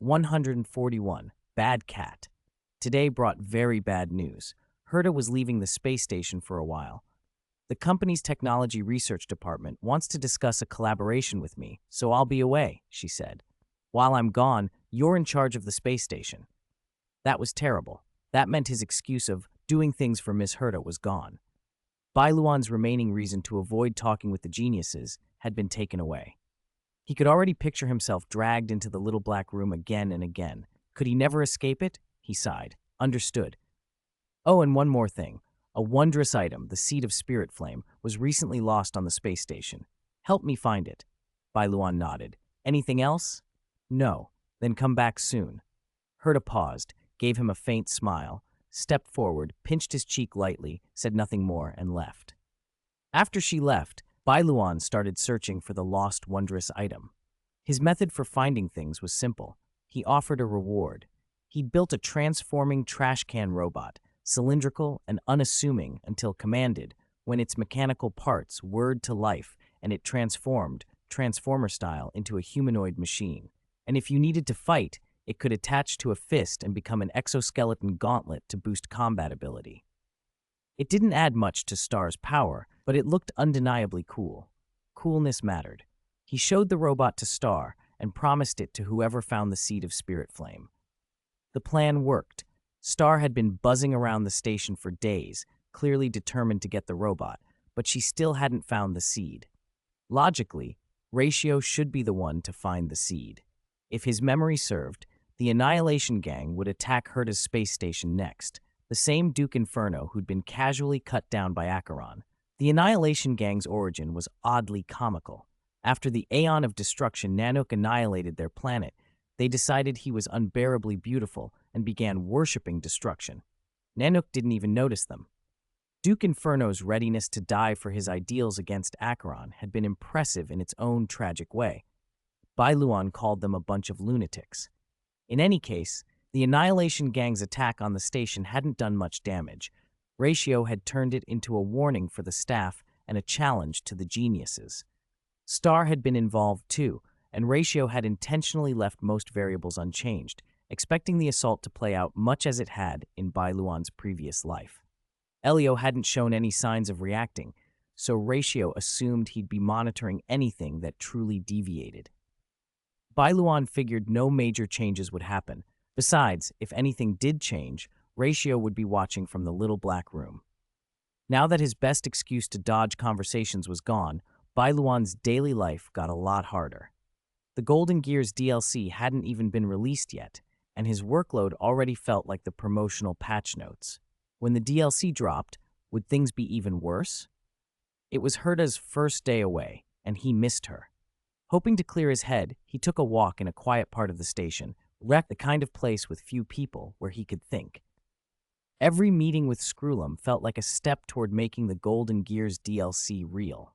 141. Bad Cat. Today brought very bad news. Heita was leaving the space station for a while. The company's technology research department wants to discuss a collaboration with me, so I'll be away, she said. While I'm gone, you're in charge of the space station. That was terrible. That meant his excuse of doing things for Miss Heita was gone. Bai Luan's remaining reason to avoid talking with the geniuses had been taken away. He could already picture himself dragged into the little black room again and again. Could he never escape it? He sighed. Understood. Oh, and one more thing. A wondrous item, the seed of spirit flame, was recently lost on the space station. Help me find it. Bai Luan nodded. Anything else? No. Then come back soon. Heita paused, gave him a faint smile, stepped forward, pinched his cheek lightly, said nothing more, and left. After she left, Bai Luan started searching for the lost wondrous item. His method for finding things was simple. He offered a reward. He'd built a transforming trash can robot, cylindrical and unassuming until commanded, when its mechanical parts whirred to life and it transformed, transformer style, into a humanoid machine. And if you needed to fight, it could attach to a fist and become an exoskeleton gauntlet to boost combat ability. It didn't add much to Star's power, but it looked undeniably cool. Coolness mattered. He showed the robot to Star and promised it to whoever found the seed of spirit flame. The plan worked. Star had been buzzing around the station for days, clearly determined to get the robot, but she still hadn't found the seed. Logically, Ratio should be the one to find the seed. If his memory served, the Annihilation Gang would attack Heita's space station next, the same Duke Inferno who'd been casually cut down by Acheron. The Annihilation Gang's origin was oddly comical. After the Aeon of Destruction Nanook annihilated their planet, they decided he was unbearably beautiful and began worshipping destruction. Nanook didn't even notice them. Duke Inferno's readiness to die for his ideals against Acheron had been impressive in its own tragic way. Bai Luan called them a bunch of lunatics. In any case, the Annihilation Gang's attack on the station hadn't done much damage. Ratio had turned it into a warning for the staff and a challenge to the geniuses. Star had been involved too, and Ratio had intentionally left most variables unchanged, expecting the assault to play out much as it had in Bai Luan's previous life. Elio hadn't shown any signs of reacting, so Ratio assumed he'd be monitoring anything that truly deviated. Bai Luan figured no major changes would happen. Besides, if anything did change, Ratio would be watching from the little black room. Now that his best excuse to dodge conversations was gone, Bai Luan's daily life got a lot harder. The Golden Gears DLC hadn't even been released yet, and his workload already felt like the promotional patch notes. When the DLC dropped, would things be even worse? It was Heita's first day away, and he missed her. Hoping to clear his head, he took a walk in a quiet part of the station, the kind of place with few people where he could think. Every meeting with Screwlum felt like a step toward making the Golden Gears DLC real.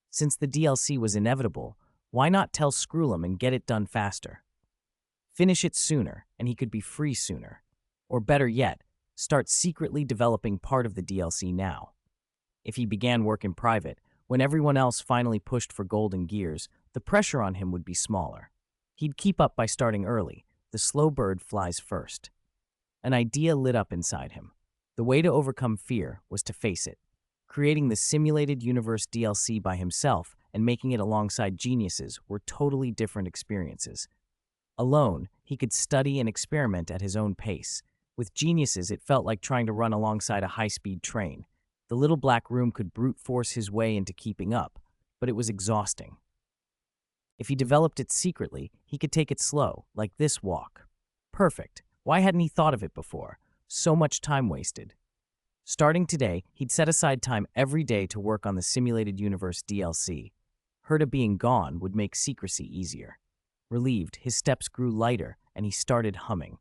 Since the DLC was inevitable, why not tell Screwlum and get it done faster? Finish it sooner, and he could be free sooner. Or better yet, start secretly developing part of the DLC now. If he began work in private, when everyone else finally pushed for Golden Gears, the pressure on him would be smaller. He'd keep up by starting early. The slow bird flies first. An idea lit up inside him. The way to overcome fear was to face it. Creating the Simulated Universe DLC by himself and making it alongside geniuses were totally different experiences. Alone, he could study and experiment at his own pace. With geniuses, it felt like trying to run alongside a high-speed train. The little black room could brute force his way into keeping up, but it was exhausting. If he developed it secretly, he could take it slow, like this walk. Perfect. Why hadn't he thought of it before? So much time wasted. Starting today, he'd set aside time every day to work on the Simulated Universe DLC. Heita being gone would make secrecy easier. Relieved, his steps grew lighter, and he started humming.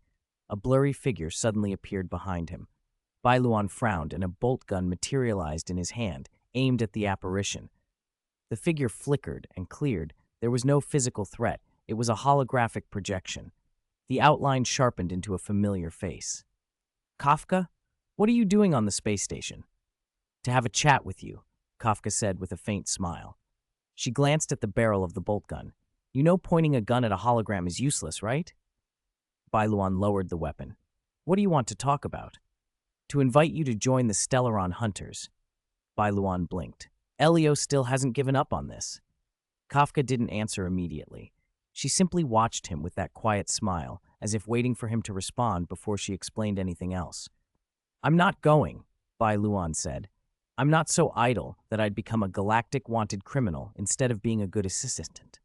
A blurry figure suddenly appeared behind him. Bai Luan frowned, and a bolt gun materialized in his hand, aimed at the apparition. The figure flickered and cleared. There was no physical threat. It was a holographic projection. The outline sharpened into a familiar face. Kafka? What are you doing on the space station? To have a chat with you, Kafka said with a faint smile. She glanced at the barrel of the bolt gun. You know pointing a gun at a hologram is useless, right? Bai Luan lowered the weapon. What do you want to talk about? To invite you to join the Stellaron Hunters. Bai Luan blinked. Elio still hasn't given up on this. Kafka didn't answer immediately. She simply watched him with that quiet smile, as if waiting for him to respond before she explained anything else. I'm not going, Bai Luan said. I'm not so idle that I'd become a galactic wanted criminal instead of being a good assistant.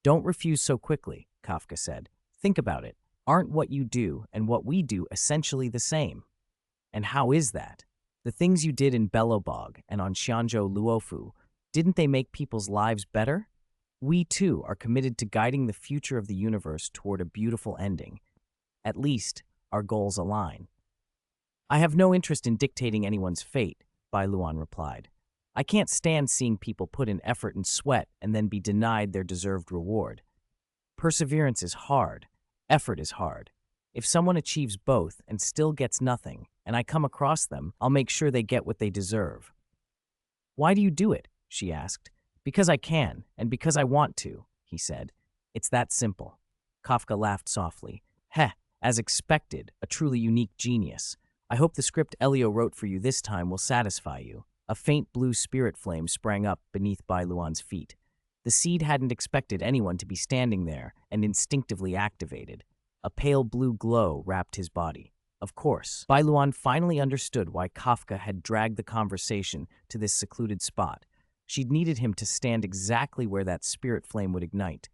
Don't refuse so quickly, Kafka said. Think about it. Aren't what you do and what we do essentially the same? And how is that? The things you did in Belobog and on Xianzhou Luofu, didn't they make people's lives better? We, too, are committed to guiding the future of the universe toward a beautiful ending. At least, our goals align. I have no interest in dictating anyone's fate, Bai Luan replied. I can't stand seeing people put in effort and sweat and then be denied their deserved reward. Perseverance is hard. Effort is hard. If someone achieves both and still gets nothing, and I come across them, I'll make sure they get what they deserve. Why do you do it? She asked. Because I can, and because I want to, he said. It's that simple. Kafka laughed softly. Heh, as expected, a truly unique genius. I hope the script Elio wrote for you this time will satisfy you. A faint blue spirit flame sprang up beneath Bai Luan's feet. The seed hadn't expected anyone to be standing there and instinctively activated. A pale blue glow wrapped his body. Of course, Bai Luan finally understood why Kafka had dragged the conversation to this secluded spot. She'd needed him to stand exactly where that spirit flame would ignite.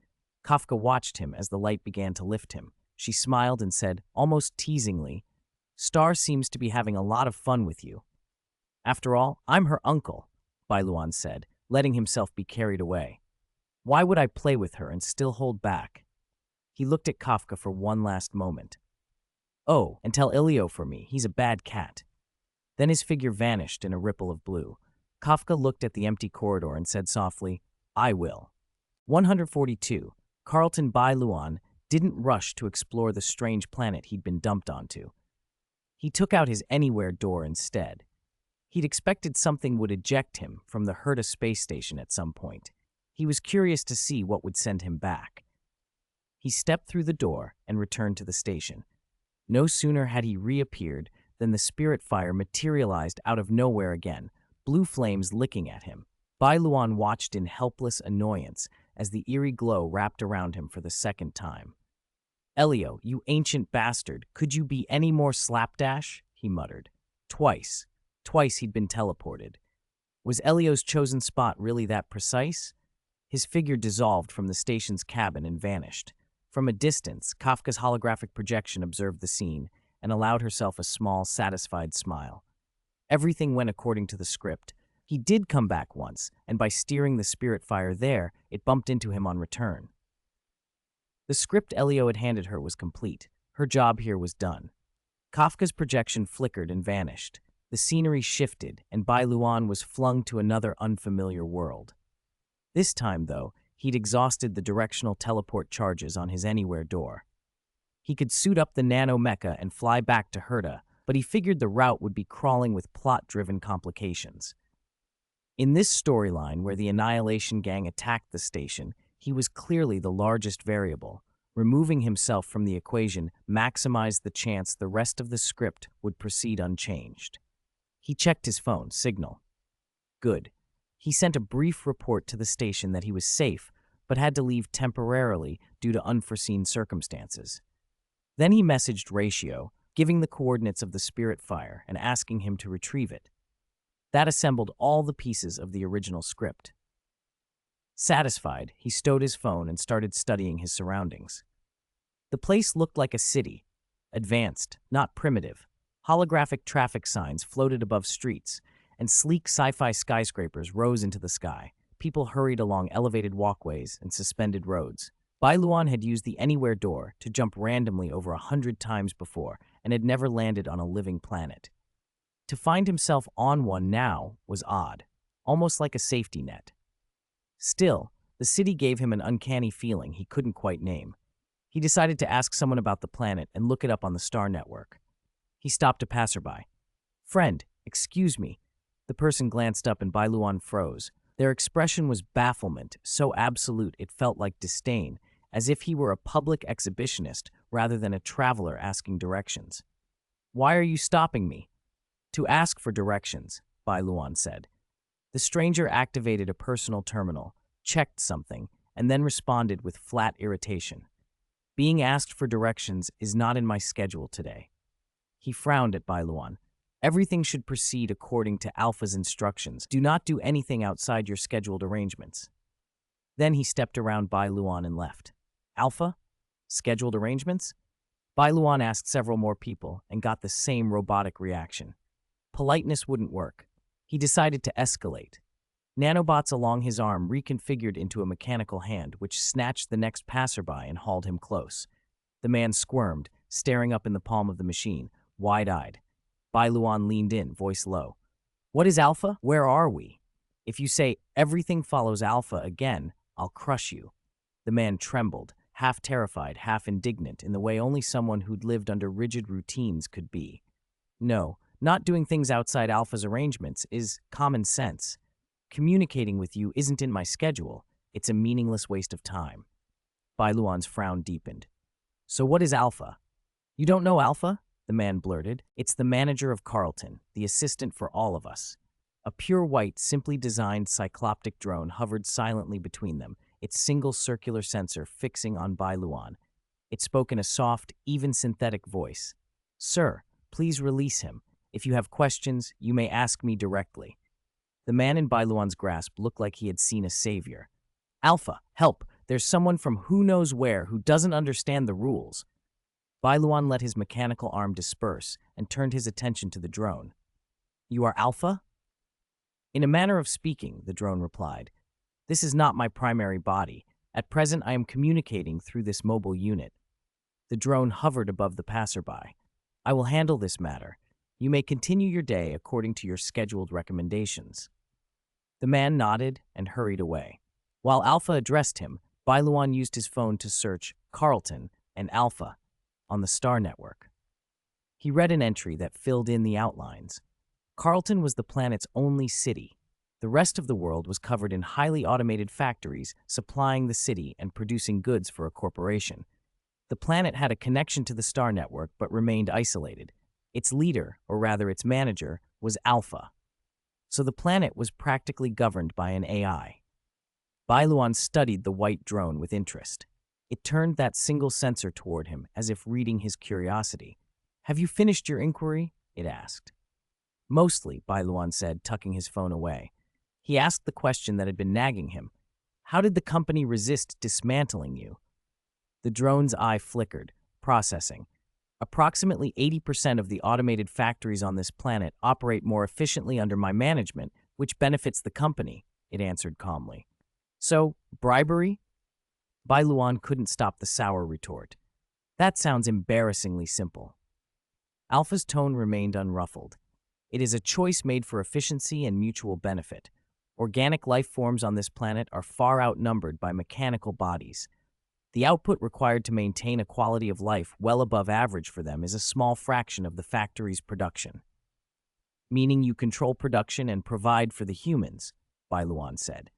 Kafka watched him as the light began to lift him. She smiled and said, almost teasingly, Star seems to be having a lot of fun with you. After all, I'm her uncle, Bai Luan said, letting himself be carried away. Why would I play with her and still hold back? He looked at Kafka for one last moment. Oh, and tell Ilio for me, he's a bad cat. Then his figure vanished in a ripple of blue. Kafka looked at the empty corridor and said softly, I will. 142. Carlton Bai Luan didn't rush to explore the strange planet he'd been dumped onto. He took out his anywhere door instead. He'd expected something would eject him from the Heita space station at some point. He was curious to see what would send him back. He stepped through the door and returned to the station. No sooner had he reappeared than the spirit fire materialized out of nowhere again, blue flames licking at him. Bai Luan watched in helpless annoyance as the eerie glow wrapped around him for the second time. Elio, you ancient bastard, could you be any more slapdash? He muttered. Twice he'd been teleported. Was Elio's chosen spot really that precise? His figure dissolved from the station's cabin and vanished. From a distance, Kafka's holographic projection observed the scene and allowed herself a small, satisfied smile. Everything went according to the script. He did come back once, and by steering the spirit fire there, it bumped into him on return. The script Elio had handed her was complete. Her job here was done. Kafka's projection flickered and vanished. The scenery shifted, and Bai Luan was flung to another unfamiliar world. This time, though, he'd exhausted the directional teleport charges on his anywhere door. He could suit up the nano-mecha and fly back to Heita, but he figured the route would be crawling with plot-driven complications. In this storyline, where the Annihilation Gang attacked the station, he was clearly the largest variable. Removing himself from the equation maximized the chance the rest of the script would proceed unchanged. He checked his phone, signal. Good. He sent a brief report to the station that he was safe, but had to leave temporarily due to unforeseen circumstances. Then he messaged Ratio, giving the coordinates of the spirit fire and asking him to retrieve it. That assembled all the pieces of the original script. Satisfied, he stowed his phone and started studying his surroundings. The place looked like a city, advanced, not primitive. Holographic traffic signs floated above streets, and sleek sci-fi skyscrapers rose into the sky. People hurried along elevated walkways and suspended roads. Bai Luan had used the anywhere door to jump randomly over 100 times before and had never landed on a living planet. To find himself on one now was odd, almost like a safety net. Still, the city gave him an uncanny feeling he couldn't quite name. He decided to ask someone about the planet and look it up on the star network. He stopped a passerby. Friend, excuse me. The person glanced up and Bai Luan froze. Their expression was bafflement, so absolute it felt like disdain, as if he were a public exhibitionist rather than a traveler asking directions. "Why are you stopping me?" "To ask for directions," Bai Luan said. The stranger activated a personal terminal, checked something, and then responded with flat irritation. "Being asked for directions is not in my schedule today." He frowned at Bai Luan. "Everything should proceed according to Alpha's instructions. Do not do anything outside your scheduled arrangements." Then he stepped around Bai Luan and left. "Alpha? Scheduled arrangements?" Bai Luan asked several more people and got the same robotic reaction. Politeness wouldn't work. He decided to escalate. Nanobots along his arm reconfigured into a mechanical hand, which snatched the next passerby and hauled him close. The man squirmed, staring up in the palm of the machine, wide-eyed. Bai Luan leaned in, voice low. "What is Alpha? Where are we? If you say everything follows Alpha again, I'll crush you." The man trembled, half terrified, half indignant, in the way only someone who'd lived under rigid routines could be. "No, not doing things outside Alpha's arrangements is common sense. Communicating with you isn't in my schedule. It's a meaningless waste of time." Bai Luan's frown deepened. "So what is Alpha?" "You don't know Alpha?" the man blurted. "It's the manager of Carlton, the assistant for all of us." A pure white, simply designed cycloptic drone hovered silently between them, its single circular sensor fixing on Bai Luan. It spoke in a soft, even synthetic voice. "Sir, please release him. If you have questions, you may ask me directly." The man in Bai Luan's grasp looked like he had seen a savior. "Alpha, help! There's someone from who knows where who doesn't understand the rules." Bai Luan let his mechanical arm disperse and turned his attention to the drone. "You are Alpha?" "In a manner of speaking," the drone replied. "This is not my primary body. At present, I am communicating through this mobile unit." The drone hovered above the passerby. "I will handle this matter. You may continue your day according to your scheduled recommendations." The man nodded and hurried away. While Alpha addressed him, Bai Luan used his phone to search Carlton and Alpha on the Star Network. He read an entry that filled in the outlines. Carlton was the planet's only city. The rest of the world was covered in highly automated factories supplying the city and producing goods for a corporation. The planet had a connection to the Star Network but remained isolated. Its leader, or rather its manager, was Alpha. So the planet was practically governed by an AI. Bai Luan studied the white drone with interest. It turned that single sensor toward him as if reading his curiosity. "Have you finished your inquiry?" it asked. "Mostly," Bai Luan said, tucking his phone away. He asked the question that had been nagging him. "How did the company resist dismantling you?" The drone's eye flickered, processing. "Approximately 80% of the automated factories on this planet operate more efficiently under my management, which benefits the company," it answered calmly. "So, bribery?" Bai Luan couldn't stop the sour retort. "That sounds embarrassingly simple." Alpha's tone remained unruffled. "It is a choice made for efficiency and mutual benefit. Organic life forms on this planet are far outnumbered by mechanical bodies. The output required to maintain a quality of life well above average for them is a small fraction of the factory's production." "Meaning you control production and provide for the humans," Bai Luan said.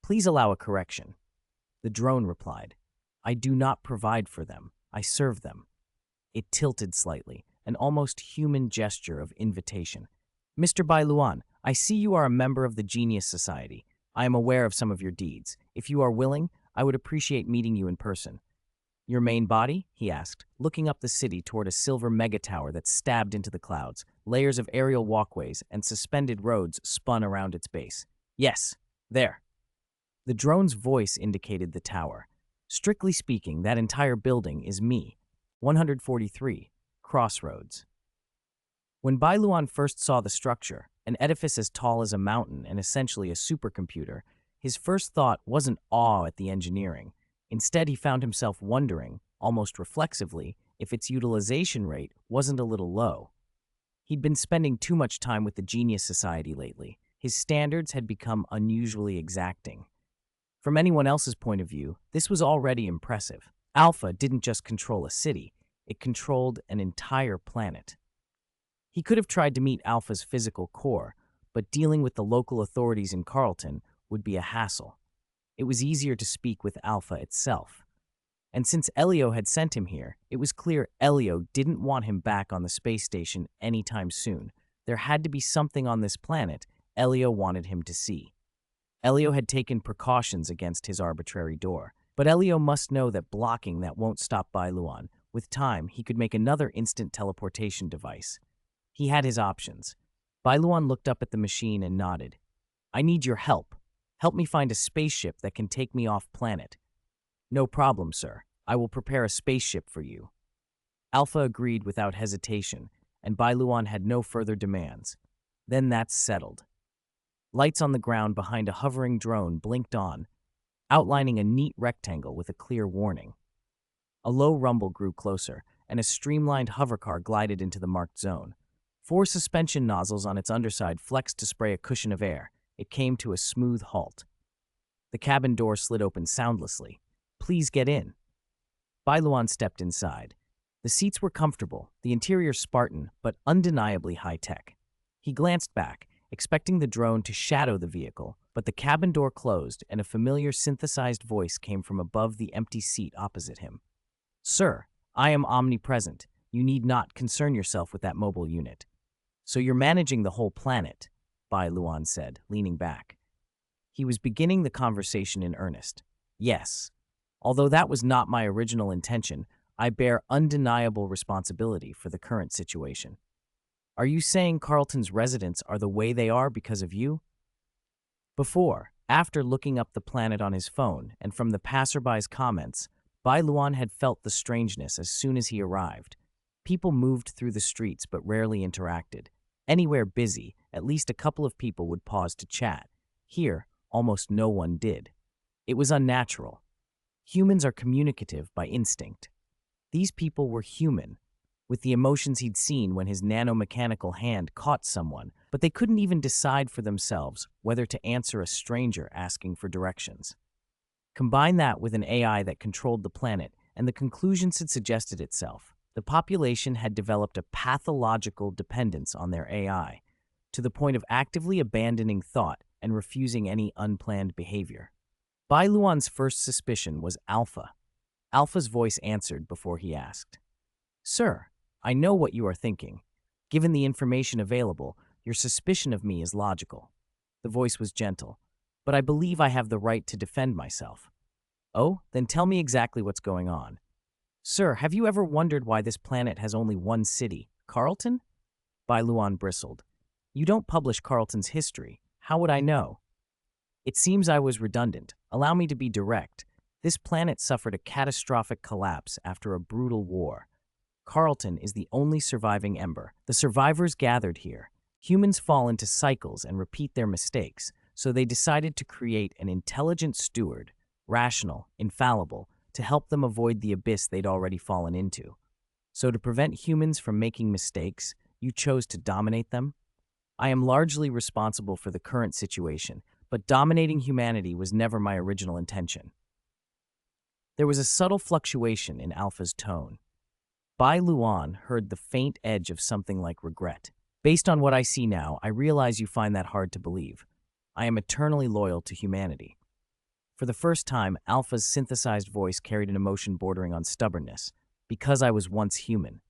"Please allow a correction." The drone replied. "I do not provide for them. I serve them." It tilted slightly, an almost human gesture of invitation. "Mr. Bai Luan, I see you are a member of the Genius Society. I am aware of some of your deeds. If you are willing, I would appreciate meeting you in person." "Your main body?" he asked, looking up the city toward a silver megatower that stabbed into the clouds. Layers of aerial walkways and suspended roads spun around its base. "Yes, there." The drone's voice indicated the tower. "Strictly speaking, that entire building is me. 143, Crossroads." When Bai Luan first saw the structure, an edifice as tall as a mountain and essentially a supercomputer, his first thought wasn't awe at the engineering. Instead, he found himself wondering, almost reflexively, if its utilization rate wasn't a little low. He'd been spending too much time with the Genius Society lately. His standards had become unusually exacting. From anyone else's point of view, this was already impressive. Alpha didn't just control a city, it controlled an entire planet. He could have tried to meet Alpha's physical core, but dealing with the local authorities in Carlton would be a hassle. It was easier to speak with Alpha itself. And since Elio had sent him here, it was clear Elio didn't want him back on the space station anytime soon. There had to be something on this planet Elio wanted him to see. Elio had taken precautions against his arbitrary door, but Elio must know that blocking that won't stop Bai Luan. With time, he could make another instant teleportation device. He had his options. Bai Luan looked up at the machine and nodded. I need your help. Help me find a spaceship that can take me off planet. No problem, sir. I will prepare a spaceship for you. Alpha agreed without hesitation, and Bai Luan had no further demands. Then that's settled. Lights on the ground behind a hovering drone blinked on, outlining a neat rectangle with a clear warning. A low rumble grew closer, and a streamlined hovercar glided into the marked zone. 4 suspension nozzles on its underside flexed to spray a cushion of air. It came to a smooth halt. The cabin door slid open soundlessly. Please get in. Bai Luan stepped inside. The seats were comfortable, the interior Spartan, but undeniably high-tech. He glanced back, expecting the drone to shadow the vehicle, but the cabin door closed and a familiar synthesized voice came from above the empty seat opposite him. Sir, I am omnipresent. You need not concern yourself with that mobile unit. So you're managing the whole planet, Bai Luan said, leaning back. He was beginning the conversation in earnest. Yes. Although that was not my original intention, I bear undeniable responsibility for the current situation. Are you saying Carlton's residents are the way they are because of you? After looking up the planet on his phone and from the passerby's comments, Bai Luan had felt the strangeness as soon as he arrived. People moved through the streets but rarely interacted. Anywhere busy, at least a couple of people would pause to chat. Here, almost no one did. It was unnatural. Humans are communicative by instinct. These people were human, with the emotions he'd seen when his nanomechanical hand caught someone, but they couldn't even decide for themselves whether to answer a stranger asking for directions. Combine that with an AI that controlled the planet, and the conclusions had suggested itself. The population had developed a pathological dependence on their AI, to the point of actively abandoning thought and refusing any unplanned behavior. Bai Luan's first suspicion was Alpha. Alpha's voice answered before he asked. Sir, I know what you are thinking. Given the information available, your suspicion of me is logical. The voice was gentle, but I believe I have the right to defend myself. Oh, then tell me exactly what's going on. Sir, have you ever wondered why this planet has only one city, Carlton? Bai Luan bristled. You don't publish Carlton's history. How would I know? It seems I was redundant. Allow me to be direct. This planet suffered a catastrophic collapse after a brutal war. Carlton is the only surviving ember. The survivors gathered here. Humans fall into cycles and repeat their mistakes, so they decided to create an intelligent steward, rational, infallible, to help them avoid the abyss they'd already fallen into. So to prevent humans from making mistakes, you chose to dominate them? I am largely responsible for the current situation, but dominating humanity was never my original intention. There was a subtle fluctuation in Alpha's tone. Bai Luan heard the faint edge of something like regret. Based on what I see now, I realize you find that hard to believe. I am eternally loyal to humanity. For the first time, Alpha's synthesized voice carried an emotion bordering on stubbornness. Because I was once human.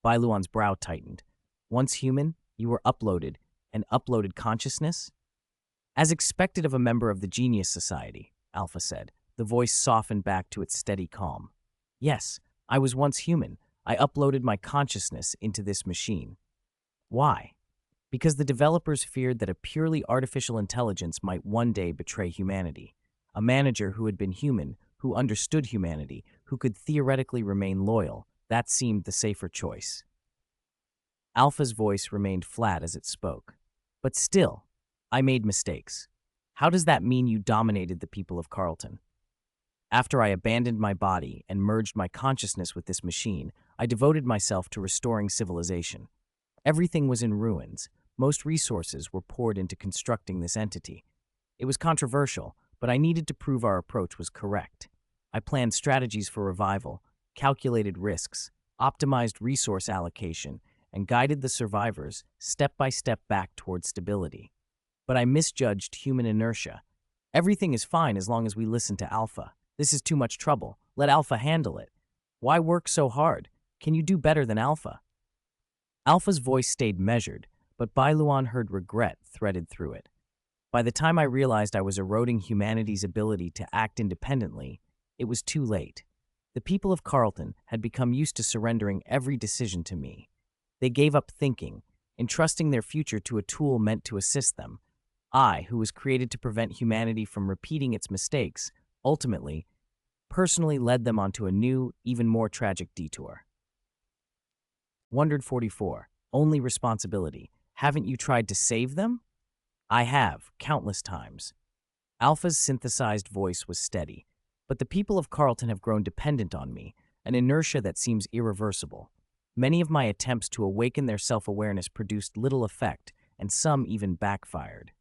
Bai Luan's brow tightened. Once human, you were uploaded, and uploaded consciousness? As expected of a member of the Genius Society, Alpha said, the voice softened back to its steady calm. Yes, I was once human. I uploaded my consciousness into this machine. Why? Because the developers feared that a purely artificial intelligence might one day betray humanity. A manager who had been human, who understood humanity, who could theoretically remain loyal, that seemed the safer choice. Alpha's voice remained flat as it spoke. But still, I made mistakes. How does that mean you dominated the people of Carlton? After I abandoned my body and merged my consciousness with this machine, I devoted myself to restoring civilization. Everything was in ruins. Most resources were poured into constructing this entity. It was controversial, but I needed to prove our approach was correct. I planned strategies for revival, calculated risks, optimized resource allocation, and guided the survivors step by step back toward stability. But I misjudged human inertia. Everything is fine as long as we listen to Alpha. This is too much trouble. Let Alpha handle it. Why work so hard? Can you do better than Alpha? Alpha's voice stayed measured, but Bai Luan heard regret threaded through it. By the time I realized I was eroding humanity's ability to act independently, it was too late. The people of Carlton had become used to surrendering every decision to me. They gave up thinking, entrusting their future to a tool meant to assist them. I, who was created to prevent humanity from repeating its mistakes, ultimately, personally led them onto a new, even more tragic detour. 144. Only responsibility. Haven't you tried to save them? I have, countless times. Alpha's synthesized voice was steady, but the people of Carlton have grown dependent on me, an inertia that seems irreversible. Many of my attempts to awaken their self-awareness produced little effect, and some even backfired.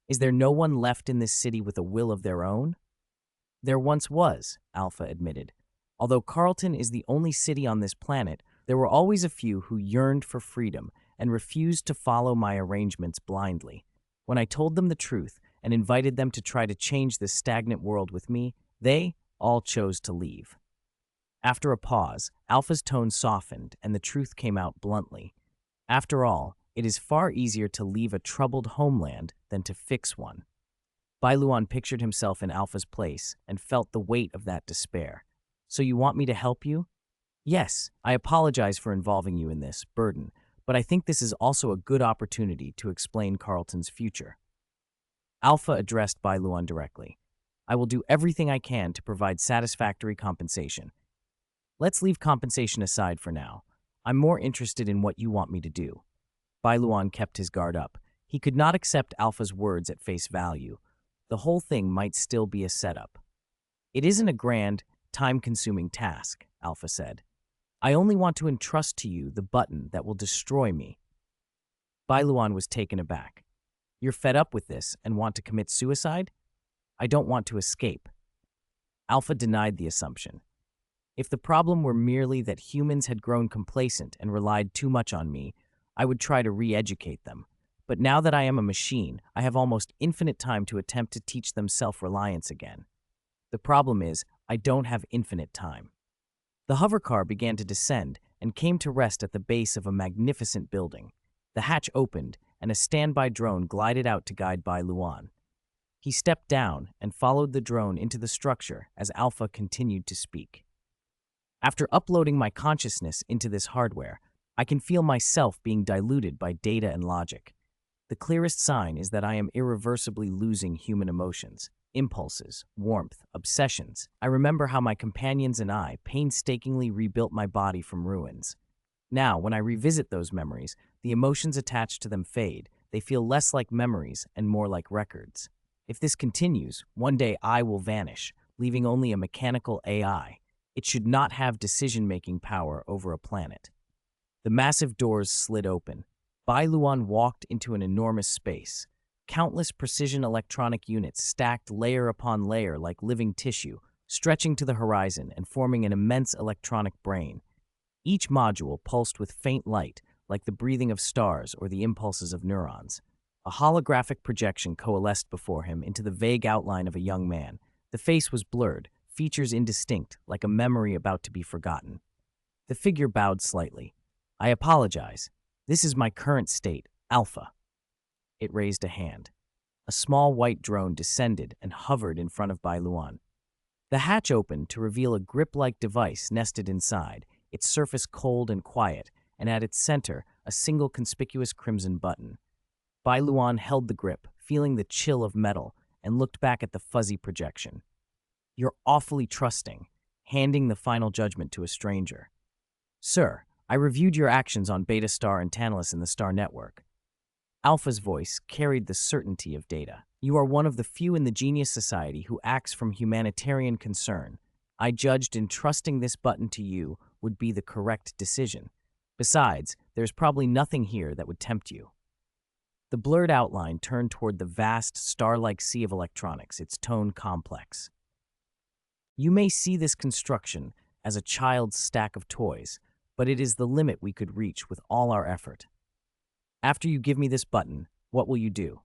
Is there no one left in this city with a will of their own? There once was, Alpha admitted. Although Carlton is the only city on this planet, there were always a few who yearned for freedom and refused to follow my arrangements blindly. When I told them the truth and invited them to try to change this stagnant world with me, they all chose to leave. After a pause, Alpha's tone softened and the truth came out bluntly. After all, it is far easier to leave a troubled homeland than to fix one. Bai Luan pictured himself in Alpha's place and felt the weight of that despair. So you want me to help you? Yes, I apologize for involving you in this burden, but I think this is also a good opportunity to explain Carlton's future. Alpha addressed Bai Luan directly. I will do everything I can to provide satisfactory compensation. Let's leave compensation aside for now. I'm more interested in what you want me to do. Bai Luan kept his guard up. He could not accept Alpha's words at face value. The whole thing might still be a setup. It isn't a grand, time-consuming task, Alpha said. I only want to entrust to you the button that will destroy me. Bai Luan was taken aback. You're fed up with this and want to commit suicide? I don't want to escape. Alpha denied the assumption. If the problem were merely that humans had grown complacent and relied too much on me, I would try to re-educate them. But now that I am a machine, I have almost infinite time to attempt to teach them self-reliance again. The problem is, I don't have infinite time. The hovercar began to descend and came to rest at the base of a magnificent building. The hatch opened, and a standby drone glided out to guide Bai Luan. He stepped down and followed the drone into the structure as Alpha continued to speak. After uploading my consciousness into this hardware, I can feel myself being diluted by data and logic. The clearest sign is that I am irreversibly losing human emotions. Impulses, warmth, obsessions. I remember how my companions and I painstakingly rebuilt my body from ruins. Now, when I revisit those memories, the emotions attached to them fade. They feel less like memories and more like records. If this continues, one day I will vanish, leaving only a mechanical AI. It should not have decision-making power over a planet. The massive doors slid open. Bai Luan walked into an enormous space. Countless precision electronic units stacked layer upon layer like living tissue, stretching to the horizon and forming an immense electronic brain. Each module pulsed with faint light, like the breathing of stars or the impulses of neurons. A holographic projection coalesced before him into the vague outline of a young man. The face was blurred, features indistinct, like a memory about to be forgotten. The figure bowed slightly. I apologize. This is my current state, Alpha. It raised a hand. A small white drone descended and hovered in front of Bai Luan. The hatch opened to reveal a grip-like device nested inside, its surface cold and quiet, and at its center, a single conspicuous crimson button. Bai Luan held the grip, feeling the chill of metal, and looked back at the fuzzy projection. You're awfully trusting, handing the final judgment to a stranger. Sir, I reviewed your actions on Beta Star and Tantalus in the Star Network. Alpha's voice carried the certainty of data. You are one of the few in the Genius Society who acts from humanitarian concern. I judged entrusting this button to you would be the correct decision. Besides, there's probably nothing here that would tempt you. The blurred outline turned toward the vast, star-like sea of electronics, its tone complex. You may see this construction as a child's stack of toys, but it is the limit we could reach with all our effort. After you give me this button, what will you do?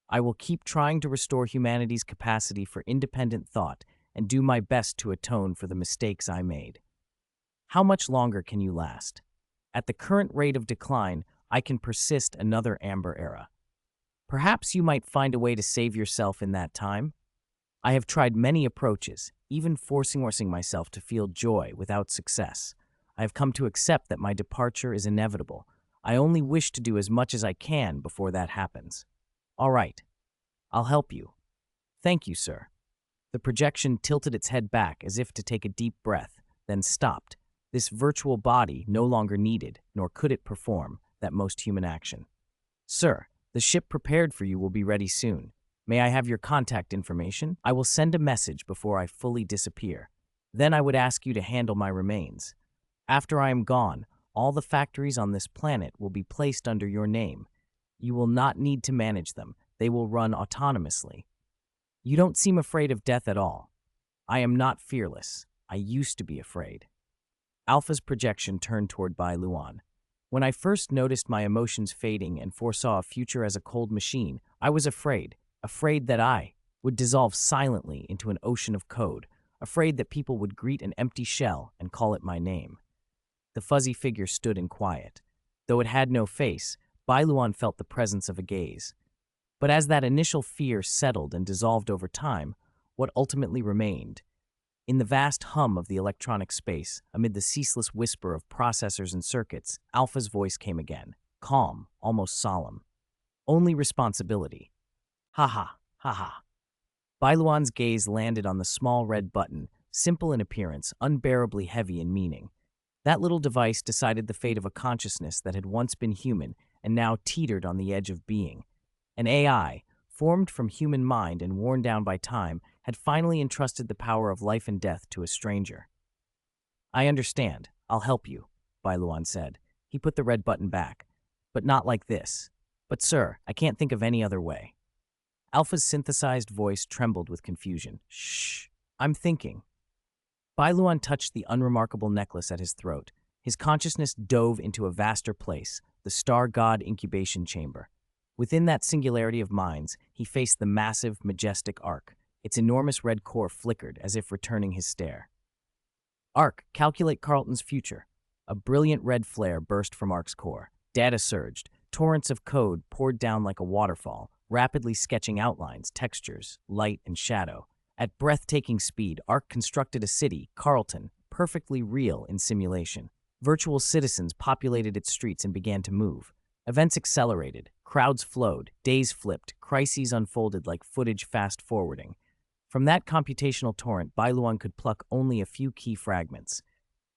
I will keep trying to restore humanity's capacity for independent thought and do my best to atone for the mistakes I made. How much longer can you last? At the current rate of decline, I can persist another Amber Era. Perhaps you might find a way to save yourself in that time? I have tried many approaches, even forcing myself to feel joy without success. I have come to accept that my departure is inevitable. I only wish to do as much as I can before that happens. All right, I'll help you. Thank you, sir. The projection tilted its head back as if to take a deep breath, then stopped. This virtual body no longer needed, nor could it perform, that most human action. Sir, the ship prepared for you will be ready soon. May I have your contact information? I will send a message before I fully disappear. Then I would ask you to handle my remains. After I am gone, all the factories on this planet will be placed under your name. You will not need to manage them. They will run autonomously. You don't seem afraid of death at all. I am not fearless. I used to be afraid. Alpha's projection turned toward Bai Luan. When I first noticed my emotions fading and foresaw a future as a cold machine, I was afraid that I would dissolve silently into an ocean of code, afraid that people would greet an empty shell and call it my name. The fuzzy figure stood in quiet. Though it had no face, Bai Luan felt the presence of a gaze. But as that initial fear settled and dissolved over time, what ultimately remained? In the vast hum of the electronic space, amid the ceaseless whisper of processors and circuits, Alpha's voice came again, calm, almost solemn. Only responsibility. Ha ha, ha ha. Bai Luan's gaze landed on the small red button, simple in appearance, unbearably heavy in meaning. That little device decided the fate of a consciousness that had once been human and now teetered on the edge of being. An AI, formed from human mind and worn down by time, had finally entrusted the power of life and death to a stranger. I understand. I'll help you, Bai Luan said. He put the red button back. But not like this. But sir, I can't think of any other way. Alpha's synthesized voice trembled with confusion. Shh, I'm thinking. Bai Luan touched the unremarkable necklace at his throat. His consciousness dove into a vaster place, the star god incubation chamber. Within that singularity of minds, he faced the massive, majestic Ark. Its enormous red core flickered as if returning his stare. Ark, calculate Carlton's future. A brilliant red flare burst from Ark's core. Data surged. Torrents of code poured down like a waterfall, rapidly sketching outlines, textures, light, and shadow. At breathtaking speed, Ark constructed a city, Carlton, perfectly real in simulation. Virtual citizens populated its streets and began to move. Events accelerated, crowds flowed, days flipped, crises unfolded like footage fast-forwarding. From that computational torrent, Bai Luan could pluck only a few key fragments.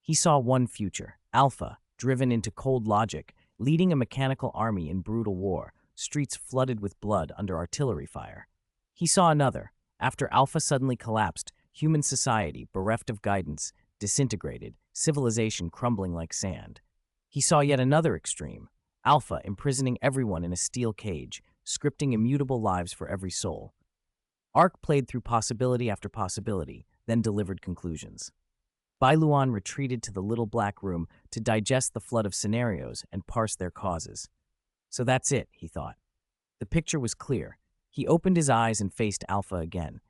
He saw one future, Alpha, driven into cold logic, leading a mechanical army in brutal war, streets flooded with blood under artillery fire. He saw another. After Alpha suddenly collapsed, human society, bereft of guidance, disintegrated, civilization crumbling like sand. He saw yet another extreme, Alpha imprisoning everyone in a steel cage, scripting immutable lives for every soul. Ark played through possibility after possibility, then delivered conclusions. Bai Luan retreated to the little black room to digest the flood of scenarios and parse their causes. So that's it, he thought. The picture was clear. He opened his eyes and faced Alpha again.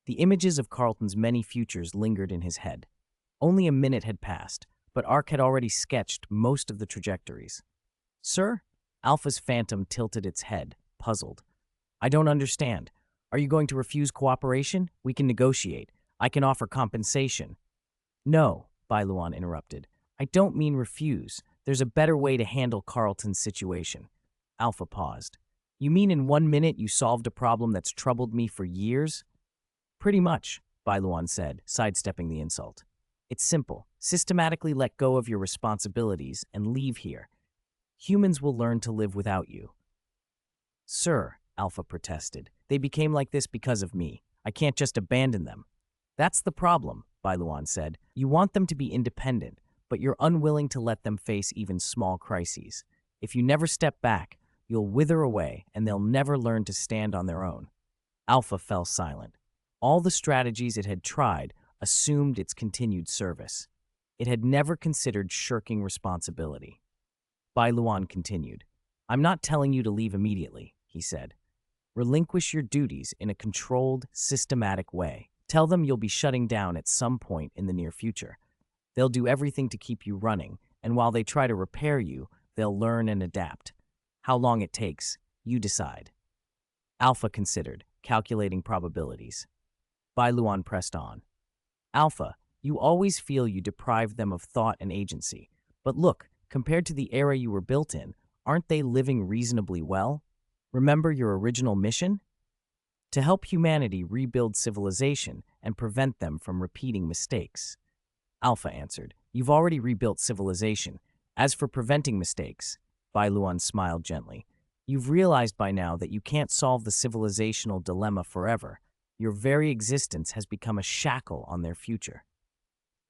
The images of Carlton's many futures lingered in his head. Only a minute had passed, but Ark had already sketched most of the trajectories. Sir? Alpha's phantom tilted its head, puzzled. I don't understand. Are you going to refuse cooperation? We can negotiate. I can offer compensation. No, Bai Luan interrupted. I don't mean refuse. There's a better way to handle Carlton's situation. Alpha paused. You mean in 1 minute you solved a problem that's troubled me for years? Pretty much, Bai Luan said, sidestepping the insult. It's simple. Systematically let go of your responsibilities and leave here. Humans will learn to live without you. Sir, Alpha protested, they became like this because of me. I can't just abandon them. That's the problem, Bai Luan said. You want them to be independent, but you're unwilling to let them face even small crises. If you never step back, you'll wither away and they'll never learn to stand on their own. Alpha fell silent. All the strategies it had tried assumed its continued service. It had never considered shirking responsibility. Bai Luan continued. I'm not telling you to leave immediately, he said. Relinquish your duties in a controlled, systematic way. Tell them you'll be shutting down at some point in the near future. They'll do everything to keep you running, and while they try to repair you, they'll learn and adapt. How long it takes, you decide. Alpha considered, calculating probabilities. Bai Luan pressed on. Alpha, you always feel you deprived them of thought and agency. But look, compared to the era you were built in, aren't they living reasonably well? Remember your original mission? To help humanity rebuild civilization and prevent them from repeating mistakes. Alpha answered, you've already rebuilt civilization. As for preventing mistakes, Bai Luan smiled gently, you've realized by now that you can't solve the civilizational dilemma forever. Your very existence has become a shackle on their future.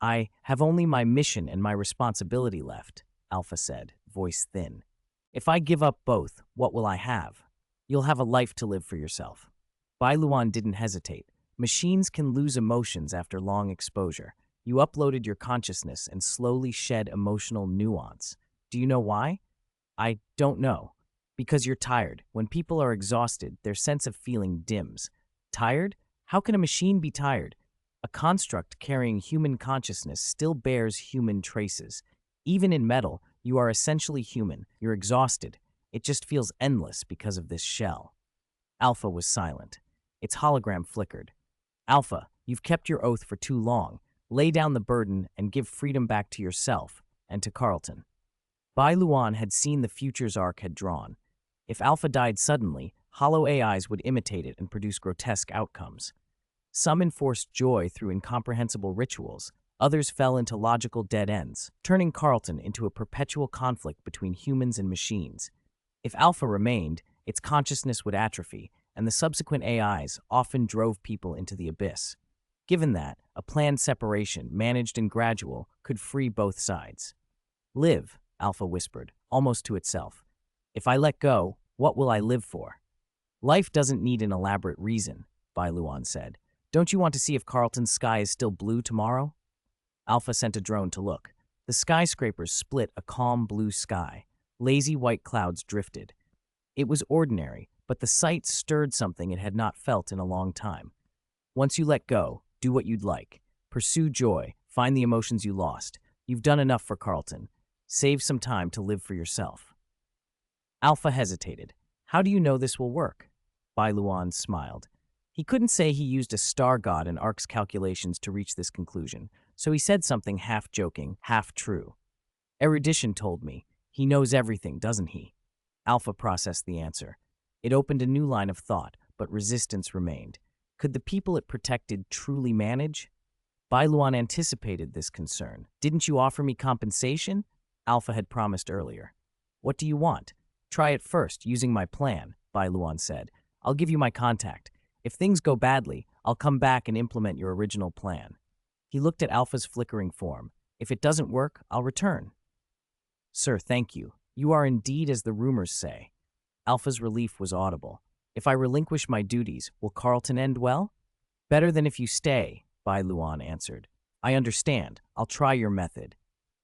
I have only my mission and my responsibility left, Alpha said, voice thin. If I give up both, what will I have? You'll have a life to live for yourself. Bai Luan didn't hesitate. Machines can lose emotions after long exposure. You uploaded your consciousness and slowly shed emotional nuance. Do you know why? I don't know. Because you're tired. When people are exhausted, their sense of feeling dims. Tired? How can a machine be tired? A construct carrying human consciousness still bears human traces. Even in metal, you are essentially human. You're exhausted. It just feels endless because of this shell. Alpha was silent. Its hologram flickered. Alpha, you've kept your oath for too long. Lay down the burden and give freedom back to yourself and to Carlton. Bai Luan had seen the future's arc had drawn. If Alpha died suddenly, hollow AIs would imitate it and produce grotesque outcomes. Some enforced joy through incomprehensible rituals, others fell into logical dead ends, turning Carlton into a perpetual conflict between humans and machines. If Alpha remained, its consciousness would atrophy, and the subsequent AIs often drove people into the abyss. Given that, a planned separation, managed and gradual, could free both sides. Live, Alpha whispered, almost to itself. If I let go, what will I live for? Life doesn't need an elaborate reason, Bai Luan said. Don't you want to see if Carlton's sky is still blue tomorrow? Alpha sent a drone to look. The skyscrapers split a calm blue sky. Lazy white clouds drifted. It was ordinary, but the sight stirred something it had not felt in a long time. Once you let go, do what you'd like. Pursue joy, find the emotions you lost. You've done enough for Carlton. Save some time to live for yourself. Alpha hesitated. How do you know this will work? Bai Luan smiled. He couldn't say he used a star god and ARC's calculations to reach this conclusion, so he said something half joking, half true. Erudition told me. He knows everything, doesn't he? Alpha processed the answer. It opened a new line of thought, but resistance remained. Could the people it protected truly manage? Bai Luan anticipated this concern. Didn't you offer me compensation? Alpha had promised earlier. What do you want? Try it first, using my plan, Bai Luan said. I'll give you my contact. If things go badly, I'll come back and implement your original plan. He looked at Alpha's flickering form. If it doesn't work, I'll return. Sir, thank you. You are indeed as the rumors say. Alpha's relief was audible. If I relinquish my duties, will Carlton end well? Better than if you stay, Bai Luan answered. I understand. I'll try your method.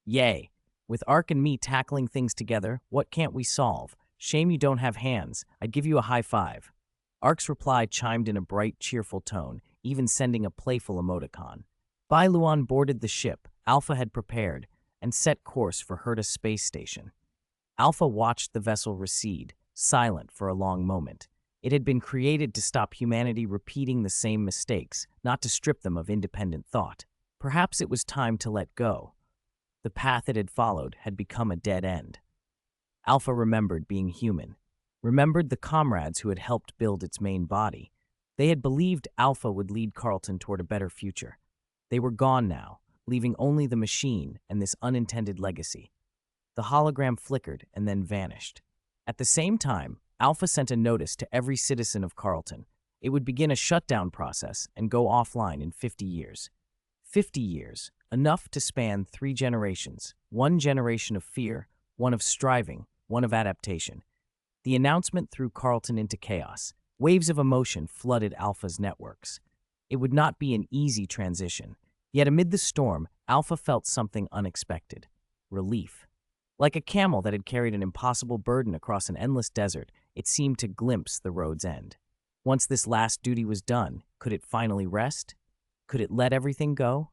Yay. With Ark and me tackling things together, what can't we solve? Shame you don't have hands. I'd give you a high five. Ark's reply chimed in a bright, cheerful tone, even sending a playful emoticon. Bai Luan boarded the ship Alpha had prepared and set course for Heita space station. Alpha watched the vessel recede, silent for a long moment. It had been created to stop humanity repeating the same mistakes, not to strip them of independent thought. Perhaps it was time to let go. The path it had followed had become a dead end. Alpha remembered being human, remembered the comrades who had helped build its main body. They had believed Alpha would lead Carlton toward a better future. They were gone now, leaving only the machine and this unintended legacy. The hologram flickered and then vanished. At the same time, Alpha sent a notice to every citizen of Carlton. It would begin a shutdown process and go offline in 50 years. 50 years, enough to span 3 generations, 1 generation of fear, 1 of striving, 1 of adaptation. The announcement threw Carlton into chaos. Waves of emotion flooded Alpha's networks. It would not be an easy transition. Yet amid the storm, Alpha felt something unexpected. Relief. Like a camel that had carried an impossible burden across an endless desert, it seemed to glimpse the road's end. Once this last duty was done, could it finally rest? Could it let everything go?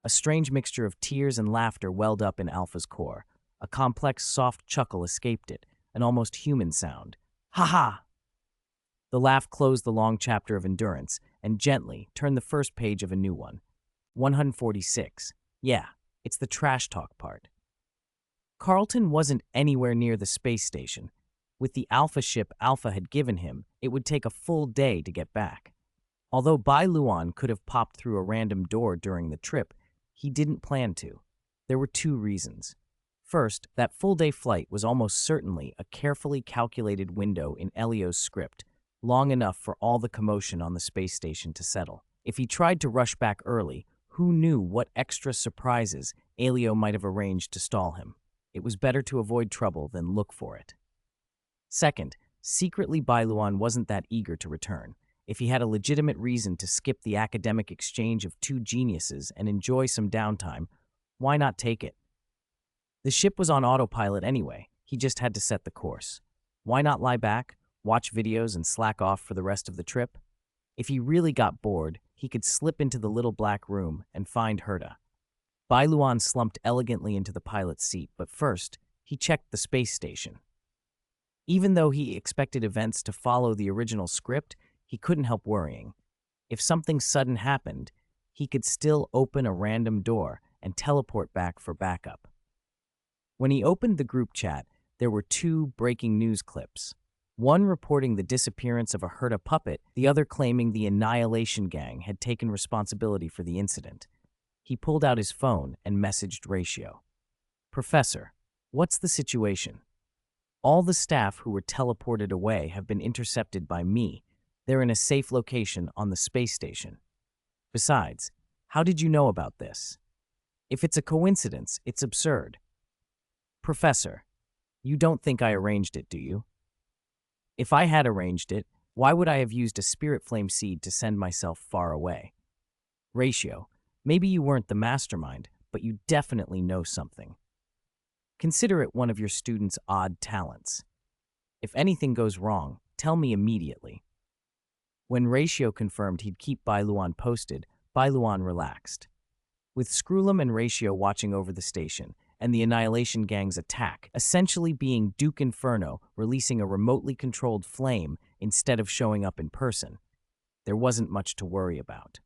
A strange mixture of tears and laughter welled up in Alpha's core. A complex, soft chuckle escaped it, an almost human sound. Ha ha! The laugh closed the long chapter of endurance and gently turned the first page of a new one. 146. Yeah, it's the trash talk part. Carlton wasn't anywhere near the space station. With the Alpha ship Alpha had given him, it would take a full day to get back. Although Bai Luan could have popped through a random door during the trip, he didn't plan to. There were two reasons. First, that full-day flight was almost certainly a carefully calculated window in Elio's script, long enough for all the commotion on the space station to settle. If he tried to rush back early, who knew what extra surprises Elio might have arranged to stall him? It was better to avoid trouble than look for it. Second, secretly Bai Luan wasn't that eager to return. If he had a legitimate reason to skip the academic exchange of two geniuses and enjoy some downtime, why not take it? The ship was on autopilot anyway. He just had to set the course. Why not lie back, watch videos, and slack off for the rest of the trip? If he really got bored, he could slip into the little black room and find Heita. Bai Luan slumped elegantly into the pilot's seat, but first, he checked the space station. Even though he expected events to follow the original script, he couldn't help worrying. If something sudden happened, he could still open a random door and teleport back for backup. When he opened the group chat, there were two breaking news clips. One reporting the disappearance of a Heita puppet, the other claiming the Annihilation Gang had taken responsibility for the incident. He pulled out his phone and messaged Ratio. "Professor, what's the situation? All the staff who were teleported away have been intercepted by me. They're in a safe location on the space station. Besides, how did you know about this? If it's a coincidence, it's absurd. Professor, you don't think I arranged it, do you? If I had arranged it, why would I have used a spirit flame seed to send myself far away? Ratio, maybe you weren't the mastermind, but you definitely know something. Consider it one of your students' odd talents. If anything goes wrong, tell me immediately." When Ratio confirmed he'd keep Bai Luan posted, Bai Luan relaxed. With Screwlum and Ratio watching over the station, and the Annihilation Gang's attack essentially being Duke Inferno releasing a remotely controlled flame instead of showing up in person, there wasn't much to worry about.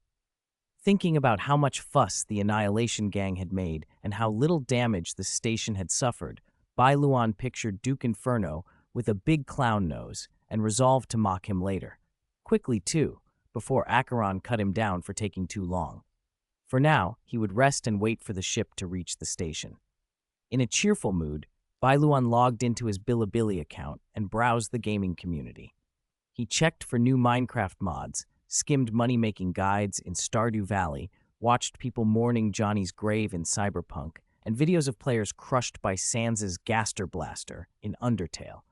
Thinking about how much fuss the Annihilation Gang had made and how little damage the station had suffered, Bai Luan pictured Duke Inferno with a big clown nose and resolved to mock him later. Quickly, too, before Acheron cut him down for taking too long. For now, he would rest and wait for the ship to reach the station. In a cheerful mood, Bai Luan logged into his Bilibili account and browsed the gaming community. He checked for new Minecraft mods, skimmed money-making guides in Stardew Valley, watched people mourning Johnny's grave in Cyberpunk, and videos of players crushed by Sans' Gaster Blaster in Undertale.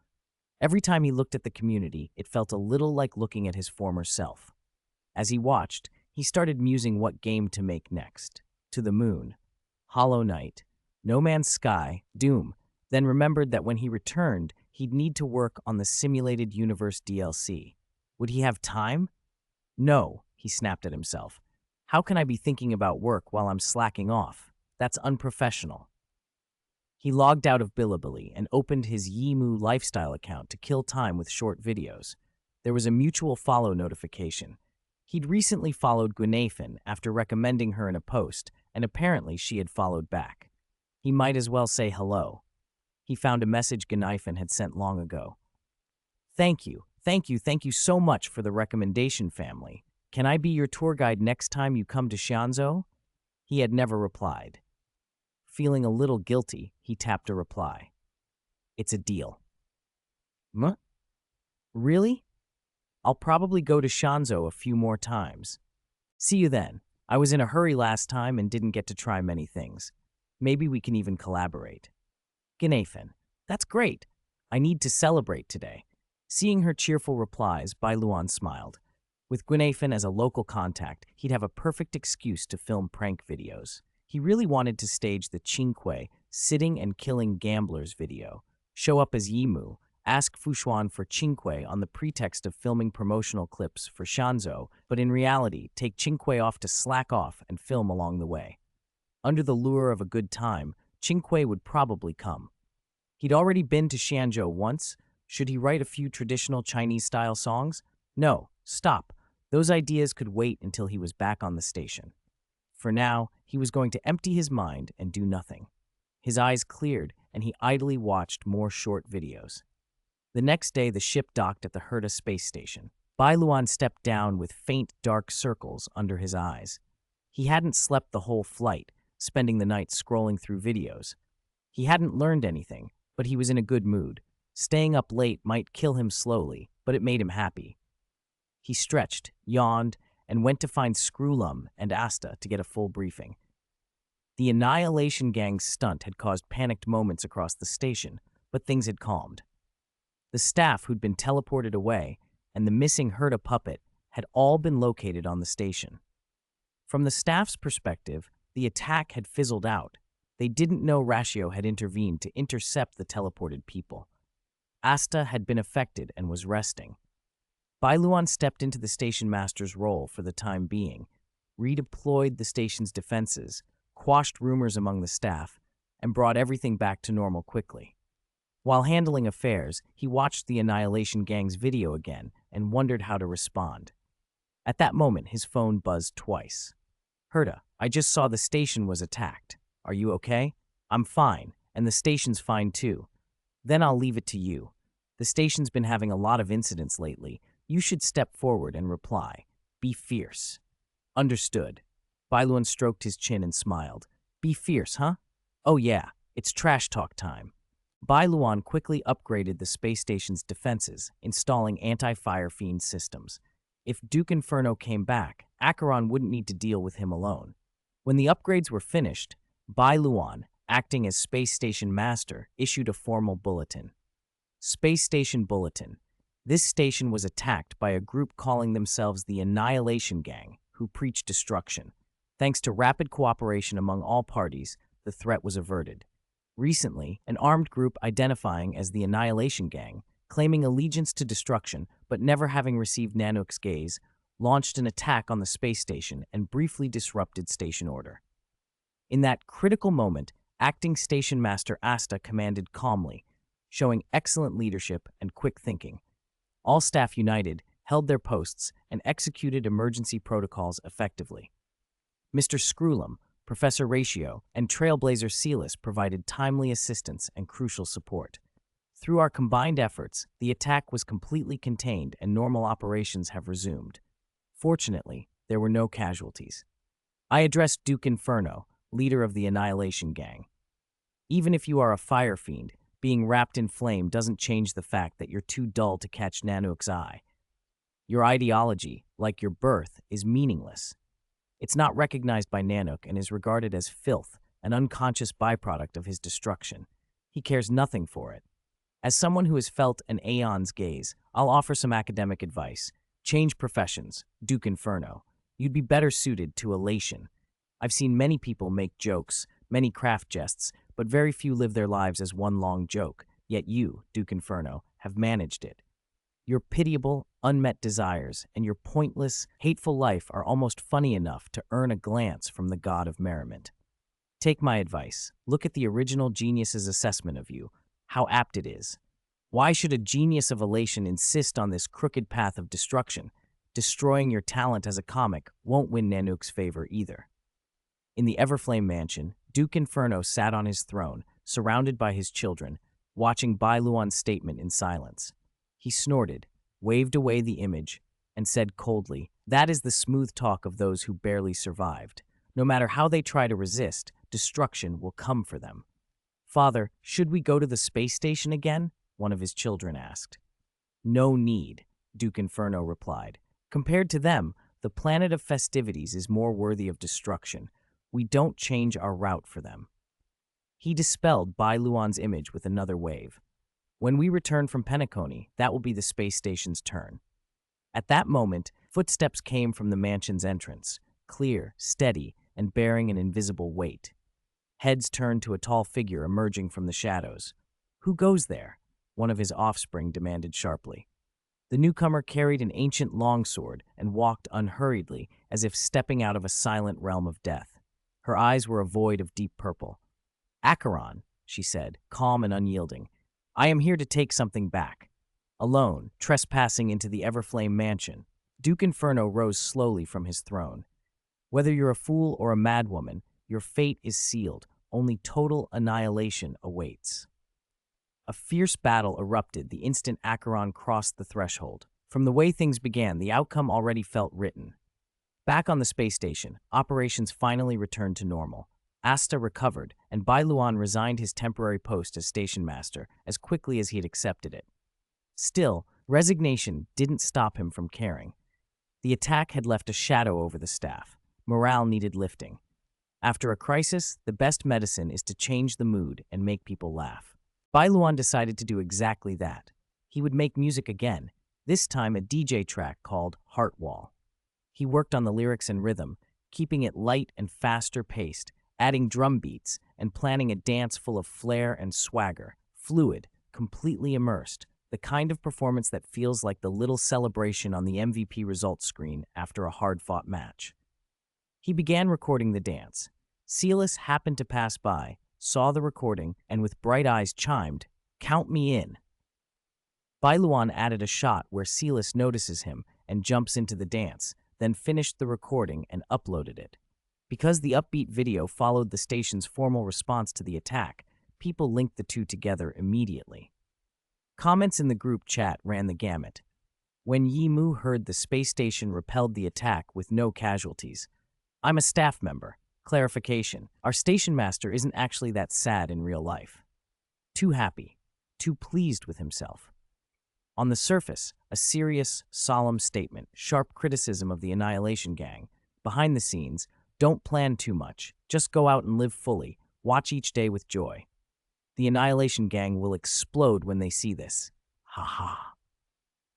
Every time he looked at the community, it felt a little like looking at his former self. As he watched, he started musing what game to make next. To the Moon, Hollow Knight, No Man's Sky, Doom, then remembered that when he returned, he'd need to work on the Simulated Universe DLC. Would he have time? No, he snapped at himself. How can I be thinking about work while I'm slacking off? That's unprofessional. He logged out of Bilibili and opened his Yimu lifestyle account to kill time with short videos. There was a mutual follow notification. He'd recently followed Gwenaphan after recommending her in a post, and apparently she had followed back. He might as well say hello. He found a message Gwenaphan had sent long ago. Thank you so much for the recommendation, family. Can I be your tour guide next time you come to Xianzhou? He had never replied. Feeling a little guilty, he tapped a reply. It's a deal. Really? I'll probably go to Xianzhou a few more times. See you then. I was in a hurry last time and didn't get to try many things. Maybe we can even collaborate. Gwenaphan, that's great. I need to celebrate today. Seeing her cheerful replies, Bai Luan smiled. With Gwenaphan as a local contact, he'd have a perfect excuse to film prank videos. He really wanted to stage the Qingque sitting and killing gamblers video, show up as Yimu, ask Fushuan for Qingque on the pretext of filming promotional clips for Shanzhou, but in reality, take Qingque off to slack off and film along the way. Under the lure of a good time, Qingque would probably come. He'd already been to Xianzhou once. Should he write a few traditional Chinese-style songs? No, stop. Those ideas could wait until he was back on the station. For now, he was going to empty his mind and do nothing. His eyes cleared, and he idly watched more short videos. The next day, the ship docked at the Heita space station. Bai Luan stepped down with faint dark circles under his eyes. He hadn't slept the whole flight, spending the night scrolling through videos. He hadn't learned anything, but he was in a good mood. Staying up late might kill him slowly, but it made him happy. He stretched, yawned, and went to find Screwlum and Asta to get a full briefing. The Annihilation Gang's stunt had caused panicked moments across the station, but things had calmed. The staff who'd been teleported away and the missing Heita puppet had all been located on the station. From the staff's perspective, the attack had fizzled out. They didn't know Ratio had intervened to intercept the teleported people. Asta had been affected and was resting. Bai Luan stepped into the station master's role for the time being, redeployed the station's defenses, quashed rumors among the staff, and brought everything back to normal quickly. While handling affairs, he watched the Annihilation Gang's video again and wondered how to respond. At that moment, his phone buzzed twice. Heita, I just saw the station was attacked. Are you okay? I'm fine, and the station's fine too. Then I'll leave it to you. The station's been having a lot of incidents lately. You should step forward and reply. Be fierce. Understood. Bai Luan stroked his chin and smiled. Be fierce, huh? Oh yeah, it's trash talk time. Bai Luan quickly upgraded the space station's defenses, installing anti-fire fiend systems. If Duke Inferno came back, Acheron wouldn't need to deal with him alone. When the upgrades were finished, Bai Luan, acting as space station master, issued a formal bulletin. Space Station Bulletin. This station was attacked by a group calling themselves the Annihilation Gang, who preach destruction. Thanks to rapid cooperation among all parties, the threat was averted. Recently, an armed group identifying as the Annihilation Gang, claiming allegiance to destruction but never having received Nanook's gaze, launched an attack on the space station and briefly disrupted station order. In that critical moment, acting station master Asta commanded calmly, showing excellent leadership and quick thinking. All staff united, held their posts, and executed emergency protocols effectively. Mr. Screwlum, Professor Ratio, and Trailblazer Celis provided timely assistance and crucial support. Through our combined efforts, the attack was completely contained and normal operations have resumed. Fortunately, there were no casualties. I addressed Duke Inferno, leader of the Annihilation Gang. Even if you are a fire fiend, being wrapped in flame doesn't change the fact that you're too dull to catch Nanook's eye. Your ideology, like your birth, is meaningless. It's not recognized by Nanook and is regarded as filth, an unconscious byproduct of his destruction. He cares nothing for it. As someone who has felt an aeon's gaze, I'll offer some academic advice. Change professions, Duke Inferno. You'd be better suited to elation. I've seen many people make jokes, many craft jests, but very few live their lives as one long joke. Yet you, Duke Inferno, have managed it. Your pitiable, unmet desires and your pointless, hateful life are almost funny enough to earn a glance from the god of merriment. Take my advice. Look at the original genius's assessment of you, how apt it is. Why should a genius of elation insist on this crooked path of destruction? Destroying your talent as a comic won't win Nanook's favor either. In the Everflame mansion, Duke Inferno sat on his throne, surrounded by his children, watching Bai Luan's statement in silence. He snorted, waved away the image, and said coldly, "That is the smooth talk of those who barely survived. No matter how they try to resist, destruction will come for them." "Father, should we go to the space station again?" one of his children asked. "No need," Duke Inferno replied. "Compared to them, the planet of festivities is more worthy of destruction. We don't change our route for them." He dispelled Bai Luan's image with another wave. "When we return from Penacony, that will be the space station's turn." At that moment, footsteps came from the mansion's entrance, clear, steady, and bearing an invisible weight. Heads turned to a tall figure emerging from the shadows. "Who goes there?" one of his offspring demanded sharply. The newcomer carried an ancient longsword and walked unhurriedly, as if stepping out of a silent realm of death. Her eyes were a void of deep purple. "Acheron," she said, calm and unyielding, "I am here to take something back." Alone, trespassing into the Everflame mansion, Duke Inferno rose slowly from his throne. "Whether you're a fool or a madwoman, your fate is sealed. Only total annihilation awaits." A fierce battle erupted the instant Acheron crossed the threshold. From the way things began, the outcome already felt written. Back on the space station, operations finally returned to normal. Asta recovered, and Bai Luan resigned his temporary post as station master as quickly as he had accepted it. Still, resignation didn't stop him from caring. The attack had left a shadow over the staff. Morale needed lifting. After a crisis, the best medicine is to change the mood and make people laugh. Bai Luan decided to do exactly that. He would make music again, this time a DJ track called Heartwall. He worked on the lyrics and rhythm, keeping it light and faster paced, adding drum beats, and planning a dance full of flair and swagger, fluid, completely immersed, the kind of performance that feels like the little celebration on the MVP results screen after a hard-fought match. He began recording the dance. Silas happened to pass by, saw the recording, and with bright eyes chimed, "Count me in." Bai Luan added a shot where Silas notices him and jumps into the dance, then finished the recording and uploaded it. Because the upbeat video followed the station's formal response to the attack, people linked the two together immediately. Comments in the group chat ran the gamut. When Yimu heard the space station repelled the attack with no casualties. "I'm a staff member. Clarification, our station master isn't actually that sad in real life." Too happy, too pleased with himself. On the surface, a serious, solemn statement, sharp criticism of the Annihilation Gang. Behind the scenes, don't plan too much, just go out and live fully, watch each day with joy. The Annihilation Gang will explode when they see this. Ha ha.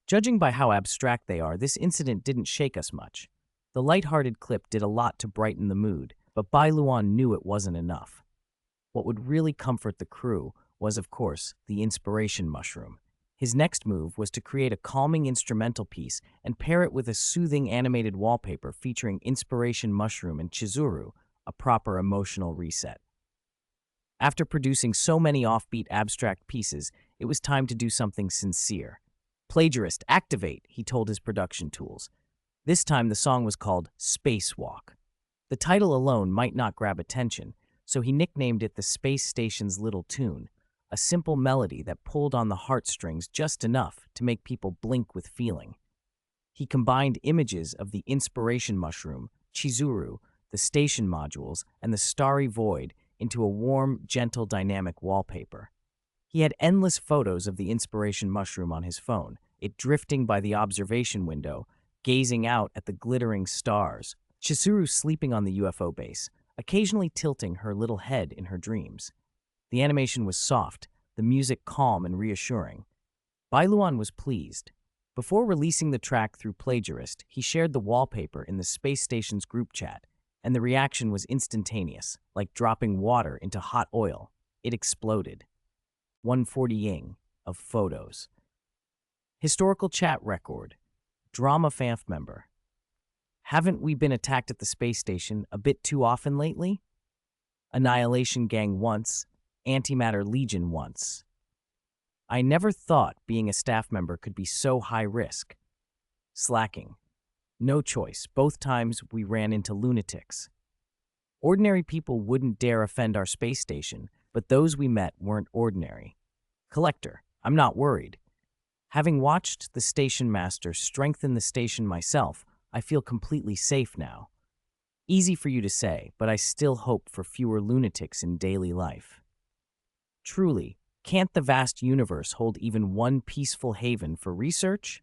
Judging by how abstract they are, this incident didn't shake us much. The lighthearted clip did a lot to brighten the mood, but Bai Luan knew it wasn't enough. What would really comfort the crew was, of course, the inspiration mushroom. His next move was to create a calming instrumental piece and pair it with a soothing animated wallpaper featuring inspiration mushroom and Chizuru, a proper emotional reset. After producing so many offbeat abstract pieces, it was time to do something sincere. "Plagiarist, activate," he told his production tools. This time the song was called Spacewalk. The title alone might not grab attention, so he nicknamed it the space station's little tune, a simple melody that pulled on the heartstrings just enough to make people blink with feeling. He combined images of the inspiration mushroom, Chizuru, the station modules, and the starry void into a warm, gentle, dynamic wallpaper. He had endless photos of the inspiration mushroom on his phone, it drifting by the observation window, gazing out at the glittering stars, Chizuru sleeping on the UFO base, occasionally tilting her little head in her dreams. The animation was soft, the music calm and reassuring. Bai Luan was pleased. Before releasing the track through Plagiarist, he shared the wallpaper in the space station's group chat, and the reaction was instantaneous, like dropping water into hot oil. It exploded. 140 ying of photos. Historical chat record. Drama FANF member. "Haven't we been attacked at the space station a bit too often lately? Annihilation Gang once, Antimatter Legion once. I never thought being a staff member could be so high risk. Slacking. No choice, both times we ran into lunatics. Ordinary people wouldn't dare offend our space station, but those we met weren't ordinary. Collector, I'm not worried. Having watched the station master strengthen the station myself, I feel completely safe now. Easy for you to say, but I still hope for fewer lunatics in daily life. Truly, can't the vast universe hold even one peaceful haven for research?"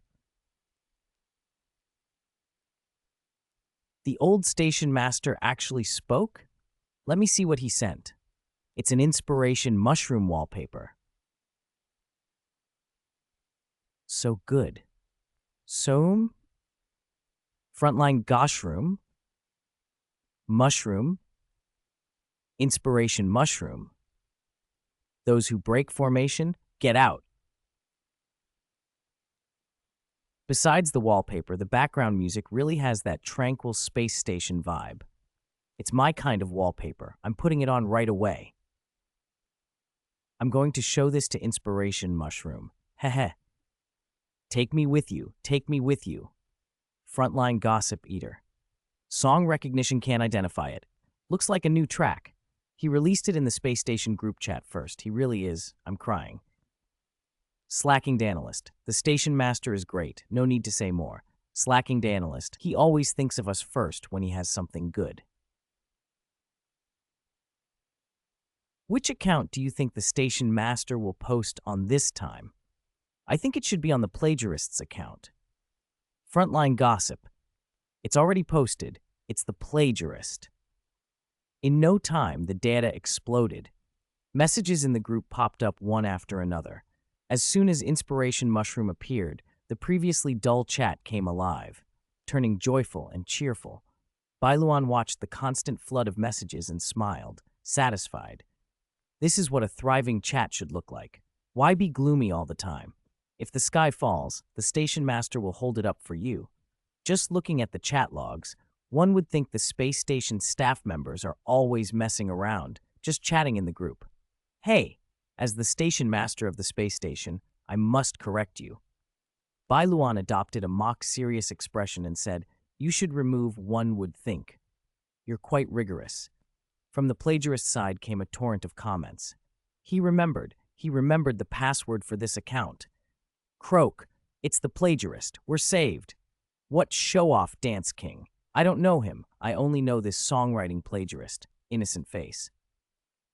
The old station master actually spoke? Let me see what he sent. It's an inspiration mushroom wallpaper. So good. Soam? Frontline goshroom? Mushroom? Inspiration mushroom. Those who break formation, get out. Besides the wallpaper, the background music really has that tranquil space station vibe. It's my kind of wallpaper. I'm putting it on right away. I'm going to show this to Inspiration Mushroom. Heh. Take me with you. Take me with you. Frontline Gossip Eater. Song recognition can't identify it. Looks like a new track. He released it in the space station group chat first. He really is. I'm crying. Slacking Analyst. The station master is great. No need to say more. Slacking Analyst. He always thinks of us first when he has something good. Which account do you think the station master will post on this time? I think it should be on the plagiarist's account. Frontline Gossip. It's already posted. It's the plagiarist. In no time, the data exploded. Messages in the group popped up one after another. As soon as Inspiration Mushroom appeared, the previously dull chat came alive, turning joyful and cheerful. Bai Luan watched the constant flood of messages and smiled, satisfied. This is what a thriving chat should look like. Why be gloomy all the time? If the sky falls, the station master will hold it up for you. Just looking at the chat logs, one would think the space station staff members are always messing around, just chatting in the group. Hey, as the station master of the space station, I must correct you. Bai Luan adopted a mock-serious expression and said, "You should remove 'one would think.' You're quite rigorous." From the plagiarist side came a torrent of comments. He remembered the password for this account. Croak, it's the plagiarist. We're saved. What show-off dance king? I don't know him. I only know this songwriting plagiarist. Innocent face.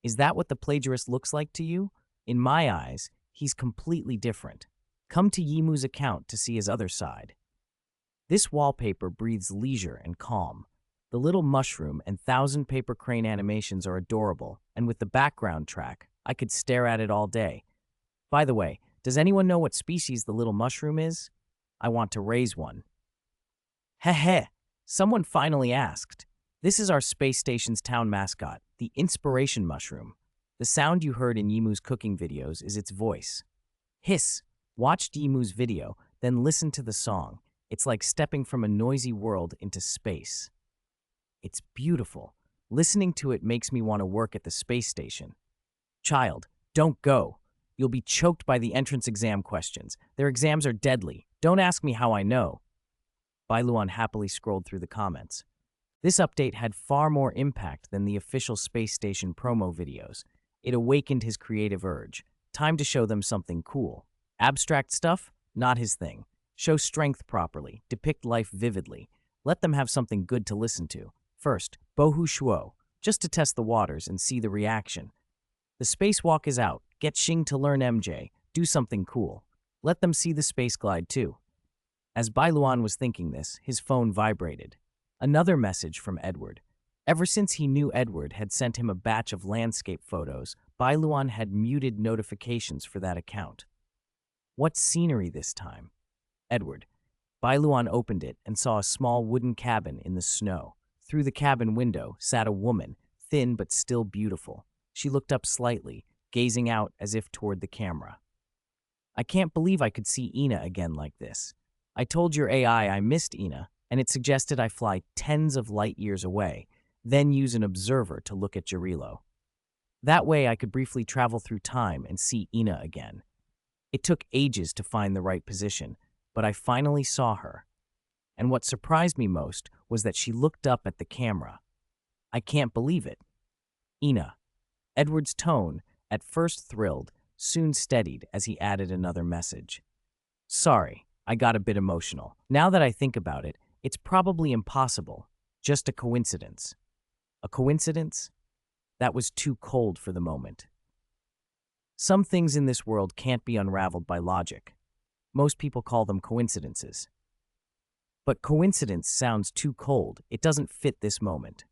Is that what the plagiarist looks like to you? In my eyes, he's completely different. Come to Yimu's account to see his other side. This wallpaper breathes leisure and calm. The little mushroom and 1,000 paper crane animations are adorable, and with the background track, I could stare at it all day. By the way, does anyone know what species the little mushroom is? I want to raise one. Heh, someone finally asked. This is our space station's town mascot, the Inspiration Mushroom. The sound you heard in Yimu's cooking videos is its voice. Hiss, watch Yimu's video, then listen to the song. It's like stepping from a noisy world into space. It's beautiful. Listening to it makes me want to work at the space station. Child, don't go. You'll be choked by the entrance exam questions. Their exams are deadly. Don't ask me how I know. Bai Luan happily scrolled through the comments. This update had far more impact than the official space station promo videos. It awakened his creative urge. Time to show them something cool. Abstract stuff? Not his thing. Show strength properly. Depict life vividly. Let them have something good to listen to. First, Bohu Shuo, just to test the waters and see the reaction. The spacewalk is out. Get Xing to learn MJ. Do something cool. Let them see the space glide too. As Bai Luan was thinking this, his phone vibrated. Another message from Edward. Ever since he knew Edward had sent him a batch of landscape photos, Bai Luan had muted notifications for that account. What scenery this time? Edward. Bai Luan opened it and saw a small wooden cabin in the snow. Through the cabin window sat a woman, thin but still beautiful. She looked up slightly, gazing out as if toward the camera. I can't believe I could see Ina again like this. I told your AI I missed Ina, and it suggested I fly tens of light years away, then use an observer to look at Jarilo. That way I could briefly travel through time and see Ina again. It took ages to find the right position, but I finally saw her. And what surprised me most was that she looked up at the camera. I can't believe it. Ina. Edward's tone, at first thrilled, soon steadied as he added another message. Sorry, I got a bit emotional. Now that I think about it, it's probably impossible. Just a coincidence. A coincidence? That was too cold for the moment. Some things in this world can't be unraveled by logic. Most people call them coincidences. But coincidence sounds too cold. It doesn't fit this moment.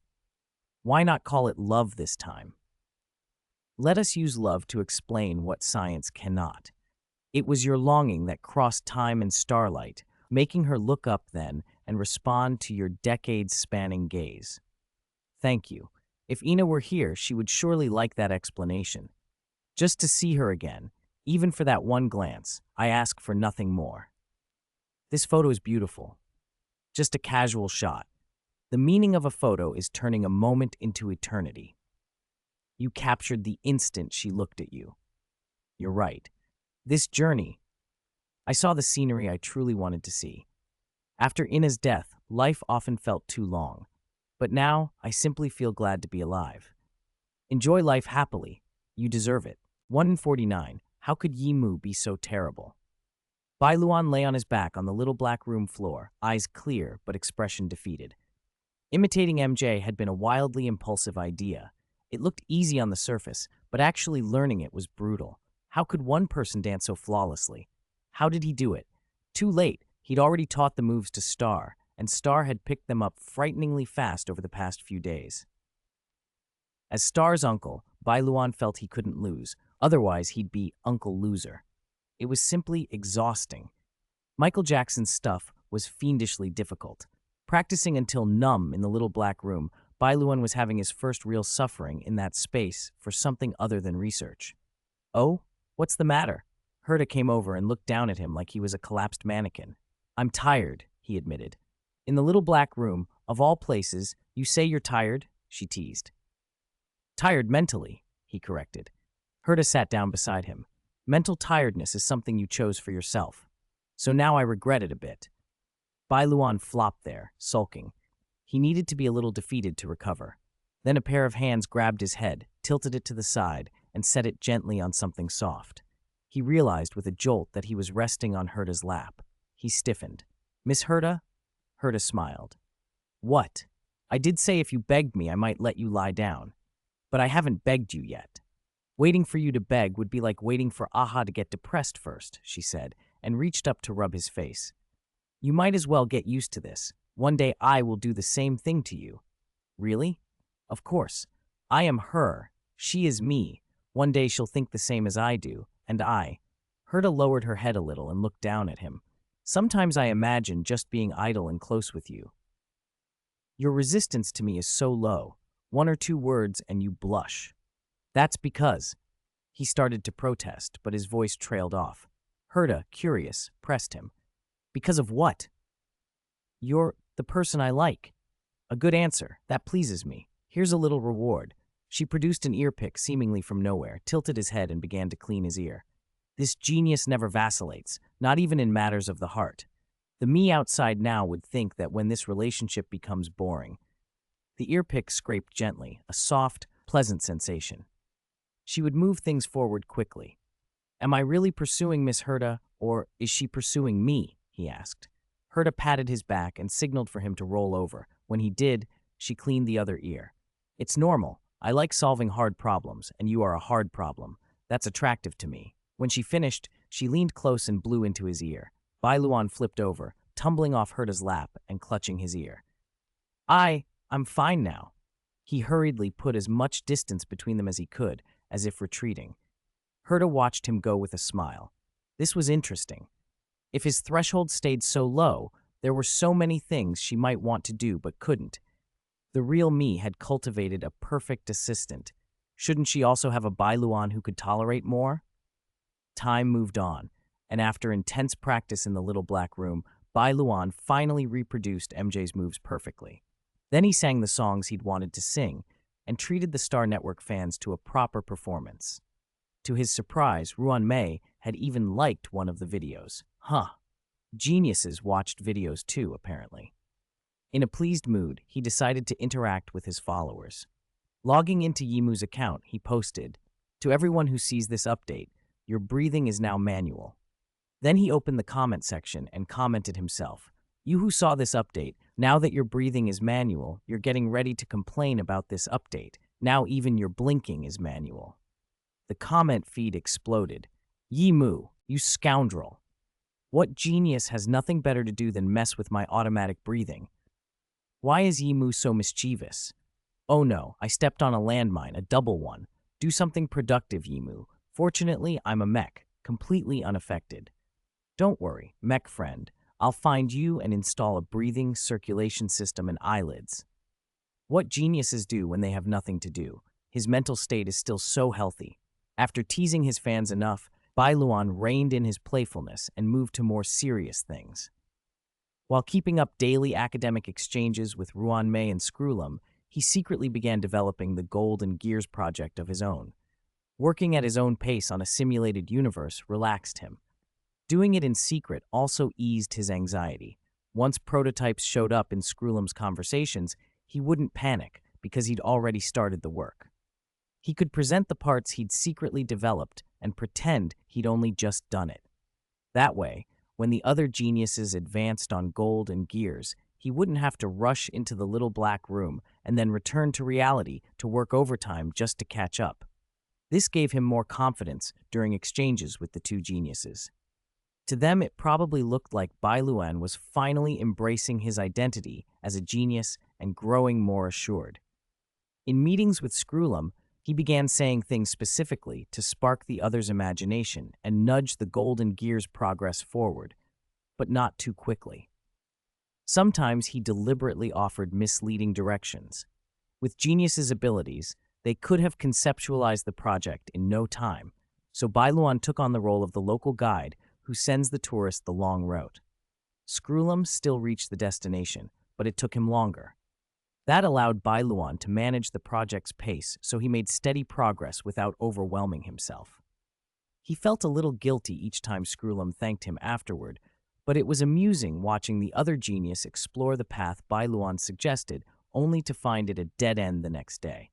Why not call it love this time? Let us use love to explain what science cannot. It was your longing that crossed time and starlight, making her look up then and respond to your decades-spanning gaze. Thank you. If Ina were here, she would surely like that explanation. Just to see her again, even for that one glance, I ask for nothing more. This photo is beautiful. Just a casual shot. The meaning of a photo is turning a moment into eternity. You captured the instant she looked at you. You're right. This journey, I saw the scenery I truly wanted to see. After Ina's death, life often felt too long. But now, I simply feel glad to be alive. Enjoy life happily. You deserve it. 1 in 49. How could Yimu be so terrible? Bai Luan lay on his back on the little black room floor, eyes clear but expression defeated. Imitating MJ had been a wildly impulsive idea. It looked easy on the surface, but actually learning it was brutal. How could one person dance so flawlessly? How did he do it? Too late, he'd already taught the moves to Star, and Star had picked them up frighteningly fast over the past few days. As Star's uncle, Bai Luan felt he couldn't lose, otherwise he'd be Uncle Loser. It was simply exhausting. Michael Jackson's stuff was fiendishly difficult. Practicing until numb in the little black room, Bai Luan was having his first real suffering in that space for something other than research. Oh, what's the matter? Heita came over and looked down at him like he was a collapsed mannequin. I'm tired, he admitted. In the little black room, of all places, you say you're tired? She teased. Tired mentally, he corrected. Heita sat down beside him. Mental tiredness is something you chose for yourself. So now I regret it a bit. Bai Luan flopped there, sulking. He needed to be a little defeated to recover. Then a pair of hands grabbed his head, tilted it to the side, and set it gently on something soft. He realized with a jolt that he was resting on Heita's lap. He stiffened. Miss Heita? Heita smiled. What? I did say if you begged me, I might let you lie down. But I haven't begged you yet. Waiting for you to beg would be like waiting for Aha to get depressed first, she said, and reached up to rub his face. You might as well get used to this. One day I will do the same thing to you. Really? Of course. I am her. She is me. One day she'll think the same as I do, and I. Heita lowered her head a little and looked down at him. Sometimes I imagine just being idle and close with you. Your resistance to me is so low. 1 or 2 words and you blush. That's because. He started to protest, but his voice trailed off. Heita, curious, pressed him. Because of what? You're the person I like. A good answer. That pleases me. Here's a little reward. She produced an earpick seemingly from nowhere, tilted his head and began to clean his ear. This genius never vacillates, not even in matters of the heart. The me outside now would think that when this relationship becomes boring. The earpick scraped gently, a soft, pleasant sensation. She would move things forward quickly. Am I really pursuing Miss Heita, or is she pursuing me? He asked. Heita patted his back and signaled for him to roll over. When he did, she cleaned the other ear. It's normal. I like solving hard problems, and you are a hard problem. That's attractive to me. When she finished, she leaned close and blew into his ear. Bai Luan flipped over, tumbling off Heita's lap and clutching his ear. I'm fine now. He hurriedly put as much distance between them as he could, as if retreating. Heita watched him go with a smile. This was interesting. If his threshold stayed so low, there were so many things she might want to do but couldn't. The real me had cultivated a perfect assistant. Shouldn't she also have a Bai Luan who could tolerate more? Time moved on, and after intense practice in the little black room, Bai Luan finally reproduced MJ's moves perfectly. Then he sang the songs he'd wanted to sing and treated the Star Network fans to a proper performance. To his surprise, Ruan Mei had even liked one of the videos. Geniuses watched videos too, apparently. In a pleased mood, he decided to interact with his followers. Logging into Yimu's account, he posted, "To everyone who sees this update, your breathing is now manual." Then he opened the comment section and commented himself, "You who saw this update, now that your breathing is manual, you're getting ready to complain about this update. Now even your blinking is manual." The comment feed exploded. "Yimu, you scoundrel. What genius has nothing better to do than mess with my automatic breathing? Why is Yimu so mischievous? Oh no, I stepped on a landmine, a double one. Do something productive, Yimu. Fortunately, I'm a mech, completely unaffected. Don't worry, mech friend. I'll find you and install a breathing circulation system and eyelids." What geniuses do when they have nothing to do. His mental state is still so healthy. After teasing his fans enough, Bai Luan reined in his playfulness and moved to more serious things. While keeping up daily academic exchanges with Ruanmei and Screwlum, he secretly began developing the Gold and Gears project of his own. Working at his own pace on a simulated universe relaxed him. Doing it in secret also eased his anxiety. Once prototypes showed up in Screwlum's conversations, he wouldn't panic because he'd already started the work. He could present the parts he'd secretly developed and pretend he'd only just done it. That way, when the other geniuses advanced on Gold and Gears, he wouldn't have to rush into the little black room and then return to reality to work overtime just to catch up. This gave him more confidence during exchanges with the two geniuses. To them, it probably looked like Bai Luan was finally embracing his identity as a genius and growing more assured. In meetings with Screwlum, he began saying things specifically to spark the other's imagination and nudge the Golden Gears progress forward, but not too quickly. Sometimes he deliberately offered misleading directions. With geniuses' abilities, they could have conceptualized the project in no time, so Bai Luan took on the role of the local guide who sends the tourist the long route. Screwlum still reached the destination, but it took him longer. That allowed Bai Luan to manage the project's pace, so he made steady progress without overwhelming himself. He felt a little guilty each time Screwlum thanked him afterward, but it was amusing watching the other genius explore the path Bai Luan suggested, only to find it a dead end the next day.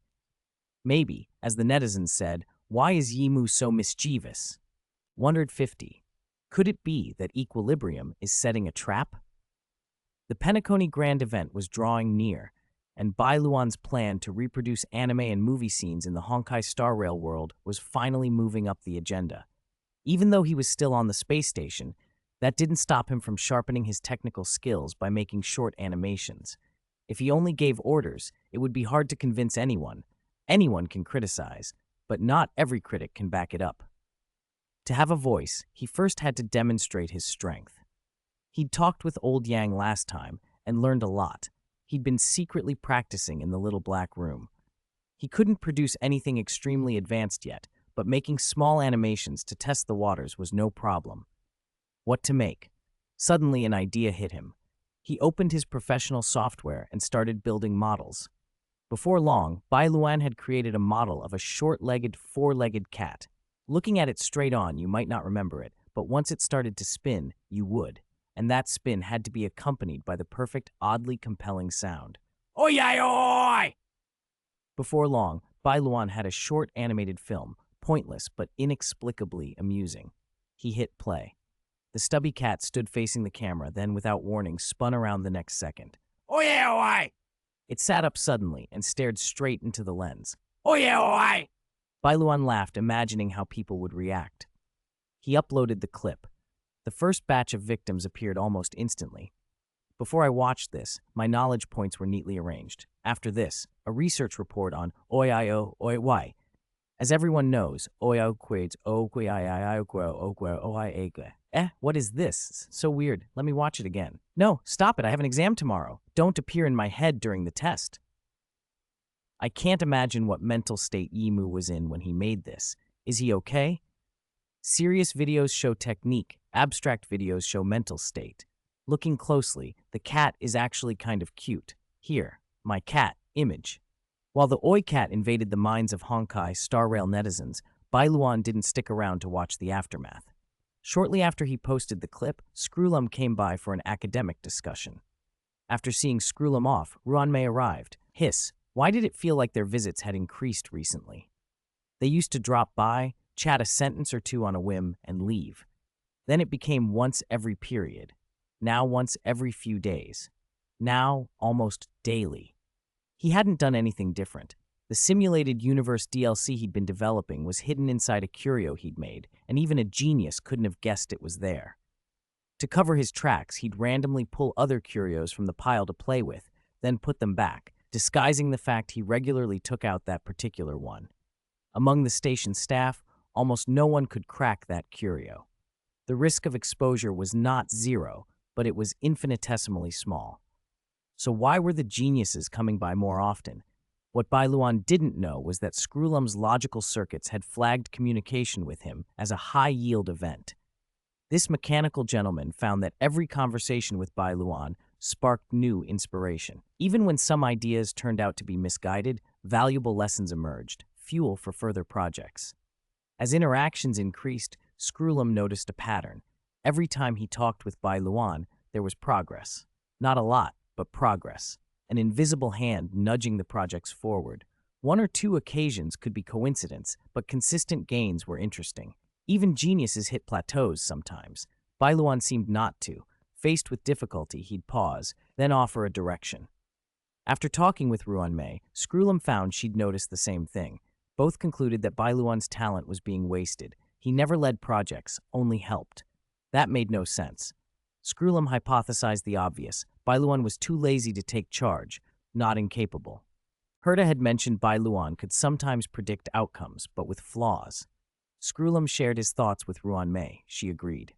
Maybe, as the netizens said, "Why is Yimu so mischievous?" Wondered 50. Could it be that Equilibrium is setting a trap? The Penacony Grand event was drawing near, and Bai Luan's plan to reproduce anime and movie scenes in the Honkai Star Rail world was finally moving up the agenda. Even though he was still on the space station, that didn't stop him from sharpening his technical skills by making short animations. If he only gave orders, it would be hard to convince anyone. Anyone can criticize, but not every critic can back it up. To have a voice, he first had to demonstrate his strength. He'd talked with Old Yang last time and learned a lot. He'd been secretly practicing in the little black room. He couldn't produce anything extremely advanced yet, but making small animations to test the waters was no problem. What to make? Suddenly an idea hit him. He opened his professional software and started building models. Before long, Bai Luan had created a model of a short-legged, four-legged cat. Looking at it straight on, you might not remember it, but once it started to spin, you would. And that spin had to be accompanied by the perfect, oddly compelling sound. Oi-yi-oi! Before long, Bai Luan had a short animated film, pointless but inexplicably amusing. He hit play. The stubby cat stood facing the camera, then without warning spun around the next second. Oi-yi-oi! It sat up suddenly and stared straight into the lens. Oi-yi-oi! Bai Luan laughed, imagining how people would react. He uploaded the clip. The first batch of victims appeared almost instantly. Before I watched this, my knowledge points were neatly arranged. After this, a research report on Oi-I-O, Oi-Y. As everyone knows, Oi-O-Quids, O-Oi-I-I-O-Oi-O-I-A-G. What is this? So weird. Let me watch it again. No, stop it. I have an exam tomorrow. Don't appear in my head during the test. I can't imagine what mental state Yimu was in when he made this. Is he okay? Serious videos show technique, abstract videos show mental state. Looking closely, the cat is actually kind of cute. Here, my cat, image. While the Oi cat invaded the minds of Honkai Star Rail netizens, Bai Luan didn't stick around to watch the aftermath. Shortly after he posted the clip, Screwlum came by for an academic discussion. After seeing Screwlum off, Ruanmei arrived. Hiss, why did it feel like their visits had increased recently? They used to drop by, chat a sentence or two on a whim, and leave. Then it became once every period. Now once every few days. Now almost daily. He hadn't done anything different. The simulated universe DLC he'd been developing was hidden inside a curio he'd made, and even a genius couldn't have guessed it was there. To cover his tracks, he'd randomly pull other curios from the pile to play with, then put them back, disguising the fact he regularly took out that particular one. Among the station staff, almost no one could crack that curio. The risk of exposure was not zero, but it was infinitesimally small. So why were the geniuses coming by more often? What Bai Luan didn't know was that Screwlum's logical circuits had flagged communication with him as a high-yield event. This mechanical gentleman found that every conversation with Bai Luan sparked new inspiration. Even when some ideas turned out to be misguided, valuable lessons emerged, fuel for further projects. As interactions increased, Screwlum noticed a pattern. Every time he talked with Bai Luan, there was progress. Not a lot, but progress. An invisible hand nudging the projects forward. One or two occasions could be coincidence, but consistent gains were interesting. Even geniuses hit plateaus sometimes. Bai Luan seemed not to. Faced with difficulty, he'd pause, then offer a direction. After talking with Ruanmei, Screwlum found she'd noticed the same thing. Both concluded that Bai Luan's talent was being wasted. He never led projects, only helped. That made no sense. Screwlum hypothesized the obvious. Bai Luan was too lazy to take charge, not incapable. Heita had mentioned Bai Luan could sometimes predict outcomes, but with flaws. Screwlum shared his thoughts with Ruanmei. She agreed.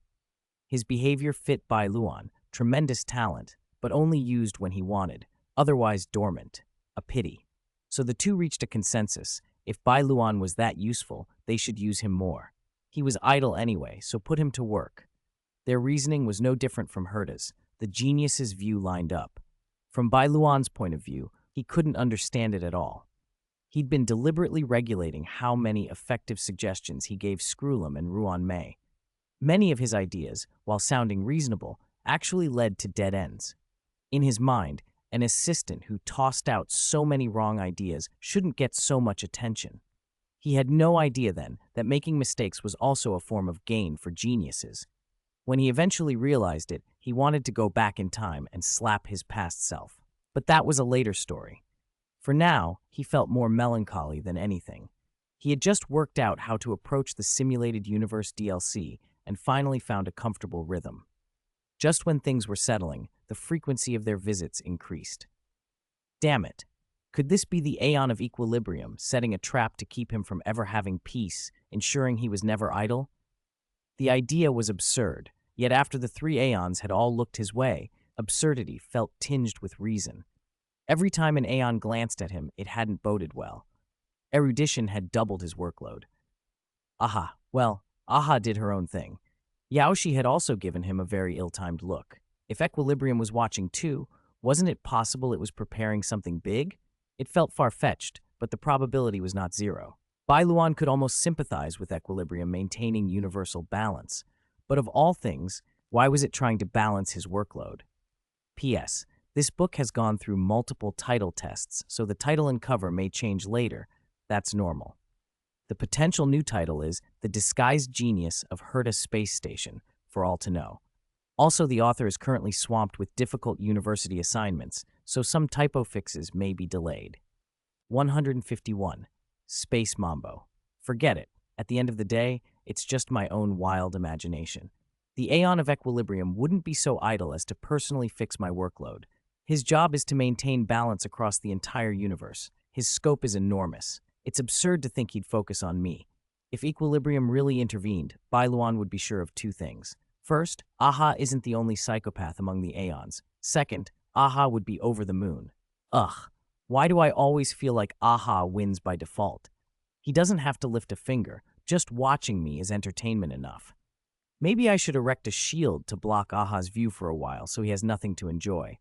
His behavior fit Bai Luan, tremendous talent, but only used when he wanted, otherwise dormant. A pity. So the two reached a consensus. If Bai Luan was that useful, they should use him more. He was idle anyway, so put him to work. Their reasoning was no different from Heita's. The genius's view lined up. From Bai Luan's point of view, he couldn't understand it at all. He'd been deliberately regulating how many effective suggestions he gave Screwlum and Ruanmei. Many of his ideas, while sounding reasonable, actually led to dead ends. In his mind, an assistant who tossed out so many wrong ideas shouldn't get so much attention. He had no idea then that making mistakes was also a form of gain for geniuses. When he eventually realized it, he wanted to go back in time and slap his past self. But that was a later story. For now, he felt more melancholy than anything. He had just worked out how to approach the simulated universe DLC and finally found a comfortable rhythm. Just when things were settling, the frequency of their visits increased. Damn it! Could this be the Aeon of Equilibrium, setting a trap to keep him from ever having peace, ensuring he was never idle? The idea was absurd, yet after the 3 Aeons had all looked his way, absurdity felt tinged with reason. Every time an Aeon glanced at him, it hadn't boded well. Erudition had doubled his workload. Aha did her own thing. Yaoshi had also given him a very ill-timed look. If Equilibrium was watching too, wasn't it possible it was preparing something big? It felt far-fetched, but the probability was not zero. Bai Luan could almost sympathize with Equilibrium maintaining universal balance. But of all things, why was it trying to balance his workload? P.S. This book has gone through multiple title tests, so the title and cover may change later. That's normal. The potential new title is The Disguised Genius of Heita Space Station, for all to know. Also, the author is currently swamped with difficult university assignments, so some typo fixes may be delayed. 151. Space Mambo. Forget it. At the end of the day, it's just my own wild imagination. The Aeon of Equilibrium wouldn't be so idle as to personally fix my workload. His job is to maintain balance across the entire universe. His scope is enormous. It's absurd to think he'd focus on me. If Equilibrium really intervened, Bai Luan would be sure of 2 things. First, Aha isn't the only psychopath among the Aeons. Second, Aha would be over the moon. Ugh, why do I always feel like Aha wins by default? He doesn't have to lift a finger. Just watching me is entertainment enough. Maybe I should erect a shield to block Aha's view for a while so he has nothing to enjoy.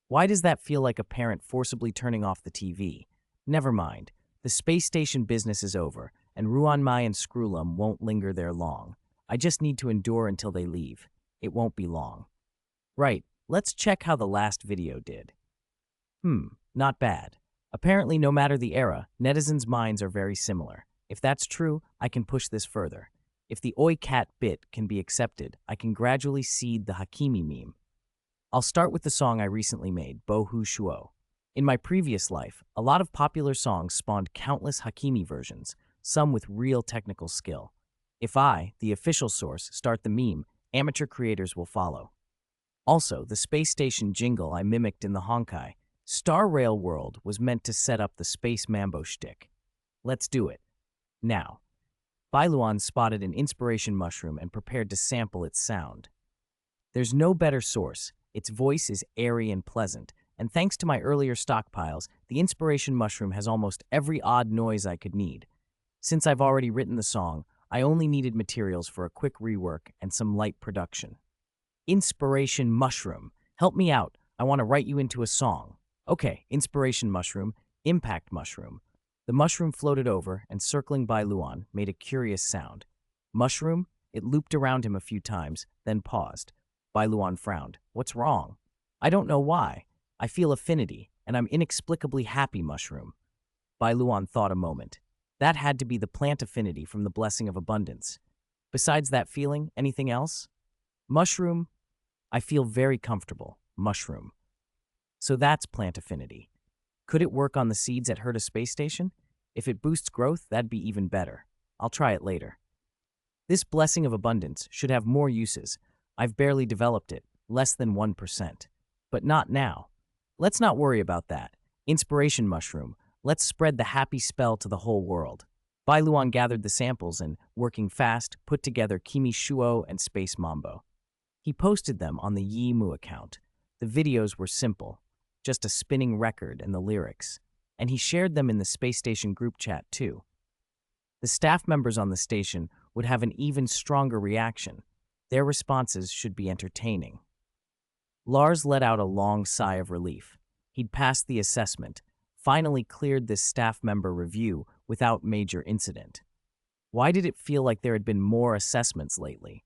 Why does that feel like a parent forcibly turning off the TV? Never mind. The space station business is over, and Ruanmei and Screwlum won't linger there long. I just need to endure until they leave. It won't be long. Right, let's check how the last video did. Not bad. Apparently, no matter the era, netizens' minds are very similar. If that's true, I can push this further. If the Oi Cat bit can be accepted, I can gradually seed the Hakimi meme. I'll start with the song I recently made, Bohu Shuo. In my previous life, a lot of popular songs spawned countless Hakimi versions, some with real technical skill. If I, the official source, start the meme, amateur creators will follow. Also, the space station jingle I mimicked in the Honkai, Star Rail World, was meant to set up the space mambo shtick. Let's do it. Now. Bai Luan spotted an inspiration mushroom and prepared to sample its sound. There's no better source. Its voice is airy and pleasant, and thanks to my earlier stockpiles, the inspiration mushroom has almost every odd noise I could need. Since I've already written the song, I only needed materials for a quick rework and some light production. Inspiration mushroom. Help me out. I want to write you into a song. Okay, inspiration mushroom, impact mushroom. The mushroom floated over and, circling Bai Luan, made a curious sound. Mushroom? It looped around him a few times, then paused. Bai Luan frowned. What's wrong? I don't know why. I feel affinity, and I'm inexplicably happy, mushroom. Bai Luan thought a moment. That had to be the plant affinity from the blessing of abundance. Besides that feeling, anything else? Mushroom? I feel very comfortable. Mushroom. So that's plant affinity. Could it work on the seeds at Heita space station? If it boosts growth, that'd be even better. I'll try it later. This blessing of abundance should have more uses. I've barely developed it, less than 1%. But not now. Let's not worry about that. Inspiration mushroom. Let's spread the happy spell to the whole world. Bai Luan gathered the samples and, working fast, put together Kimi Shuo and Space Mambo. He posted them on the Yimu account. The videos were simple, just a spinning record and the lyrics, and he shared them in the space station group chat too. The staff members on the station would have an even stronger reaction. Their responses should be entertaining. Lars let out a long sigh of relief. He'd passed the assessment, finally cleared this staff member review without major incident. Why did it feel like there had been more assessments lately?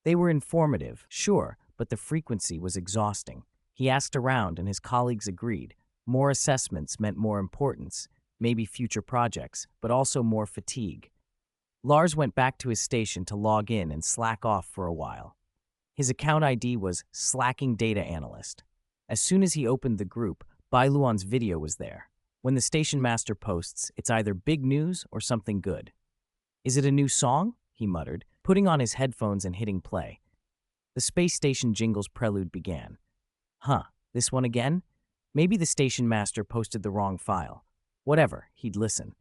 They were informative, sure, but the frequency was exhausting. He asked around and his colleagues agreed. More assessments meant more importance, maybe future projects, but also more fatigue. Lars went back to his station to log in and slack off for a while. His account ID was Slacking Data Analyst. As soon as he opened the group, Bai Luan's video was there. When the station master posts, it's either big news or something good. Is it a new song? He muttered, putting on his headphones and hitting play. The space station jingle's prelude began. Huh, this one again? Maybe the station master posted the wrong file. Whatever, he'd listen.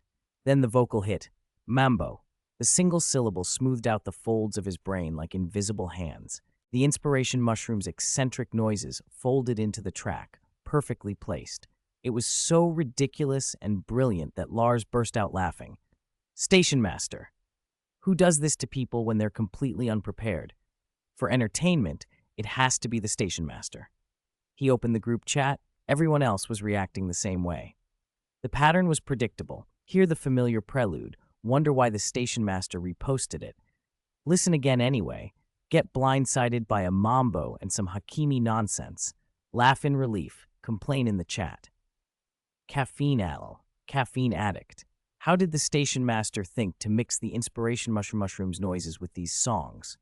Then the vocal hit, Mambo. The single syllable smoothed out the folds of his brain like invisible hands. The inspiration mushroom's eccentric noises folded into the track, perfectly placed. It was so ridiculous and brilliant that Lars burst out laughing. Station master. Who does this to people when they're completely unprepared? For entertainment, it has to be the station master. He opened the group chat. Everyone else was reacting the same way. The pattern was predictable. Hear the familiar prelude. Wonder why the station master reposted it. Listen again anyway. Get blindsided by a mambo and some Hakimi nonsense. Laugh in relief. Complain in the chat. Caffeine addict. How did the station master think to mix the inspiration mushroom's noises with these songs?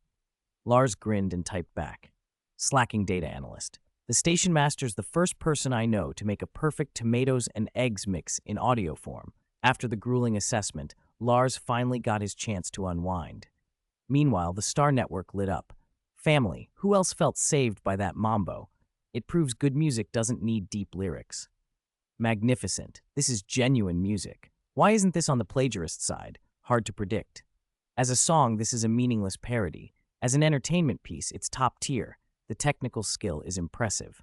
Lars grinned and typed back. Slacking data analyst. The station master's the first person I know to make a perfect tomatoes and eggs mix in audio form. After the grueling assessment, Lars finally got his chance to unwind. Meanwhile, the Star Network lit up. Family, who else felt saved by that mambo? It proves good music doesn't need deep lyrics. Magnificent. This is genuine music. Why isn't this on the plagiarist side? Hard to predict. As a song, this is a meaningless parody. As an entertainment piece, it's top tier. The technical skill is impressive.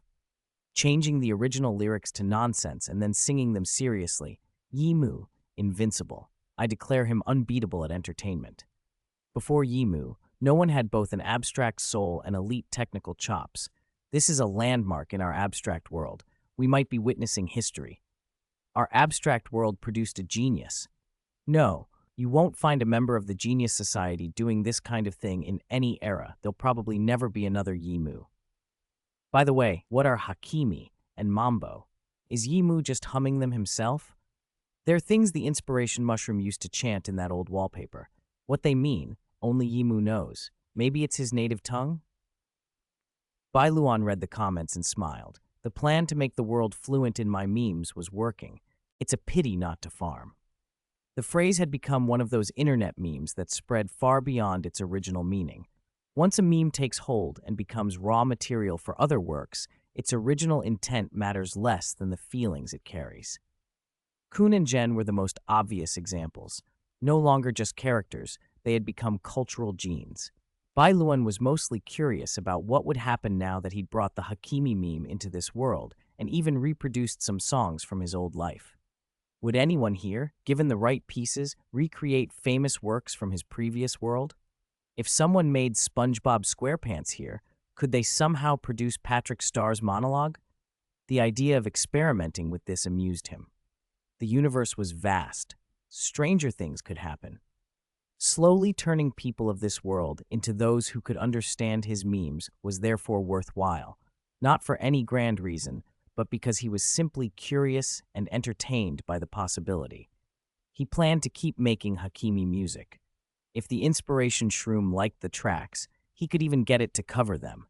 Changing the original lyrics to nonsense and then singing them seriously. Yimu, invincible. I declare him unbeatable at entertainment. Before Yimu, no one had both an abstract soul and elite technical chops. This is a landmark in our abstract world. We might be witnessing history. Our abstract world produced a genius. No, you won't find a member of the Genius Society doing this kind of thing in any era. There'll probably never be another Yimu. By the way, what are Hakimi and Mambo? Is Yimu just humming them himself? They're things the inspiration mushroom used to chant in that old wallpaper. What they mean, only Yimu knows. Maybe it's his native tongue? Bai Luan read the comments and smiled. The plan to make the world fluent in my memes was working. It's a pity not to farm. The phrase had become one of those internet memes that spread far beyond its original meaning. Once a meme takes hold and becomes raw material for other works, its original intent matters less than the feelings it carries. Kun and Jen were the most obvious examples. No longer just characters, they had become cultural genes. Bai Luan was mostly curious about what would happen now that he'd brought the Hakimi meme into this world and even reproduced some songs from his old life. Would anyone here, given the right pieces, recreate famous works from his previous world? If someone made SpongeBob SquarePants here, could they somehow produce Patrick Starr's monologue? The idea of experimenting with this amused him. The universe was vast. Stranger things could happen. Slowly turning people of this world into those who could understand his memes was therefore worthwhile, not for any grand reason, but because he was simply curious and entertained by the possibility. He planned to keep making Hakimi music. If the inspiration shroom liked the tracks, he could even get it to cover them.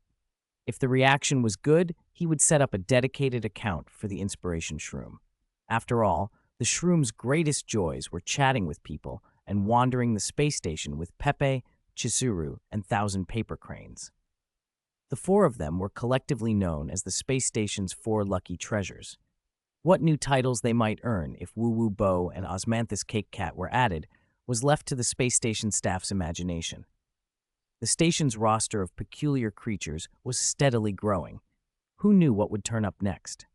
If the reaction was good, he would set up a dedicated account for the inspiration shroom. After all, the shroom's greatest joys were chatting with people and wandering the space station with Pepe, Chizuru, and Thousand Paper Cranes. The four of them were collectively known as the space station's four lucky treasures. What new titles they might earn if Woo Woo Bo and Osmanthus Cake Cat were added was left to the space station staff's imagination. The station's roster of peculiar creatures was steadily growing. Who knew what would turn up next?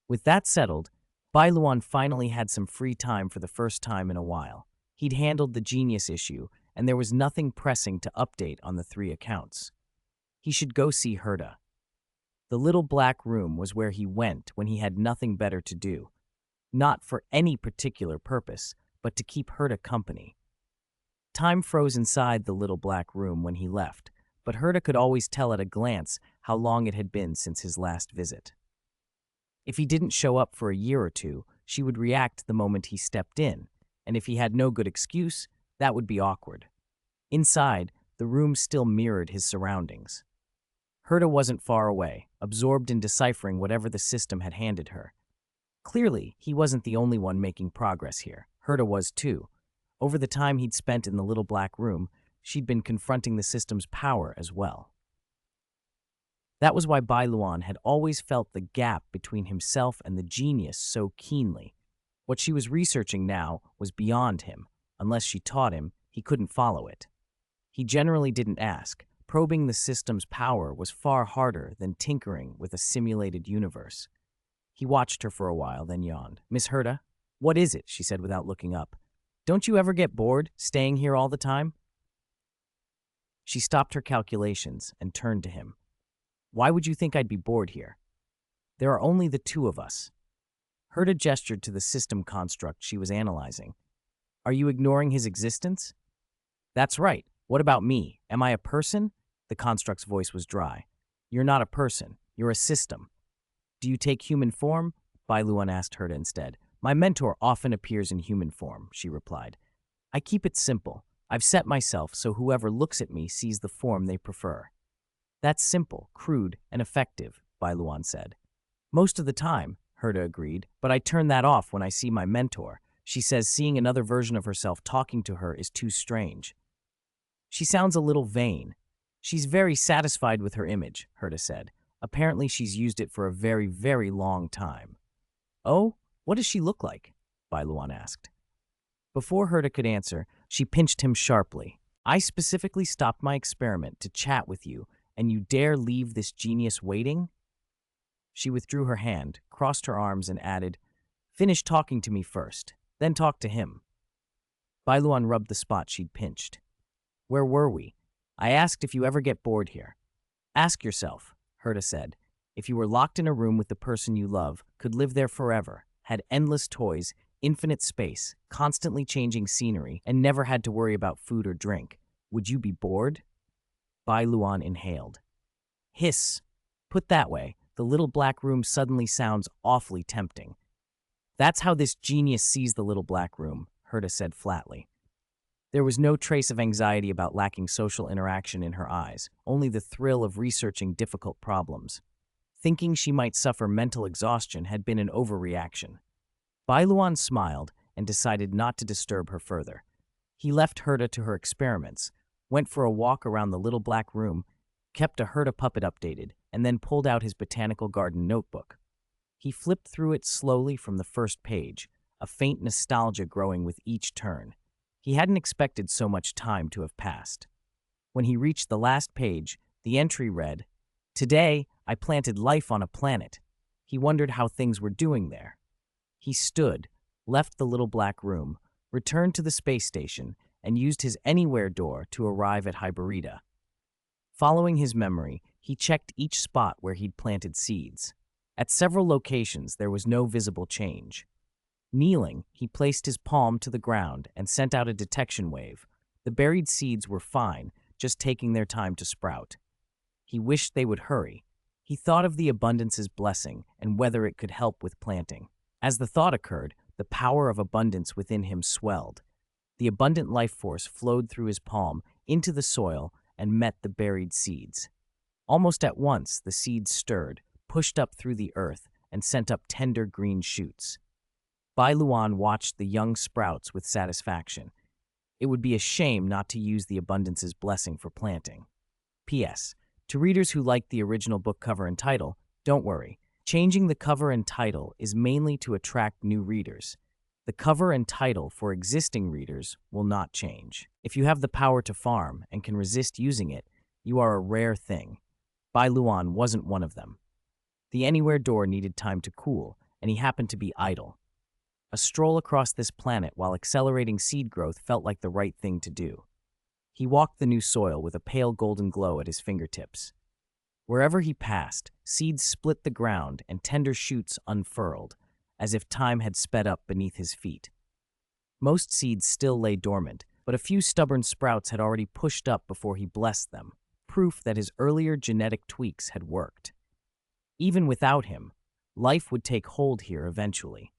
With that settled, Bai Luan finally had some free time for the first time in a while. He'd handled the genius issue, and there was nothing pressing to update on the three accounts. He should go see Heita. The little black room was where he went when he had nothing better to do. Not for any particular purpose, but to keep Heita company. Time froze inside the little black room when he left, but Heita could always tell at a glance how long it had been since his last visit. If he didn't show up for a year or two, she would react the moment he stepped in, and if he had no good excuse, that would be awkward. Inside, the room still mirrored his surroundings. Heita wasn't far away, absorbed in deciphering whatever the system had handed her. Clearly, he wasn't the only one making progress here. Heita was too. Over the time he'd spent in the little black room, she'd been confronting the system's power as well. That was why Bai Luan had always felt the gap between himself and the genius so keenly. What she was researching now was beyond him. Unless she taught him, he couldn't follow it. He generally didn't ask. Probing the system's power was far harder than tinkering with a simulated universe. He watched her for a while, then yawned. "Miss Heita, what is it?" she said without looking up. "Don't you ever get bored staying here all the time?" She stopped her calculations and turned to him. "Why would you think I'd be bored here? There are only the two of us." Heita gestured to the system construct she was analyzing. "Are you ignoring his existence?" "That's right. What about me? Am I a person?" The construct's voice was dry. "You're not a person. You're a system." "Do you take human form?" Bai Luan asked Heita instead. "My mentor often appears in human form," she replied. "I keep it simple. I've set myself so whoever looks at me sees the form they prefer." "That's simple, crude, and effective," Bai Luan said. "Most of the time," Heita agreed, "but I turn that off when I see my mentor. She says seeing another version of herself talking to her is too strange." "She sounds a little vain." "She's very satisfied with her image," Heita said. "Apparently she's used it for a very, very long time." "Oh, what does she look like?" Bai Luan asked. Before Heita could answer, she pinched him sharply. "I specifically stopped my experiment to chat with you, and you dare leave this genius waiting?" She withdrew her hand, crossed her arms, and added, "Finish talking to me first, then talk to him." Bai Luan rubbed the spot she'd pinched. "Where were we? I asked if you ever get bored here." "Ask yourself," Heita said. "If you were locked in a room with the person you love, could live there forever, had endless toys, infinite space, constantly changing scenery, and never had to worry about food or drink, would you be bored?" Bai Luan inhaled. "Hiss. Put that way, the little black room suddenly sounds awfully tempting." "That's how this genius sees the little black room," Heita said flatly. There was no trace of anxiety about lacking social interaction in her eyes, only the thrill of researching difficult problems. Thinking she might suffer mental exhaustion had been an overreaction. Bai Luan smiled and decided not to disturb her further. He left Heita to her experiments, went for a walk around the little black room, kept a Heita puppet updated, and then pulled out his botanical garden notebook. He flipped through it slowly from the first page, a faint nostalgia growing with each turn. He hadn't expected so much time to have passed. When he reached the last page, the entry read, "Today, I planted life on a planet." He wondered how things were doing there. He stood, left the little black room, returned to the space station, and used his anywhere door to arrive at Hyberida. Following his memory, he checked each spot where he'd planted seeds. At several locations, there was no visible change. Kneeling, he placed his palm to the ground and sent out a detection wave. The buried seeds were fine, just taking their time to sprout. He wished they would hurry. He thought of the abundance's blessing and whether it could help with planting. As the thought occurred, the power of abundance within him swelled. The abundant life force flowed through his palm into the soil and met the buried seeds. Almost at once, the seeds stirred, pushed up through the earth, and sent up tender green shoots. Bai Luan watched the young sprouts with satisfaction. It would be a shame not to use the abundance's blessing for planting. P.S. To readers who like the original book cover and title, don't worry. Changing the cover and title is mainly to attract new readers. The cover and title for existing readers will not change. If you have the power to farm and can resist using it, you are a rare thing. Bai Luan wasn't one of them. The anywhere door needed time to cool, and he happened to be idle. A stroll across this planet while accelerating seed growth felt like the right thing to do. He walked the new soil with a pale golden glow at his fingertips. Wherever he passed, seeds split the ground and tender shoots unfurled, as if time had sped up beneath his feet. Most seeds still lay dormant, but a few stubborn sprouts had already pushed up before he blessed them, proof that his earlier genetic tweaks had worked. Even without him, life would take hold here eventually.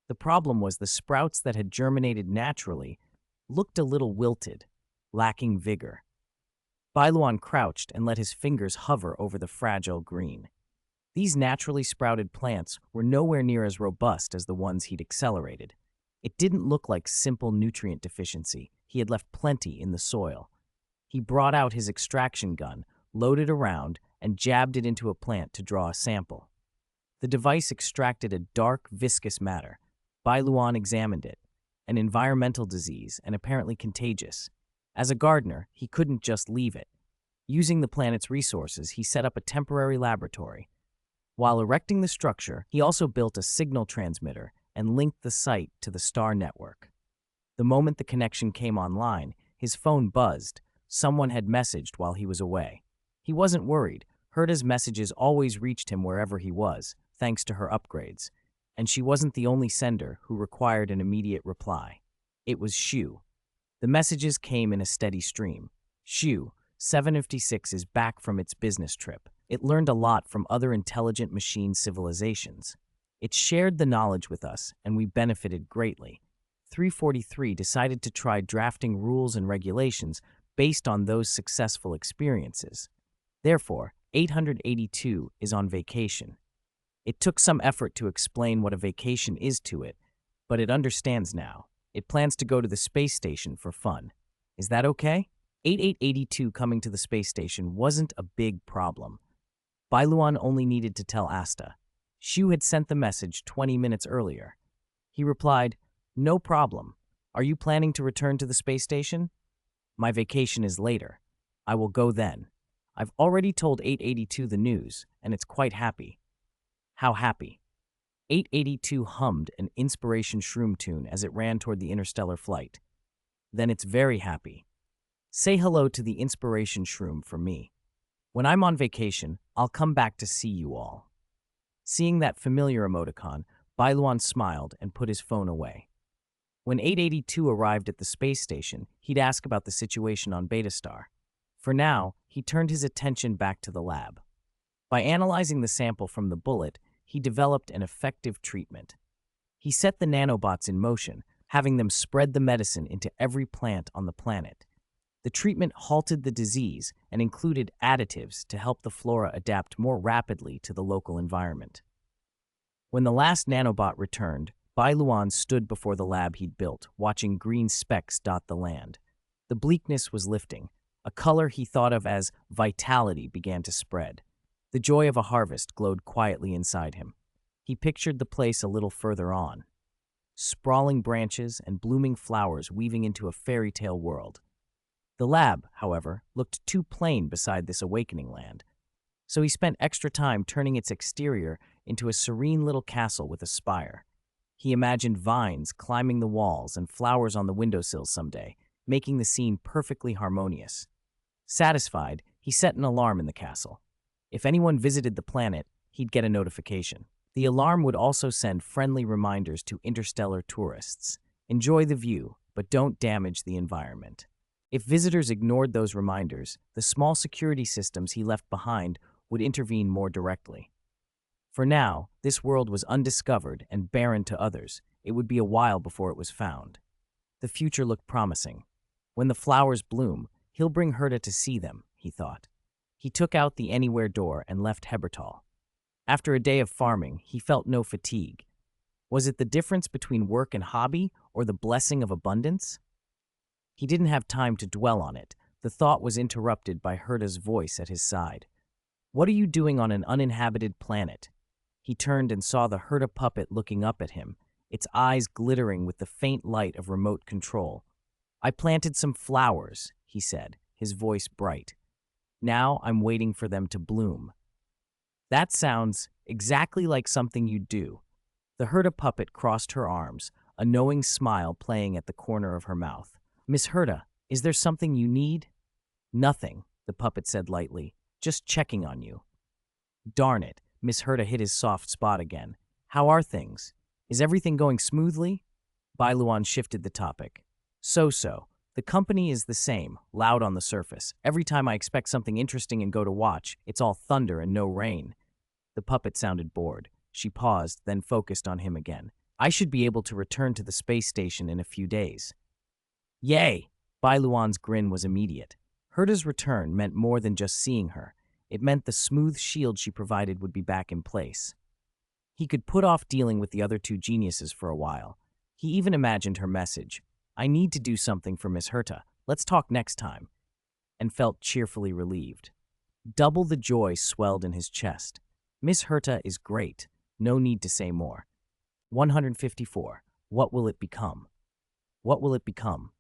The problem was the sprouts that had germinated naturally looked a little wilted, lacking vigor. Bai Luan crouched and let his fingers hover over the fragile green. These naturally sprouted plants were nowhere near as robust as the ones he'd accelerated. It didn't look like simple nutrient deficiency. He had left plenty in the soil. He brought out his extraction gun, loaded around, and jabbed it into a plant to draw a sample. The device extracted a dark, viscous matter. Bai Luan examined it. An environmental disease and apparently contagious. As a gardener, he couldn't just leave it. Using the planet's resources, he set up a temporary laboratory. While erecting the structure, he also built a signal transmitter and linked the site to the star network. The moment the connection came online, his phone buzzed. Someone had messaged while he was away. He wasn't worried. Heita's messages always reached him wherever he was, thanks to her upgrades. And she wasn't the only sender who required an immediate reply. It was Shu. The messages came in a steady stream. Shu, 756, is back from its business trip. It learned a lot from other intelligent machine civilizations. It shared the knowledge with us, and we benefited greatly. 343 decided to try drafting rules and regulations based on those successful experiences. Therefore, 882 is on vacation. It took some effort to explain what a vacation is to it, but it understands now. It plans to go to the space station for fun. Is that okay? 8882 coming to the space station wasn't a big problem. Bai Luan only needed to tell Asta. Shu had sent the message 20 minutes earlier. He replied, "No problem. Are you planning to return to the space station?" "My vacation is later. I will go then. I've already told 882 the news, and it's quite happy." "How happy?" 882 hummed an inspiration shroom tune as it ran toward the interstellar flight. "Then it's very happy. Say hello to the inspiration shroom for me. When I'm on vacation, I'll come back to see you all." Seeing that familiar emoticon, Bai Luan smiled and put his phone away. When 882 arrived at the space station, he'd ask about the situation on Beta Star. For now, he turned his attention back to the lab. By analyzing the sample from the bullet, he developed an effective treatment. He set the nanobots in motion, having them spread the medicine into every plant on the planet. The treatment halted the disease and included additives to help the flora adapt more rapidly to the local environment. When the last nanobot returned, Bai Luan stood before the lab he'd built, watching green specks dot the land. The bleakness was lifting. A color he thought of as vitality began to spread. The joy of a harvest glowed quietly inside him. He pictured the place a little further on. Sprawling branches and blooming flowers weaving into a fairy tale world. The lab, however, looked too plain beside this awakening land. So he spent extra time turning its exterior into a serene little castle with a spire. He imagined vines climbing the walls and flowers on the windowsills someday, making the scene perfectly harmonious. Satisfied, he set an alarm in the castle. If anyone visited the planet, he'd get a notification. The alarm would also send friendly reminders to interstellar tourists. Enjoy the view, but don't damage the environment. If visitors ignored those reminders, the small security systems he left behind would intervene more directly. For now, this world was undiscovered and barren to others. It would be a while before it was found. The future looked promising. When the flowers bloom, he'll bring Herta to see them, he thought. He took out the anywhere door and left Hebertal. After a day of farming, he felt no fatigue. Was it the difference between work and hobby, or the blessing of abundance? He didn't have time to dwell on it. The thought was interrupted by Herta's voice at his side. "What are you doing on an uninhabited planet?" He turned and saw the Herta puppet looking up at him, its eyes glittering with the faint light of remote control. "I planted some flowers," he said, his voice bright. "Now I'm waiting for them to bloom." "That sounds exactly like something you'd do." The Herta puppet crossed her arms, a knowing smile playing at the corner of her mouth. "Miss Herta, is there something you need?" "Nothing," the puppet said lightly. "Just checking on you." Darn it, Miss Herta hit his soft spot again. "How are things? Is everything going smoothly?" Bai Luan shifted the topic. So. The company is the same, loud on the surface. Every time I expect something interesting and go to watch, it's all thunder and no rain. The puppet sounded bored. She paused, then focused on him again. "I should be able to return to the space station in a few days." "Yay!" Bai Luan's grin was immediate. Herta's return meant more than just seeing her. It meant the smooth shield she provided would be back in place. He could put off dealing with the other two geniuses for a while. He even imagined her message, "I need to do something for Miss Herta. Let's talk next time," and felt cheerfully relieved. Double the joy swelled in his chest. Miss Herta is great. No need to say more. 154. What will it become? What will it become?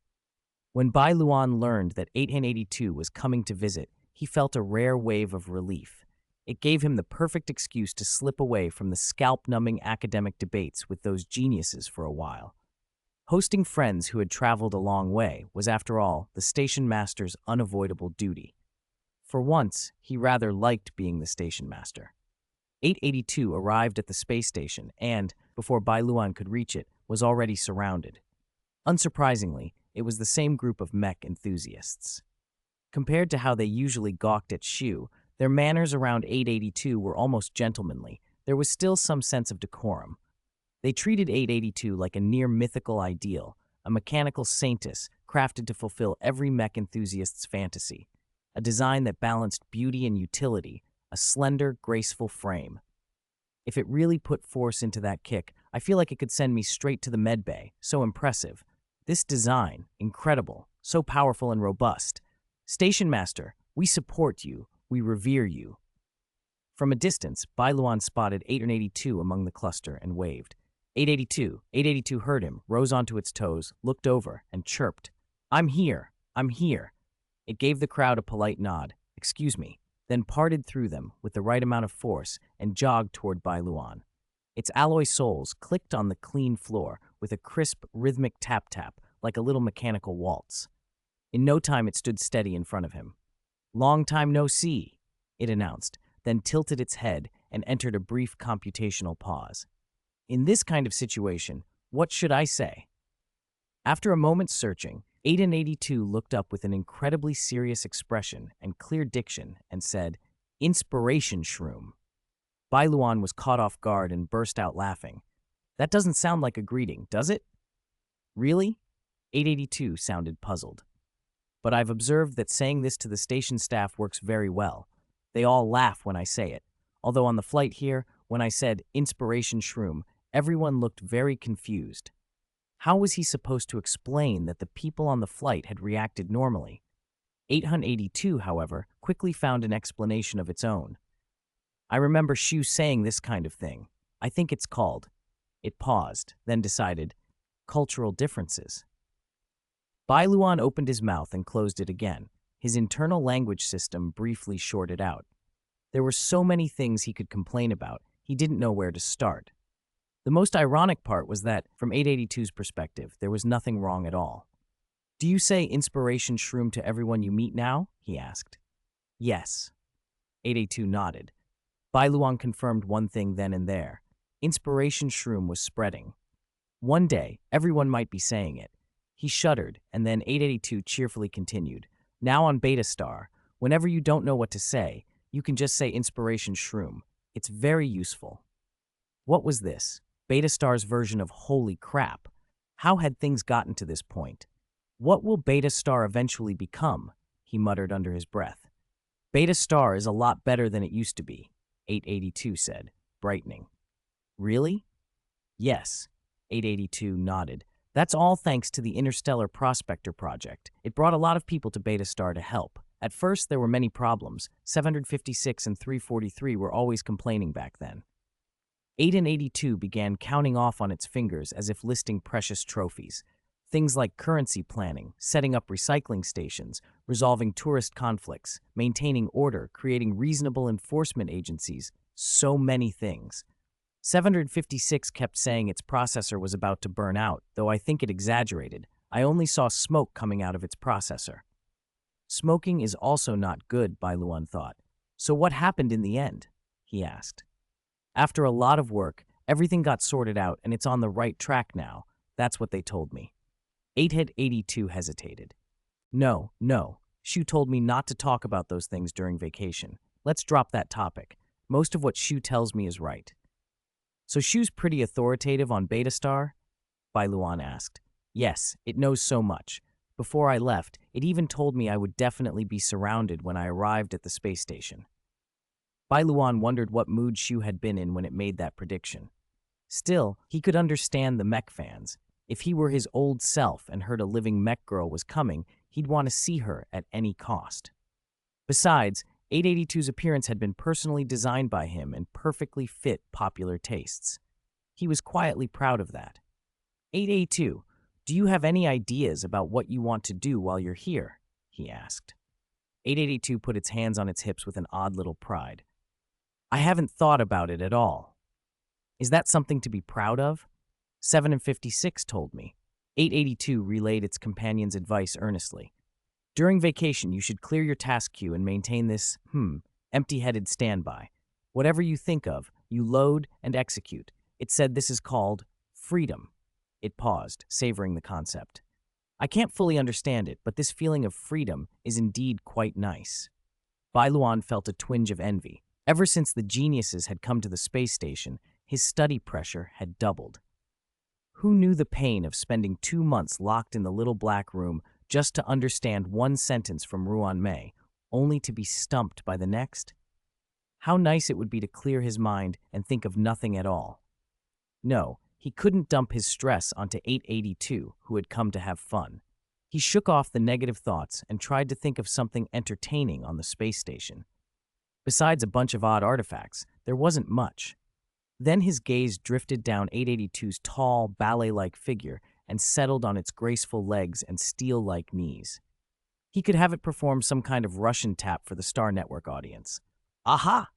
When Bai Luan learned that 1882 was coming to visit, he felt a rare wave of relief. It gave him the perfect excuse to slip away from the scalp-numbing academic debates with those geniuses for a while. Hosting friends who had traveled a long way was, after all, the station master's unavoidable duty. For once, he rather liked being the station master. 882 arrived at the space station and, before Bai Luan could reach it, was already surrounded. Unsurprisingly, it was the same group of mech enthusiasts. Compared to how they usually gawked at Shu, their manners around 882 were almost gentlemanly. There was still some sense of decorum. They treated 882 like a near-mythical ideal, a mechanical saintess crafted to fulfill every mech enthusiast's fantasy, a design that balanced beauty and utility, a slender, graceful frame. If it really put force into that kick, I feel like it could send me straight to the medbay. So impressive. This design, incredible, so powerful and robust. Station Master, we support you, we revere you. From a distance, Bai Luan spotted 882 among the cluster and waved. 882 heard him, rose onto its toes, looked over, and chirped. I'm here. It gave the crowd a polite nod, "Excuse me," then parted through them with the right amount of force and jogged toward Bai Luan. Its alloy soles clicked on the clean floor with a crisp, rhythmic tap-tap like a little mechanical waltz. In no time it stood steady in front of him. "Long time no see," it announced, then tilted its head and entered a brief computational pause. In this kind of situation, what should I say? After a moment's searching, 882 looked up with an incredibly serious expression and clear diction and said, "Inspiration shroom." Bai Luan was caught off guard and burst out laughing. "That doesn't sound like a greeting, does it?" "Really?" 882 sounded puzzled. "But I've observed that saying this to the station staff works very well. They all laugh when I say it. Although on the flight here, when I said inspiration shroom, everyone looked very confused. How was he supposed to explain that the people on the flight had reacted normally? 882, however, quickly found an explanation of its own. "I remember Shu saying this kind of thing. I think it's called." It paused, then decided, "cultural differences." Bai Luan opened his mouth and closed it again. His internal language system briefly shorted out. There were so many things he could complain about, he didn't know where to start. The most ironic part was that, from 882's perspective, there was nothing wrong at all. Do you say inspiration shroom to everyone you meet now? He asked. Yes. 882 nodded. Bai Luan confirmed one thing then and there. Inspiration shroom was spreading. One day, everyone might be saying it. He shuddered, and then 882 cheerfully continued. Now on Beta Star, whenever you don't know what to say, you can just say inspiration shroom. It's very useful. What was this? Beta Star's version of holy crap. How had things gotten to this point? What will Beta Star eventually become? He muttered under his breath. Beta Star is a lot better than it used to be, 882 said, brightening. Really? Yes, 882 nodded. That's all thanks to the Interstellar Prospector Project. It brought a lot of people to Beta Star to help. At first, there were many problems. 756 and 343 were always complaining back then. 8 and 82 began counting off on its fingers as if listing precious trophies. Things like currency planning, setting up recycling stations, resolving tourist conflicts, maintaining order, creating reasonable enforcement agencies, so many things. 756 kept saying its processor was about to burn out, though I think it exaggerated. I only saw smoke coming out of its processor. Smoking is also not good, Bai Luan thought. So what happened in the end? He asked. After a lot of work, everything got sorted out and it's on the right track now. That's what they told me. 882 hesitated. No. Shu told me not to talk about those things during vacation. Let's drop that topic. Most of what Shu tells me is right. So Shu's pretty authoritative on Beta Star? Bai Luan asked. Yes, it knows so much. Before I left, it even told me I would definitely be surrounded when I arrived at the space station. Bai Luan wondered what mood Shu had been in when it made that prediction. Still, he could understand the mech fans. If he were his old self and heard a living mech girl was coming, he'd want to see her at any cost. Besides, 882's appearance had been personally designed by him and perfectly fit popular tastes. He was quietly proud of that. 882, do you have any ideas about what you want to do while you're here? He asked. 882 put its hands on its hips with an odd little pride. I haven't thought about it at all. Is that something to be proud of? 756 told me. 882 relayed its companion's advice earnestly. During vacation, you should clear your task queue and maintain this, empty-headed standby. Whatever you think of, you load and execute. It said this is called freedom. It paused, savoring the concept. I can't fully understand it, but this feeling of freedom is indeed quite nice. Bai Luan felt a twinge of envy. Ever since the geniuses had come to the space station, his study pressure had doubled. Who knew the pain of spending 2 months locked in the little black room just to understand one sentence from Ruan Mei, only to be stumped by the next? How nice it would be to clear his mind and think of nothing at all. No, he couldn't dump his stress onto 882, who had come to have fun. He shook off the negative thoughts and tried to think of something entertaining on the space station. Besides a bunch of odd artifacts, there wasn't much. Then his gaze drifted down 882's tall, ballet-like figure and settled on its graceful legs and steel-like knees. He could have it perform some kind of Russian tap for the Star Network audience. Aha!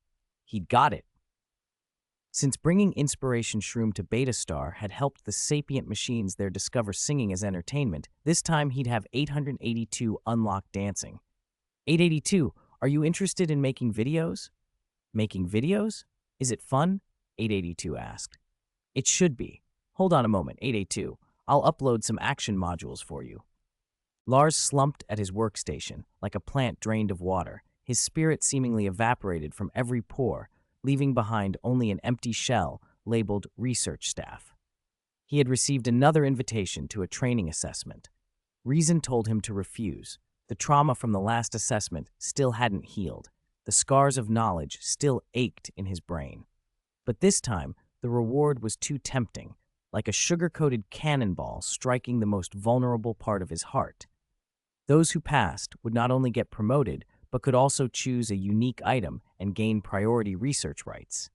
He'd got it. Since bringing Inspiration Shroom to Beta Star had helped the sapient machines there discover singing as entertainment, this time he'd have 882 unlock dancing. 882, are you interested in making videos? Making videos? Is it fun? 882 asked. It should be. Hold on a moment, 882. I'll upload some action modules for you. Lars slumped at his workstation, like a plant drained of water, his spirit seemingly evaporated from every pore, leaving behind only an empty shell labeled research staff. He had received another invitation to a training assessment. Reason told him to refuse. The trauma from the last assessment still hadn't healed. The scars of knowledge still ached in his brain. But this time, the reward was too tempting, like a sugar-coated cannonball striking the most vulnerable part of his heart. Those who passed would not only get promoted, but could also choose a unique item and gain priority research rights.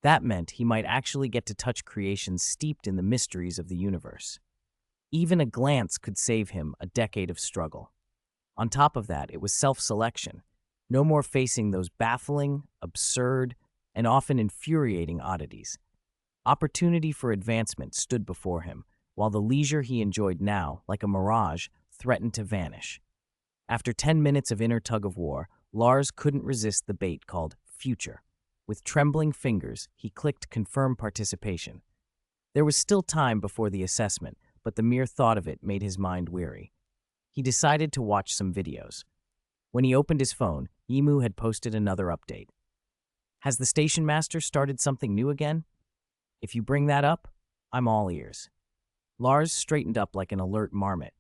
That meant he might actually get to touch creations steeped in the mysteries of the universe. Even a glance could save him a decade of struggle. On top of that, it was self-selection. No more facing those baffling, absurd, and often infuriating oddities. Opportunity for advancement stood before him, while the leisure he enjoyed now, like a mirage, threatened to vanish. After 10 minutes of inner tug-of-war, Lars couldn't resist the bait called Future. With trembling fingers, he clicked Confirm Participation. There was still time before the assessment, but the mere thought of it made his mind weary. He decided to watch some videos. When he opened his phone, Yimu had posted another update. Has the station master started something new again? If you bring that up, I'm all ears. Lars straightened up like an alert marmot.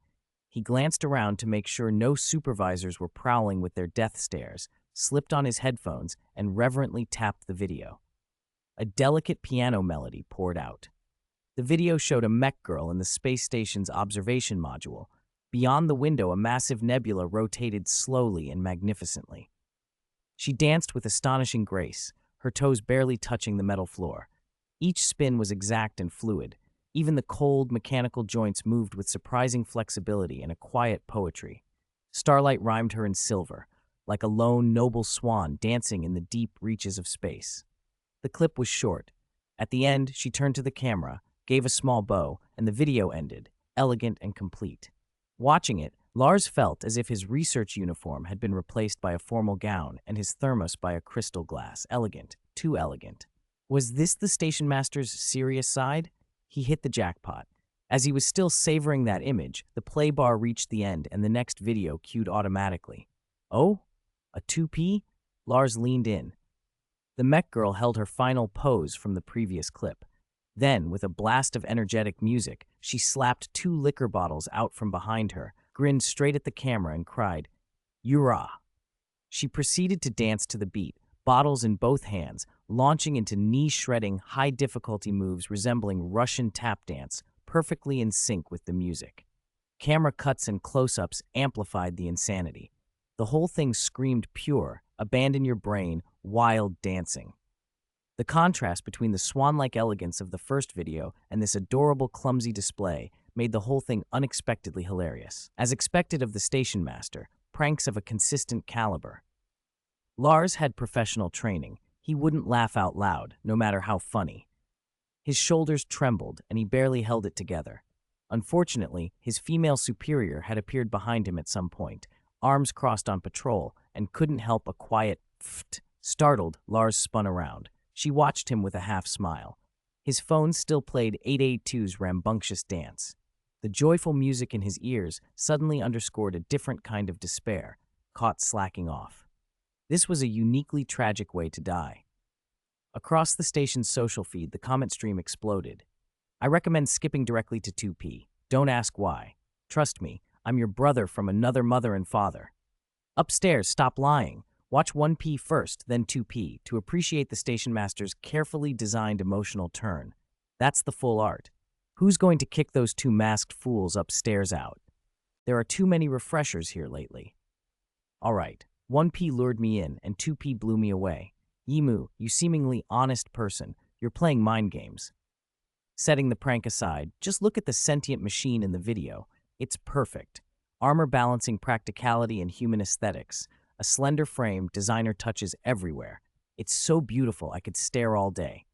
He glanced around to make sure no supervisors were prowling with their death stares, slipped on his headphones, and reverently tapped the video. A delicate piano melody poured out. The video showed a mech girl in the space station's observation module. Beyond the window, a massive nebula rotated slowly and magnificently. She danced with astonishing grace, her toes barely touching the metal floor. Each spin was exact and fluid. Even the cold, mechanical joints moved with surprising flexibility and a quiet poetry. Starlight rhymed her in silver, like a lone, noble swan dancing in the deep reaches of space. The clip was short. At the end, she turned to the camera, gave a small bow, and the video ended, elegant and complete. Watching it, Lars felt as if his research uniform had been replaced by a formal gown and his thermos by a crystal glass. Elegant, too elegant. Was this the station master's serious side? He hit the jackpot. As he was still savoring that image, the play bar reached the end and the next video queued automatically. Oh? A 2P? Lars leaned in. The mech girl held her final pose from the previous clip. Then, with a blast of energetic music, she slapped 2 liquor bottles out from behind her, grinned straight at the camera, and cried, "Yura!" She proceeded to dance to the beat, bottles in both hands, launching into knee-shredding, high-difficulty moves resembling Russian tap dance, perfectly in sync with the music. Camera cuts and close-ups amplified the insanity. The whole thing screamed pure, abandon your brain, wild dancing. The contrast between the swan-like elegance of the first video and this adorable, clumsy display made the whole thing unexpectedly hilarious. As expected of the station master, pranks of a consistent caliber. Lars had professional training. He wouldn't laugh out loud, no matter how funny. His shoulders trembled, and he barely held it together. Unfortunately, his female superior had appeared behind him at some point, arms crossed on patrol, and couldn't help a quiet pfft. Startled, Lars spun around. She watched him with a half-smile. His phone still played 882's rambunctious dance. The joyful music in his ears suddenly underscored a different kind of despair, caught slacking off. This was a uniquely tragic way to die. Across the station's social feed, the comment stream exploded. I recommend skipping directly to 2P. Don't ask why. Trust me, I'm your brother from another mother and father. Upstairs, stop lying. Watch 1P first, then 2P, to appreciate the station master's carefully designed emotional turn. That's the full art. Who's going to kick those 2 masked fools upstairs out? There are too many refreshers here lately. All right, 1P lured me in, and 2P blew me away. Yimu, you seemingly honest person, you're playing mind games. Setting the prank aside, just look at the sentient machine in the video. It's perfect. Armor-balancing practicality and human aesthetics. A slender frame, designer touches everywhere. It's so beautiful I could stare all day.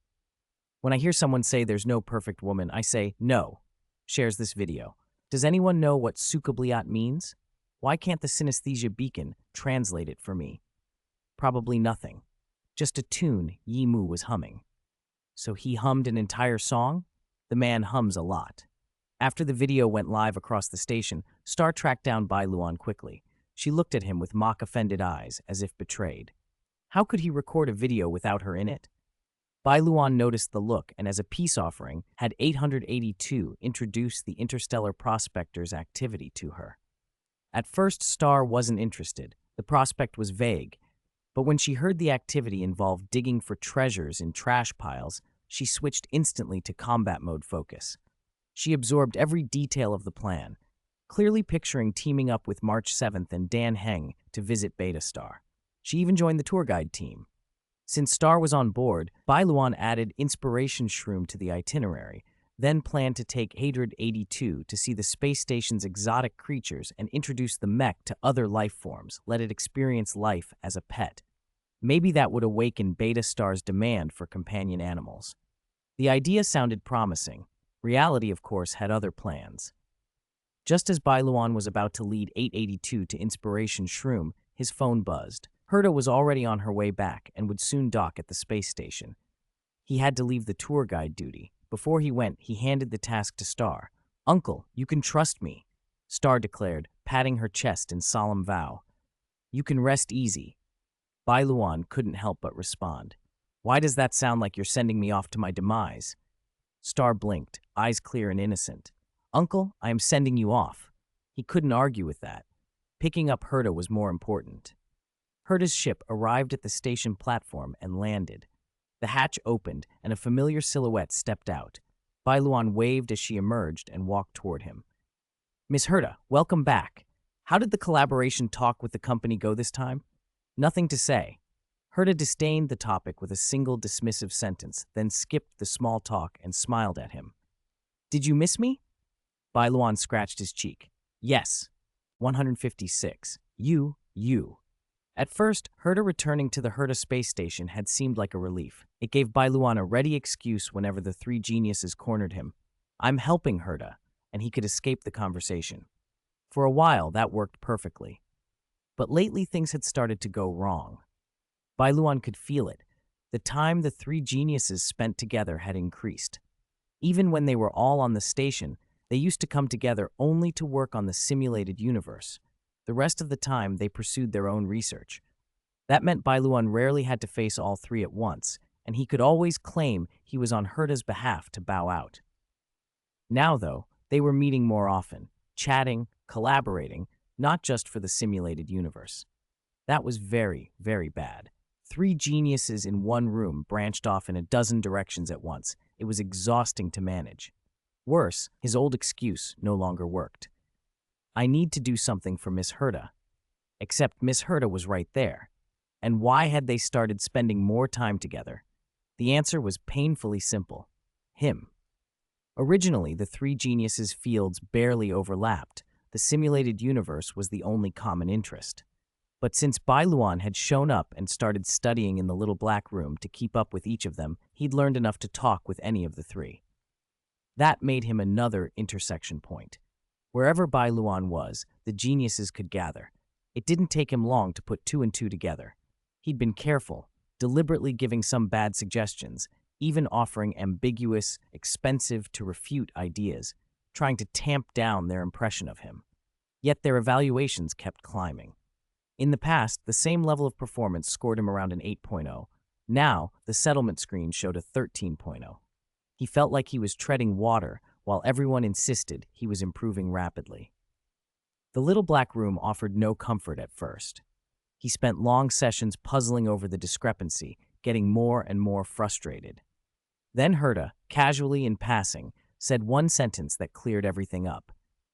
When I hear someone say there's no perfect woman, I say, no. Shares this video. Does anyone know what sukabliat means? Why can't the synesthesia beacon translate it for me? Probably nothing. Just a tune Yimu was humming. So he hummed an entire song? The man hums a lot. After the video went live across the station, Star tracked down Bai Luan quickly. She looked at him with mock-offended eyes, as if betrayed. How could he record a video without her in it? Bai Luan noticed the look and, as a peace offering, had 882 introduce the interstellar prospector's activity to her. At first, Star wasn't interested. The prospect was vague. But when she heard the activity involved digging for treasures in trash piles, she switched instantly to combat mode focus. She absorbed every detail of the plan, clearly picturing teaming up with March 7th and Dan Heng to visit Beta Star. She even joined the tour guide team. Since Star was on board, Bai Luan added Inspiration Shroom to the itinerary, then planned to take 882 to see the space station's exotic creatures and introduce the mech to other life forms, let it experience life as a pet. Maybe that would awaken Beta Star's demand for companion animals. The idea sounded promising. Reality, of course, had other plans. Just as Bai Luan was about to lead 882 to Inspiration Shroom, his phone buzzed. Heita was already on her way back and would soon dock at the space station. He had to leave the tour guide duty. Before he went, he handed the task to Star. "Uncle, you can trust me," Star declared, patting her chest in solemn vow. "You can rest easy." Bai Luan couldn't help but respond. "Why does that sound like you're sending me off to my demise?" Star blinked, eyes clear and innocent. "Uncle, I am sending you off." He couldn't argue with that. Picking up Heita was more important. Heita's ship arrived at the station platform and landed. The hatch opened, and a familiar silhouette stepped out. Bai Luan waved as she emerged and walked toward him. "Miss Heita, welcome back. How did the collaboration talk with the company go this time?" "Nothing to say." Heita disdained the topic with a single dismissive sentence, then skipped the small talk and smiled at him. "Did you miss me?" Bai Luan scratched his cheek. "Yes. 156. You. At first, Heita returning to the Heita space station had seemed like a relief. It gave Bai Luan a ready excuse whenever the three geniuses cornered him. "I'm helping Heita," and he could escape the conversation. For a while, that worked perfectly. But lately, things had started to go wrong. Bai Luan could feel it. The time the three geniuses spent together had increased. Even when they were all on the station, they used to come together only to work on the simulated universe. The rest of the time, they pursued their own research. That meant Bai Luan rarely had to face all three at once, and he could always claim he was on Heita's behalf to bow out. Now, though, they were meeting more often, chatting, collaborating, not just for the simulated universe. That was very, very bad. Three geniuses in one room branched off in a dozen directions at once. It was exhausting to manage. Worse, his old excuse no longer worked. "I need to do something for Miss Heita." Except Miss Heita was right there. And why had they started spending more time together? The answer was painfully simple. Him. Originally, the three geniuses' fields barely overlapped. The simulated universe was the only common interest. But since Bai Luan had shown up and started studying in the little black room to keep up with each of them, he'd learned enough to talk with any of the three. That made him another intersection point. Wherever Bai Luan was, the geniuses could gather. It didn't take him long to put two and two together. He'd been careful, deliberately giving some bad suggestions, even offering ambiguous, expensive-to-refute ideas, trying to tamp down their impression of him. Yet their evaluations kept climbing. In the past, the same level of performance scored him around an 8.0. Now, the settlement screen showed a 13.0. He felt like he was treading water, while everyone insisted he was improving rapidly. The little black room offered no comfort at first. He spent long sessions puzzling over the discrepancy, getting more and more frustrated. Then Heita, casually in passing, said one sentence that cleared everything up.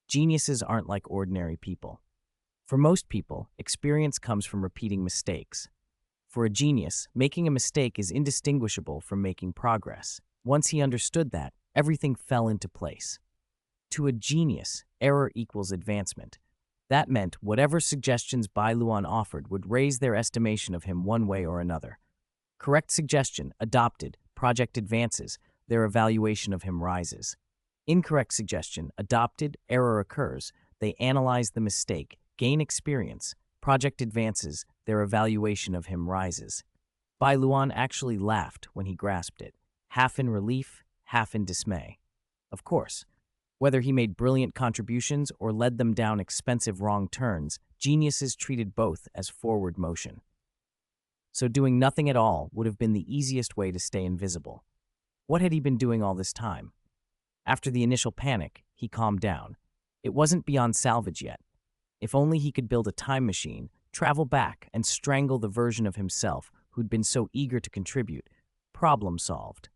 "Geniuses aren't like ordinary people." For most people, experience comes from repeating mistakes. For a genius, making a mistake is indistinguishable from making progress. Once he understood that, everything fell into place. To a genius, error equals advancement. That meant whatever suggestions Bai Luan offered would raise their estimation of him one way or another. Correct suggestion, adopted, project advances, their evaluation of him rises. Incorrect suggestion, adopted, error occurs, they analyze the mistake, gain experience, project advances, their evaluation of him rises. Bai Luan actually laughed when he grasped it, half in relief, half in dismay. Of course, whether he made brilliant contributions or led them down expensive wrong turns, geniuses treated both as forward motion. So doing nothing at all would have been the easiest way to stay invisible. What had he been doing all this time? After the initial panic, he calmed down. It wasn't beyond salvage yet. If only he could build a time machine, travel back, and strangle the version of himself who'd been so eager to contribute. Problem solved.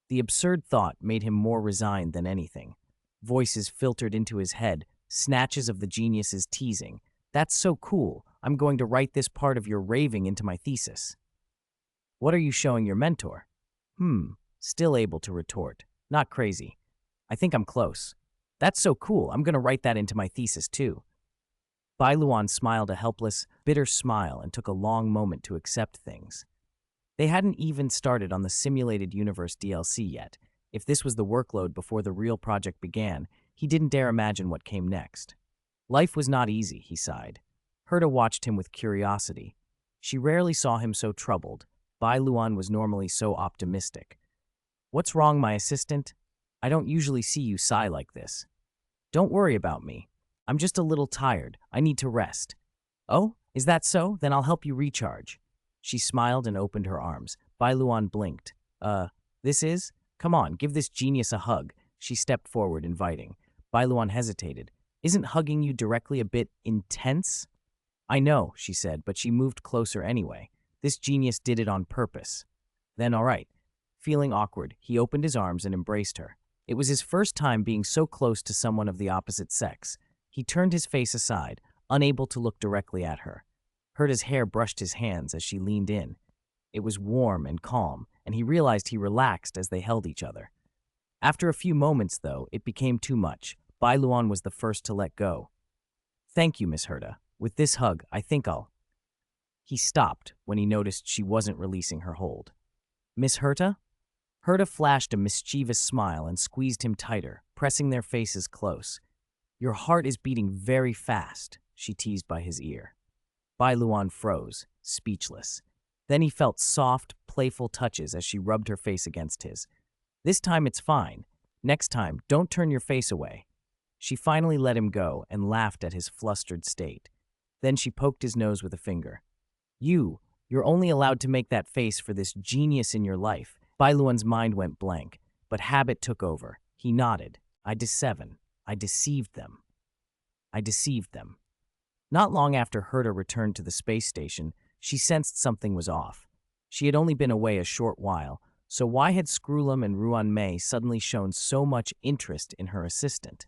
The absurd thought made him more resigned than anything. Voices filtered into his head, snatches of the genius's teasing. "That's so cool. I'm going to write this part of your raving into my thesis." "What are you showing your mentor?" Still able to retort. "Not crazy. I think I'm close." "That's so cool. I'm going to write that into my thesis too." Bai Luan smiled a helpless, bitter smile and took a long moment to accept things. They hadn't even started on the simulated universe DLC yet. If this was the workload before the real project began, he didn't dare imagine what came next. Life was not easy, he sighed. Herta watched him with curiosity. She rarely saw him so troubled. Bai Luan was normally so optimistic. What's wrong, my assistant? I don't usually see you sigh like this. Don't worry about me. I'm just a little tired. I need to rest. Oh, is that so? Then I'll help you recharge. She smiled and opened her arms. Bai Luan blinked. This is? Come on, give this genius a hug. She stepped forward, inviting. Bai Luan hesitated. Isn't hugging you directly a bit intense? I know, she said, but she moved closer anyway. This genius did it on purpose. Then, all right. Feeling awkward, he opened his arms and embraced her. It was his first time being so close to someone of the opposite sex. He turned his face aside, unable to look directly at her. Herta's hair brushed his hands as she leaned in. It was warm and calm, and he realized he relaxed as they held each other. After a few moments, though, it became too much. Bai Luan was the first to let go. Thank you, Miss Herta. With this hug, I think I'll... He stopped when he noticed she wasn't releasing her hold. Miss Herta? Herta flashed a mischievous smile and squeezed him tighter, pressing their faces close. Your heart is beating very fast, she teased by his ear. Bai Luan froze, speechless. Then he felt soft, playful touches as she rubbed her face against his. This time it's fine. Next time, don't turn your face away. She finally let him go and laughed at his flustered state. Then she poked his nose with a finger. You're only allowed to make that face for this genius in your life. Bai Luan's mind went blank, but habit took over. He nodded. I deceived them. I deceived them. Not long after Herta returned to the space station, she sensed something was off. She had only been away a short while, so why had Screwlum and Ruan Mei suddenly shown so much interest in her assistant?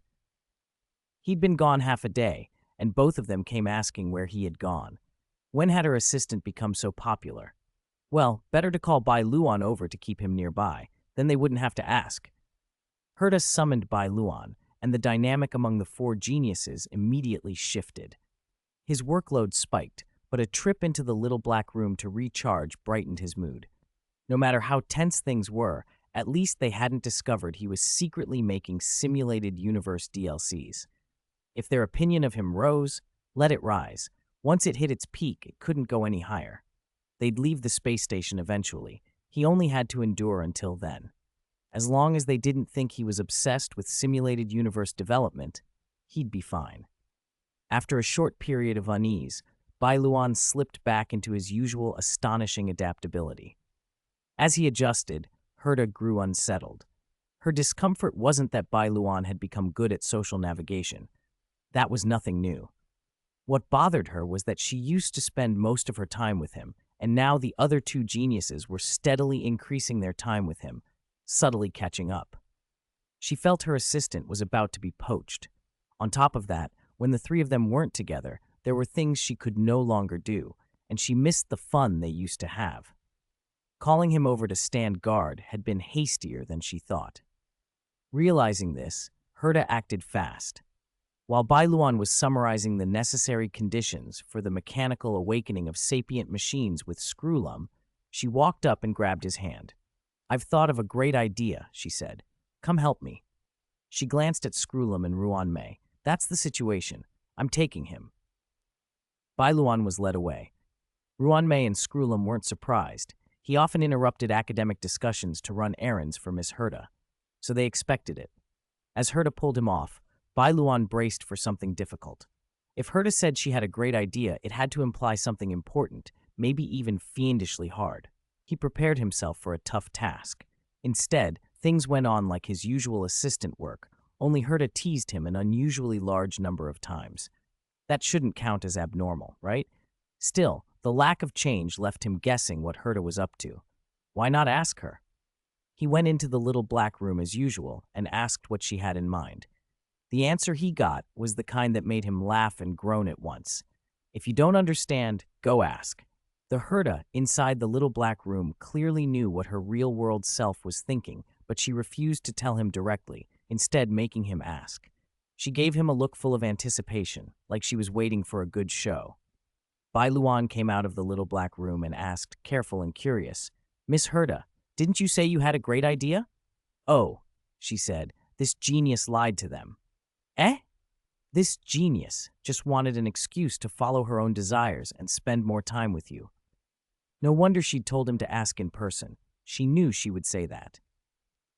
He'd been gone half a day, and both of them came asking where he had gone. When had her assistant become so popular? Well, better to call Bai Luan over to keep him nearby, then they wouldn't have to ask. Herta summoned Bai Luan, and the dynamic among the four geniuses immediately shifted. His workload spiked, but a trip into the little black room to recharge brightened his mood. No matter how tense things were, at least they hadn't discovered he was secretly making simulated universe DLCs. If their opinion of him rose, let it rise. Once it hit its peak, it couldn't go any higher. They'd leave the space station eventually. He only had to endure until then. As long as they didn't think he was obsessed with simulated universe development, he'd be fine. After a short period of unease, Bai Luan slipped back into his usual astonishing adaptability. As he adjusted, Herta grew unsettled. Her discomfort wasn't that Bai Luan had become good at social navigation. That was nothing new. What bothered her was that she used to spend most of her time with him, and now the other two geniuses were steadily increasing their time with him, subtly catching up. She felt her assistant was about to be poached. On top of that, when the three of them weren't together, there were things she could no longer do, and she missed the fun they used to have. Calling him over to stand guard had been hastier than she thought. Realizing this, Herta acted fast. While Bai Luan was summarizing the necessary conditions for the mechanical awakening of sapient machines with Screwlum, she walked up and grabbed his hand. I've thought of a great idea, she said. Come help me. She glanced at Screwlum and Ruan Mei. That's the situation. I'm taking him. Bai Luan was led away. Ruan Mei and Screwlum weren't surprised. He often interrupted academic discussions to run errands for Miss Herta, so they expected it. As Herta pulled him off, Bai Luan braced for something difficult. If Herta said she had a great idea, it had to imply something important, maybe even fiendishly hard. He prepared himself for a tough task. Instead, things went on like his usual assistant work, only Herta teased him an unusually large number of times. That shouldn't count as abnormal, right? Still, the lack of change left him guessing what Herta was up to. Why not ask her? He went into the little black room as usual and asked what she had in mind. The answer he got was the kind that made him laugh and groan at once. If you don't understand, go ask. The Herta inside the little black room clearly knew what her real-world self was thinking, but she refused to tell him directly, instead making him ask. She gave him a look full of anticipation, like she was waiting for a good show. Bai Luan came out of the little black room and asked, careful and curious, Miss Herta, didn't you say you had a great idea? "Oh," she said, "this genius lied to them." "Eh?" "This genius just wanted an excuse to follow her own desires and spend more time with you." No wonder she'd told him to ask in person. She knew she would say that.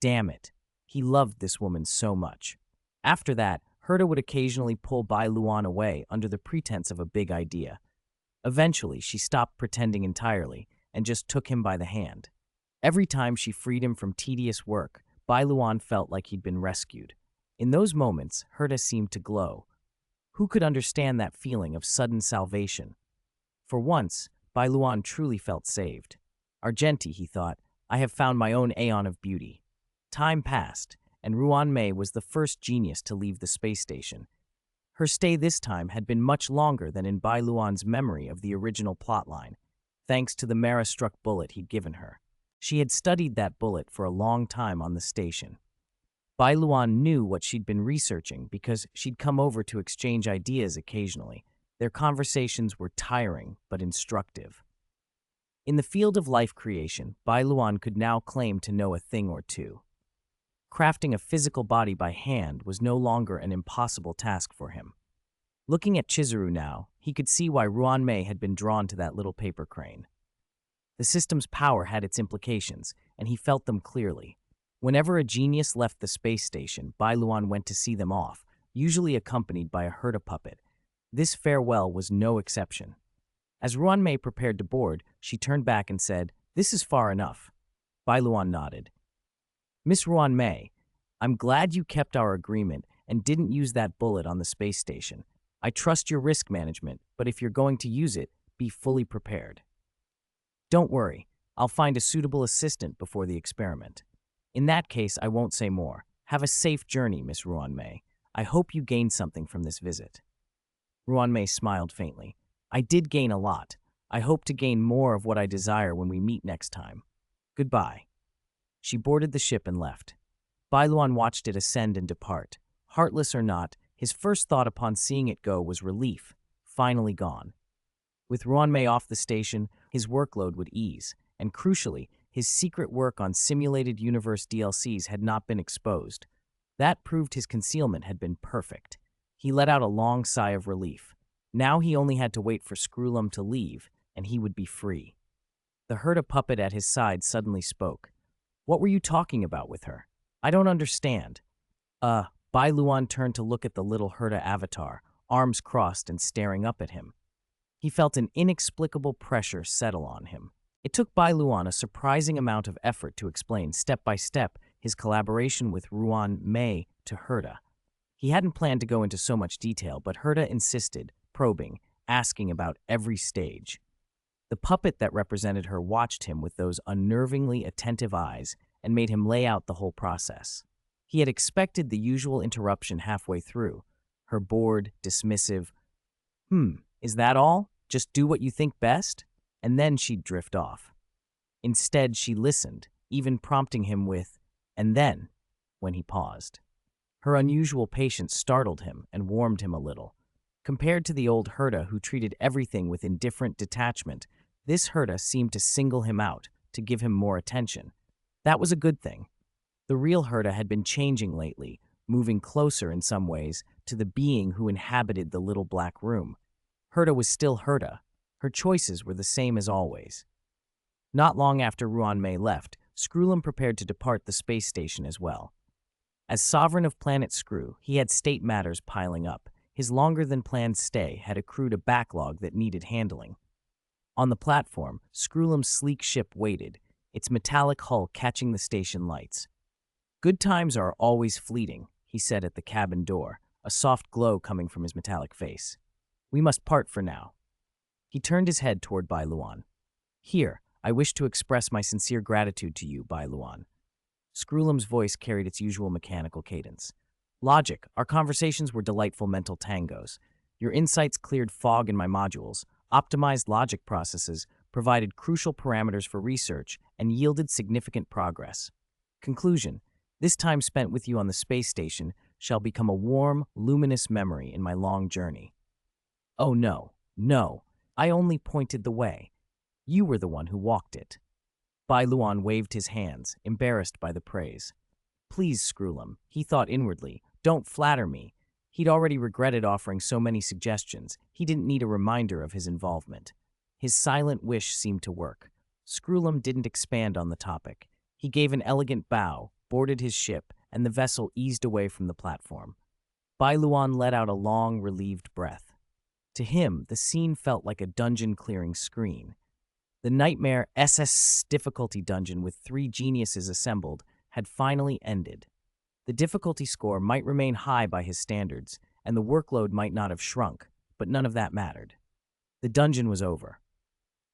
Damn it. He loved this woman so much. After that, Herta would occasionally pull Bai Luan away under the pretense of a big idea. Eventually, she stopped pretending entirely and just took him by the hand. Every time she freed him from tedious work, Bai Luan felt like he'd been rescued. In those moments, Herta seemed to glow. Who could understand that feeling of sudden salvation? For once, Bai Luan truly felt saved. Argenti, he thought, I have found my own aeon of beauty. Time passed, and Ruan Mei was the first genius to leave the space station. Her stay this time had been much longer than in Bai Luan's memory of the original plotline, thanks to the Mara-struck bullet he'd given her. She had studied that bullet for a long time on the station. Bai Luan knew what she'd been researching because she'd come over to exchange ideas occasionally. Their conversations were tiring but instructive. In the field of life creation, Bai Luan could now claim to know a thing or two. Crafting a physical body by hand was no longer an impossible task for him. Looking at Chizuru now, he could see why Ruan Mei had been drawn to that little paper crane. The system's power had its implications, and he felt them clearly. Whenever a genius left the space station, Bai Luan went to see them off, usually accompanied by a Herta puppet. This farewell was no exception. As Ruan Mei prepared to board, she turned back and said, "This is far enough." Bai Luan nodded. "Miss Ruan Mei, I'm glad you kept our agreement and didn't use that bullet on the space station. I trust your risk management, but if you're going to use it, be fully prepared." "Don't worry, I'll find a suitable assistant before the experiment. In that case, I won't say more. Have a safe journey, Miss Ruan Mei. I hope you gained something from this visit." Ruan Mei smiled faintly. "I did gain a lot. I hope to gain more of what I desire when we meet next time. Goodbye." She boarded the ship and left. Bai Luan watched it ascend and depart. Heartless or not, his first thought upon seeing it go was relief, finally gone. With Ruan Mei off the station, his workload would ease, and crucially, his secret work on simulated universe DLCs had not been exposed. That proved his concealment had been perfect. He let out a long sigh of relief. Now he only had to wait for Screwlum to leave, and he would be free. The Herta puppet at his side suddenly spoke. "What were you talking about with her? I don't understand." Bai Luan turned to look at the little Herta avatar, arms crossed and staring up at him. He felt an inexplicable pressure settle on him. It took Bai Luan a surprising amount of effort to explain, step by step, his collaboration with Ruan Mei to Herta. He hadn't planned to go into so much detail, but Herta insisted, probing, asking about every stage. The puppet that represented her watched him with those unnervingly attentive eyes and made him lay out the whole process. He had expected the usual interruption halfway through. Her bored, dismissive, "Is that all? Just do what you think best?" And then she'd drift off. Instead, she listened, even prompting him with, "And then," when he paused. Her unusual patience startled him and warmed him a little. Compared to the old Herta who treated everything with indifferent detachment, this Herta seemed to single him out, to give him more attention. That was a good thing. The real Herta had been changing lately, moving closer in some ways to the being who inhabited the little black room. Herta was still Herta. Her choices were the same as always. Not long after Ruan Mei left, Screwlum prepared to depart the space station as well. As sovereign of Planet Screw, he had state matters piling up. His longer-than-planned stay had accrued a backlog that needed handling. On the platform, Screwlum's sleek ship waited, its metallic hull catching the station lights. "Good times are always fleeting," he said at the cabin door, a soft glow coming from his metallic face. "We must part for now." He turned his head toward Bai Luan. "Here, I wish to express my sincere gratitude to you, Bai Luan." Screwlum's voice carried its usual mechanical cadence. "Logic, our conversations were delightful mental tangos. Your insights cleared fog in my modules, optimized logic processes, provided crucial parameters for research, and yielded significant progress. Conclusion, this time spent with you on the space station shall become a warm, luminous memory in my long journey." "Oh no, no, I only pointed the way. You were the one who walked it." Bai Luan waved his hands, embarrassed by the praise. Please, Screwlum, he thought inwardly. Don't flatter me. He'd already regretted offering so many suggestions. He didn't need a reminder of his involvement. His silent wish seemed to work. Screwlum didn't expand on the topic. He gave an elegant bow, boarded his ship, and the vessel eased away from the platform. Bai Luan let out a long, relieved breath. To him, the scene felt like a dungeon-clearing screen. The nightmare SS difficulty dungeon with 3 geniuses assembled had finally ended. The difficulty score might remain high by his standards, and the workload might not have shrunk, but none of that mattered. The dungeon was over.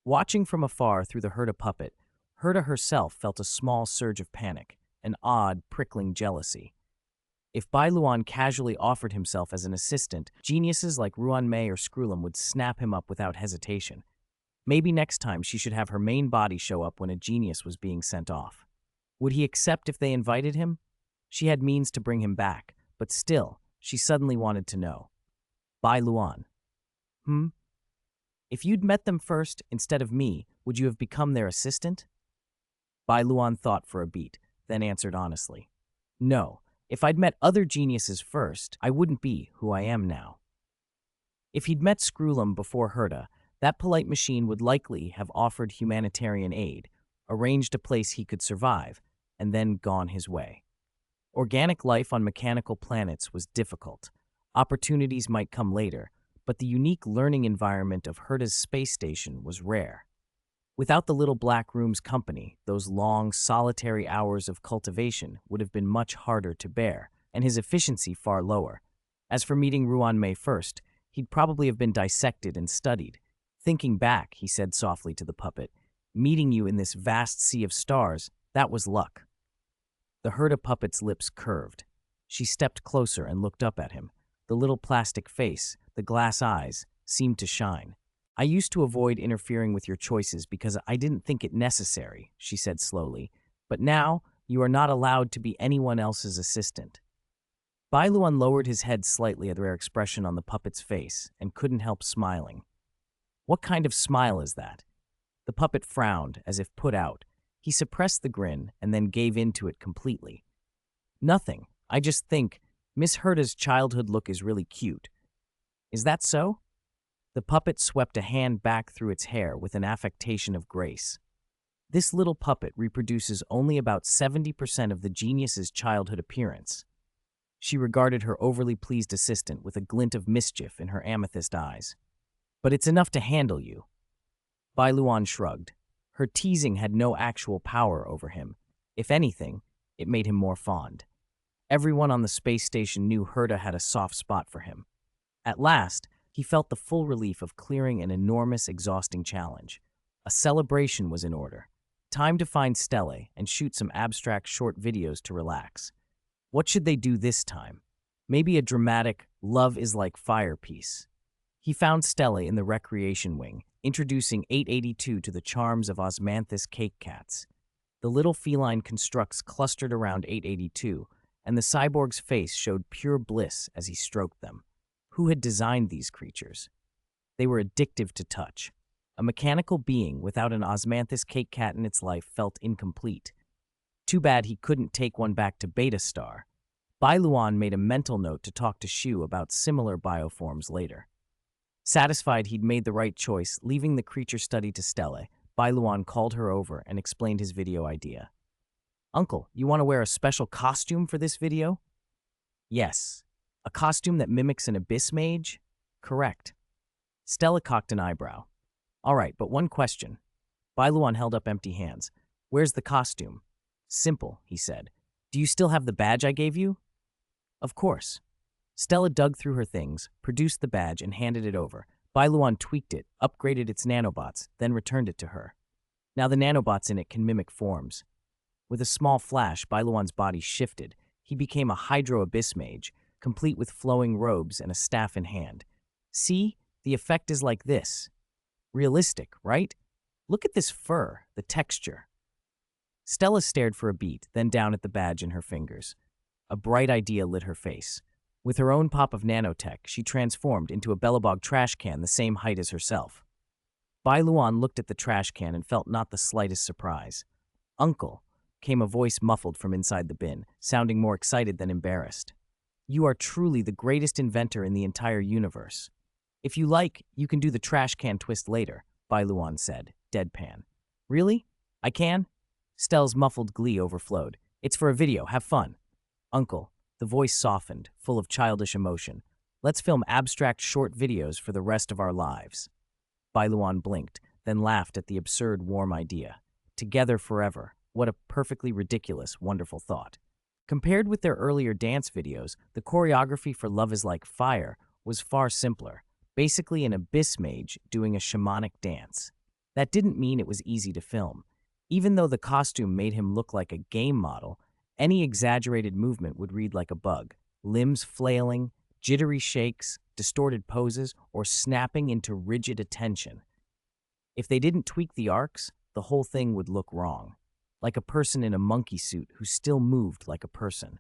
Watching from afar through the Heita puppet, Heita herself felt a small surge of panic, an odd, prickling jealousy. If Bai Luan casually offered himself as an assistant, geniuses like Ruan Mei or Screwlum would snap him up without hesitation. Maybe next time she should have her main body show up when a genius was being sent off. Would he accept if they invited him? She had means to bring him back, but still, she suddenly wanted to know. Bai Luan. If you'd met them first instead of me, would you have become their assistant? Bai Luan thought for a beat, then answered honestly. No, if I'd met other geniuses first, I wouldn't be who I am now. If he'd met Screwlum before Heita, that polite machine would likely have offered humanitarian aid, arranged a place he could survive, and then gone his way. Organic life on mechanical planets was difficult. Opportunities might come later, but the unique learning environment of Heita's space station was rare. Without the little black room's company, those long, solitary hours of cultivation would have been much harder to bear, and his efficiency far lower. As for meeting Ruan Mei first, he'd probably have been dissected and studied. Thinking back, he said softly to the puppet, meeting you in this vast sea of stars, that was luck. The Heita puppet's lips curved. She stepped closer and looked up at him. The little plastic face, the glass eyes, seemed to shine. I used to avoid interfering with your choices because I didn't think it necessary, she said slowly. But now, you are not allowed to be anyone else's assistant. Bai Luan lowered his head slightly at the rare expression on the puppet's face and couldn't help smiling. What kind of smile is that? The puppet frowned, as if put out. He suppressed the grin and then gave in to it completely. Nothing. I just think Miss Heita's childhood look is really cute. Is that so? The puppet swept a hand back through its hair with an affectation of grace. This little puppet reproduces only about 70% of the genius's childhood appearance. She regarded her overly pleased assistant with a glint of mischief in her amethyst eyes. But it's enough to handle you. Bai Luan shrugged. Her teasing had no actual power over him. If anything, it made him more fond. Everyone on the space station knew Heita had a soft spot for him. At last, he felt the full relief of clearing an enormous, exhausting challenge. A celebration was in order. Time to find Stelle and shoot some abstract short videos to relax. What should they do this time? Maybe a dramatic, love is like fire piece. He found Stelle in the recreation wing, introducing 882 to the charms of osmanthus cake cats. The little feline constructs clustered around 882, and the cyborg's face showed pure bliss as he stroked them. Who had designed these creatures? They were addictive to touch. A mechanical being without an osmanthus cake cat in its life felt incomplete. Too bad he couldn't take one back to Beta Star. Bai Luan made a mental note to talk to Shu about similar bioforms later. Satisfied he'd made the right choice, leaving the creature study to Stelle, Bai Luan called her over and explained his video idea. Uncle, you want to wear a special costume for this video? Yes. A costume that mimics an abyss mage? Correct. Stella cocked an eyebrow. All right, but one question. Bai Luan held up empty hands. Where's the costume? Simple, he said. Do you still have the badge I gave you? Of course. Stella dug through her things, produced the badge, and handed it over. Bai Luan tweaked it, upgraded its nanobots, then returned it to her. Now the nanobots in it can mimic forms. With a small flash, Bai Luan's body shifted. He became a hydro-abyss mage, complete with flowing robes and a staff in hand. See, the effect is like this. Realistic, right? Look at this fur, the texture. Stella stared for a beat, then down at the badge in her fingers. A bright idea lit her face. With her own pop of nanotech, she transformed into a Bellabog trash can the same height as herself. Bai Luan looked at the trash can and felt not the slightest surprise. Uncle, came a voice muffled from inside the bin, sounding more excited than embarrassed. You are truly the greatest inventor in the entire universe. If you like, you can do the trash can twist later, Bai Luan said, deadpan. Really? I can? Stell's muffled glee overflowed. It's for a video, have fun. Uncle, the voice softened, full of childish emotion. Let's film abstract short videos for the rest of our lives. Bai Luan blinked, then laughed at the absurd, warm idea. Together forever. What a perfectly ridiculous, wonderful thought. Compared with their earlier dance videos, the choreography for Love is Like Fire was far simpler, basically an abyss mage doing a shamanic dance. That didn't mean it was easy to film. Even though the costume made him look like a game model, any exaggerated movement would read like a bug. Limbs flailing, jittery shakes, distorted poses, or snapping into rigid attention. If they didn't tweak the arcs, the whole thing would look wrong, like a person in a monkey suit who still moved like a person.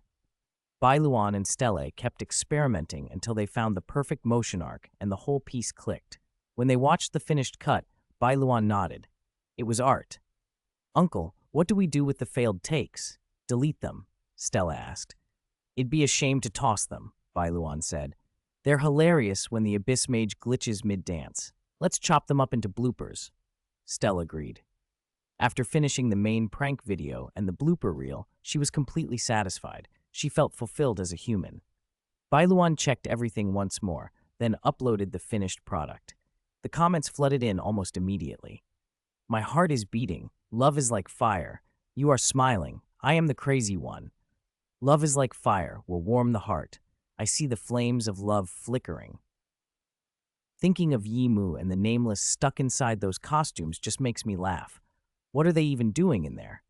Bai Luan and Stelle kept experimenting until they found the perfect motion arc and the whole piece clicked. When they watched the finished cut, Bai Luan nodded. It was art. Uncle, what do we do with the failed takes? Delete them, Stella asked. It'd be a shame to toss them, Bai Luan said. They're hilarious when the abyss mage glitches mid-dance. Let's chop them up into bloopers. Stella agreed. After finishing the main prank video and the blooper reel, she was completely satisfied. She felt fulfilled as a human. Bai Luan checked everything once more, then uploaded the finished product. The comments flooded in almost immediately. My heart is beating. Love is like fire. You are smiling. I am the crazy one. Love is like fire, will warm the heart. I see the flames of love flickering. Thinking of Yimu and the nameless stuck inside those costumes just makes me laugh. What are they even doing in there?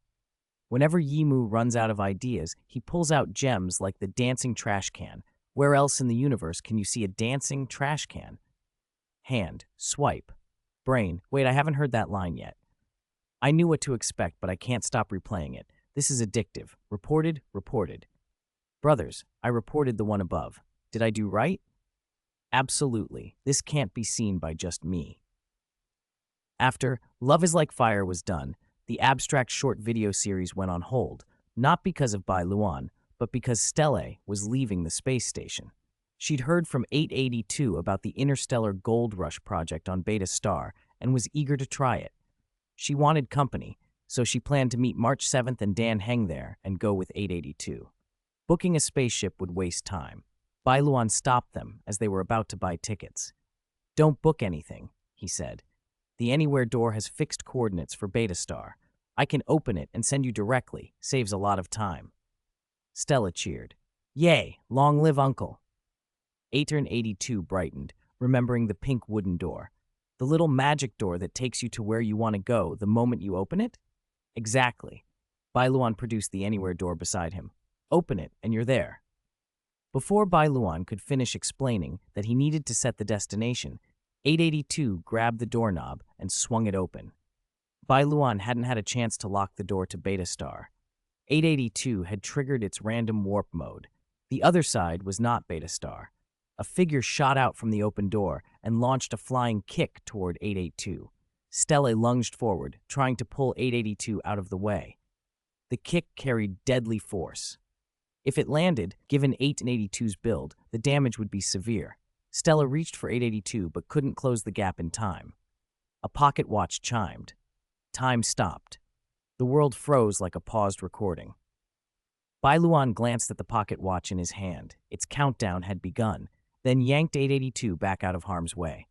Whenever Yimu runs out of ideas, he pulls out gems like the dancing trash can. Where else in the universe can you see a dancing trash can? Hand, swipe, brain. Wait, I haven't heard that line yet. I knew what to expect, but I can't stop replaying it. This is addictive. Reported, reported. Brothers, I reported the one above. Did I do right? Absolutely. This can't be seen by just me. After Love is Like Fire was done, the abstract short video series went on hold, not because of Bai Luan, but because Stelle was leaving the space station. She'd heard from 882 about the interstellar gold rush project on Beta Star and was eager to try it. She wanted company, so she planned to meet March 7th and Dan Heng there and go with 882. Booking a spaceship would waste time. Bai Luan stopped them as they were about to buy tickets. Don't book anything, he said. The Anywhere door has fixed coordinates for Beta Star. I can open it and send you directly, saves a lot of time. Stella cheered. Yay, long live Uncle. 882 brightened, remembering the pink wooden door. The little magic door that takes you to where you want to go the moment you open it? Exactly. Bai Luan produced the Anywhere door beside him. Open it, and you're there. Before Bai Luan could finish explaining that he needed to set the destination, 882 grabbed the doorknob and swung it open. Bai Luan hadn't had a chance to lock the door to Beta Star. 882 had triggered its random warp mode. The other side was not Beta Star. A figure shot out from the open door and launched a flying kick toward 882. Stelle lunged forward, trying to pull 882 out of the way. The kick carried deadly force. If it landed, given 882's build, the damage would be severe. Stella reached for 882 but couldn't close the gap in time. A pocket watch chimed. Time stopped. The world froze like a paused recording. Bai Luan glanced at the pocket watch in his hand. Its countdown had begun, then yanked 882 back out of harm's way.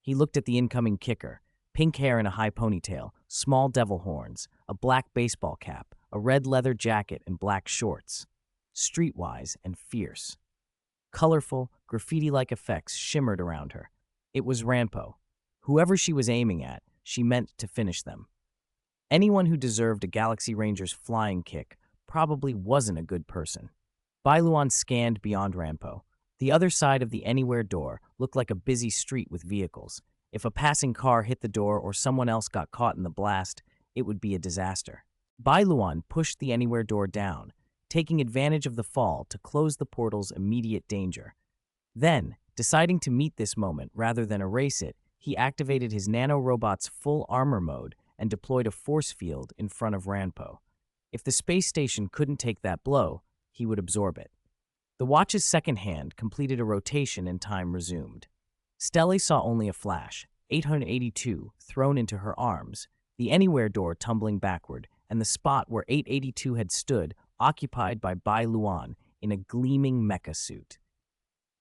He looked at the incoming kicker. Pink hair in a high ponytail, small devil horns, a black baseball cap, a red leather jacket, and black shorts. Streetwise and fierce. Colorful, graffiti-like effects shimmered around her. It was Ranpo. Whoever she was aiming at, she meant to finish them. Anyone who deserved a Galaxy Ranger's flying kick probably wasn't a good person. Bai Luan scanned beyond Ranpo. The other side of the Anywhere door looked like a busy street with vehicles. If a passing car hit the door or someone else got caught in the blast, it would be a disaster. Bai Luan pushed the Anywhere door down, taking advantage of the fall to close the portal's immediate danger. Then, deciding to meet this moment rather than erase it, he activated his nanorobot's full armor mode and deployed a force field in front of Ranpo. If the space station couldn't take that blow, he would absorb it. The watch's second hand completed a rotation and time resumed. Stella saw only a flash, 882 thrown into her arms, the anywhere door tumbling backward, and the spot where 882 had stood occupied by Bai Luan in a gleaming mecha suit.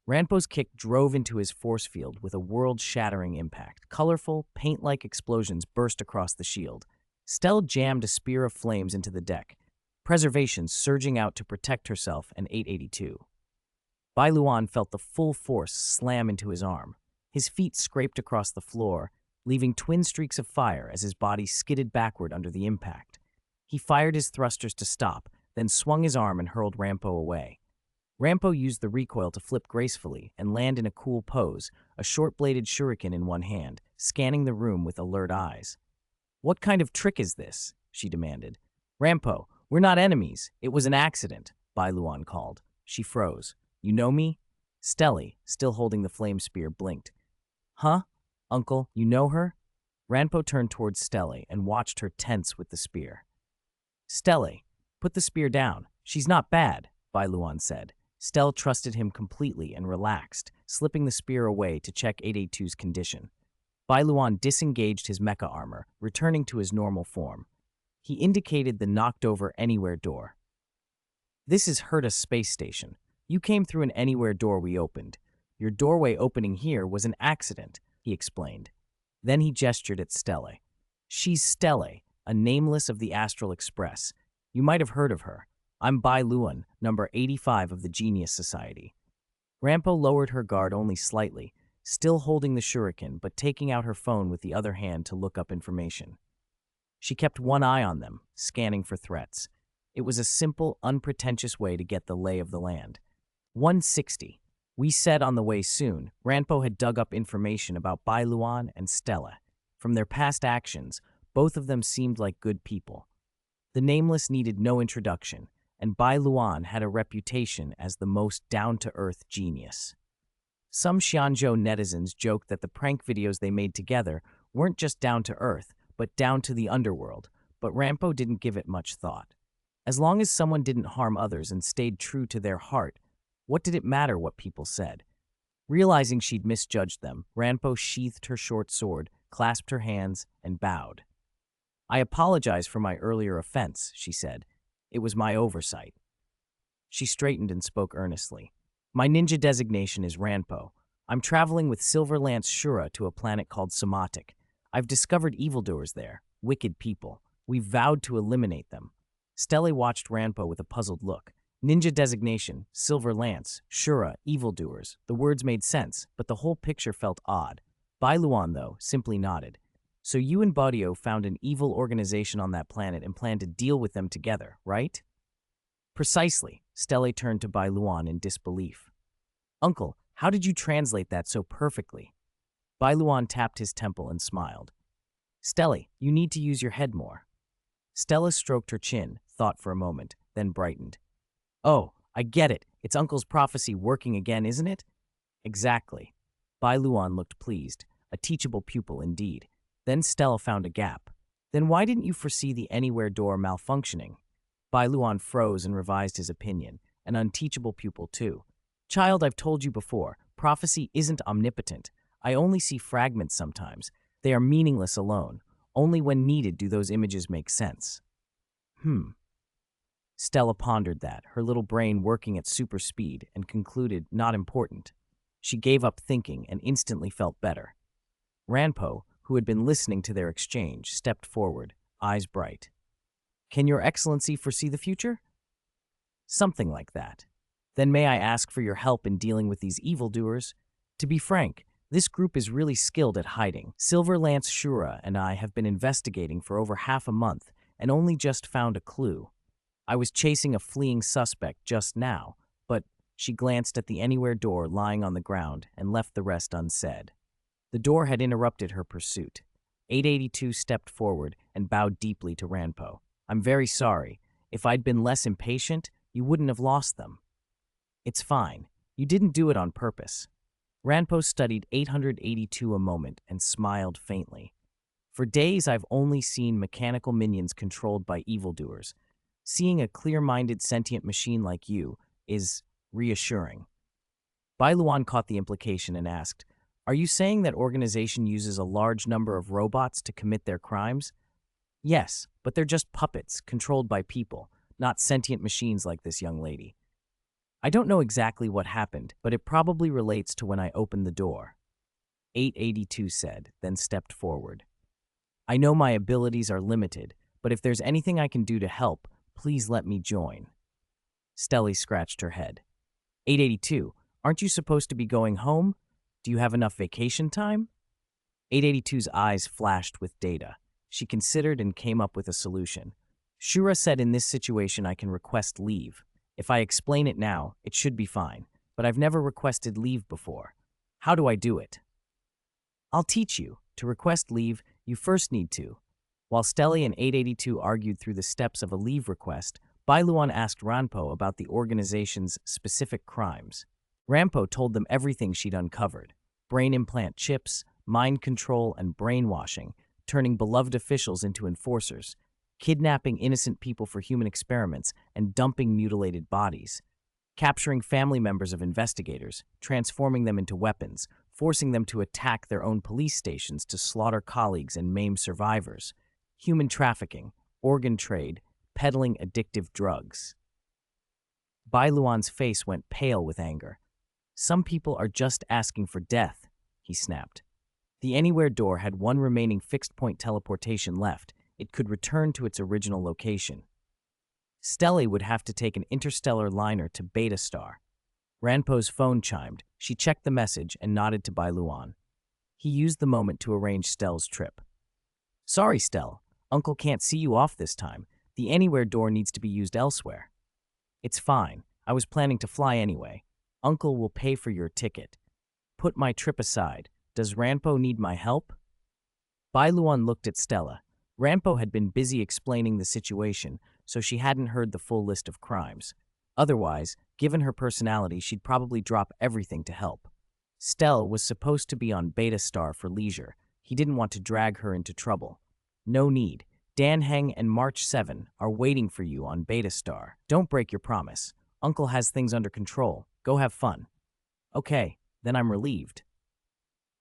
Ranpo's kick drove into his force field with a world-shattering impact. Colorful, paint-like explosions burst across the shield. Stella jammed a spear of flames into the deck, preservation surging out to protect herself and 882. Bai Luan felt the full force slam into his arm. His feet scraped across the floor, leaving twin streaks of fire as his body skidded backward under the impact. He fired his thrusters to stop, then swung his arm and hurled Ranpo away. Ranpo used the recoil to flip gracefully and land in a cool pose, a short-bladed shuriken in one hand, scanning the room with alert eyes. "What kind of trick is this?" she demanded. "Ranpo, we're not enemies. It was an accident," Bai Luan called. She froze. "You know me?" Stella, still holding the flame spear, blinked. "Huh? Uncle, you know her?" Ranpo turned towards Stella and watched her tense with the spear. "Stella, put the spear down. She's not bad," Bai Luan said. Stella trusted him completely and relaxed, slipping the spear away to check 882's condition. Bai Luan disengaged his mecha armor, returning to his normal form. He indicated the knocked-over anywhere door. "This is Heita's space station. You came through an anywhere door we opened. Your doorway opening here was an accident," he explained. Then he gestured at Stella. "She's Stella, a nameless of the Astral Express. You might have heard of her. I'm Bai Luan, number 85 of the Genius Society." Ranpo lowered her guard only slightly, still holding the shuriken but taking out her phone with the other hand to look up information. She kept one eye on them, scanning for threats. It was a simple, unpretentious way to get the lay of the land. 160. We said on the way soon, Ranpo had dug up information about Bai Luan and Stella. From their past actions, both of them seemed like good people. The nameless needed no introduction, and Bai Luan had a reputation as the most down-to-earth genius. Some Xianzhou netizens joked that the prank videos they made together weren't just down-to-earth, but down to the underworld, but Ranpo didn't give it much thought. As long as someone didn't harm others and stayed true to their heart, what did it matter what people said? Realizing she'd misjudged them, Ranpo sheathed her short sword, clasped her hands, and bowed. "I apologize for my earlier offense," she said. "It was my oversight." She straightened and spoke earnestly. "My ninja designation is Ranpo. I'm traveling with Silver Lance Shura to a planet called Somatic. I've discovered evildoers there, wicked people. We've vowed to eliminate them." Stella watched Ranpo with a puzzled look. Ninja designation, Silver Lance, Shura, evildoers. The words made sense, but the whole picture felt odd. Bai Luan, though, simply nodded. "So you and Baudio found an evil organization on that planet and plan to deal with them together, right?" "Precisely." Stella turned to Bai Luan in disbelief. "Uncle, how did you translate that so perfectly?" Bai Luan tapped his temple and smiled. "Stella, you need to use your head more." Stella stroked her chin, thought for a moment, then brightened. "Oh, I get it. It's Uncle's prophecy working again, isn't it?" "Exactly." Bai Luan looked pleased, a teachable pupil indeed. Then Stella found a gap. "Then why didn't you foresee the anywhere door malfunctioning?" Bai Luan froze and revised his opinion, an unteachable pupil too. "Child, I've told you before, prophecy isn't omnipotent. I only see fragments sometimes. They are meaningless alone. Only when needed do those images make sense." Stella pondered that, her little brain working at super speed, and concluded, not important. She gave up thinking and instantly felt better. Ranpo, who had been listening to their exchange, stepped forward, eyes bright. "Can Your Excellency foresee the future?" "Something like that." "Then may I ask for your help in dealing with these evildoers? To be frank, this group is really skilled at hiding. Silver Lance Shura and I have been investigating for over half a month and only just found a clue. I was chasing a fleeing suspect just now, but..." She glanced at the anywhere door lying on the ground and left the rest unsaid. The door had interrupted her pursuit. 882 stepped forward and bowed deeply to Ranpo. "I'm very sorry. If I'd been less impatient, you wouldn't have lost them." "It's fine. You didn't do it on purpose." Ranpo studied 882 a moment and smiled faintly. "For days I've only seen mechanical minions controlled by evildoers. Seeing a clear-minded sentient machine like you is reassuring. Bai Luan caught the implication and asked, "Are you saying that organization uses a large number of robots to commit their crimes?" "Yes, but they're just puppets controlled by people, not sentient machines like this young lady." "I don't know exactly what happened, but it probably relates to when I opened the door," 882 said, then stepped forward. "I know my abilities are limited, but if there's anything I can do to help, please let me join." Stelly scratched her head. 882, aren't you supposed to be going home? Do you have enough vacation time? 882's eyes flashed with data. She considered and came up with a solution. Shura said in this situation I can request leave. If I explain it now, it should be fine, but I've never requested leave before. How do I do it? I'll teach you. To request leave, you first need to. While Stelly and 882 argued through the steps of a leave request, Bai Luan asked Ranpo about the organization's specific crimes. Ranpo told them everything she'd uncovered: brain implant chips, mind control, and brainwashing, turning beloved officials into enforcers, kidnapping innocent people for human experiments, and dumping mutilated bodies, capturing family members of investigators, transforming them into weapons, forcing them to attack their own police stations to slaughter colleagues and maim survivors, human trafficking, organ trade, peddling addictive drugs. Bai Luan's face went pale with anger. "Some people are just asking for death," he snapped. The Anywhere door had one remaining fixed-point teleportation left. It could return to its original location. Stelly would have to take an interstellar liner to Beta Star. Ranpo's phone chimed. She checked the message and nodded to Bai Luan. He used the moment to arrange Stell's trip. "Sorry, Stell. Uncle can't see you off this time. The Anywhere door needs to be used elsewhere." "It's fine. I was planning to fly anyway. Uncle will pay for your ticket. Put my trip aside. Does Ranpo need my help?" Bai Luan looked at Stella. Ranpo had been busy explaining the situation, so she hadn't heard the full list of crimes. Otherwise, given her personality, she'd probably drop everything to help. Stell was supposed to be on Beta Star for leisure. He didn't want to drag her into trouble. "No need. Dan Heng and March 7 are waiting for you on Beta Star. Don't break your promise. Uncle has things under control. Go have fun." "Okay, then I'm relieved."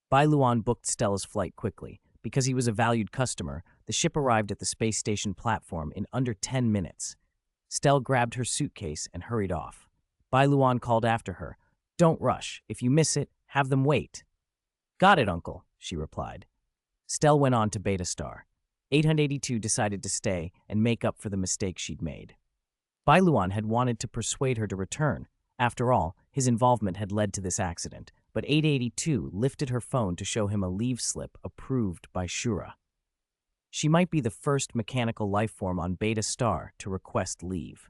Bai Luan booked Stella's flight quickly. Because he was a valued customer, the ship arrived at the space station platform in under 10 minutes. Stell grabbed her suitcase and hurried off. Bai Luan called after her. "Don't rush. If you miss it, have them wait." "Got it, Uncle," she replied. Stell went on to Beta Star. 882 decided to stay and make up for the mistake she'd made. Bai Luan had wanted to persuade her to return. After all, his involvement had led to this accident, but 882 lifted her phone to show him a leave slip approved by Shura. She might be the first mechanical lifeform on Beta Star to request leave.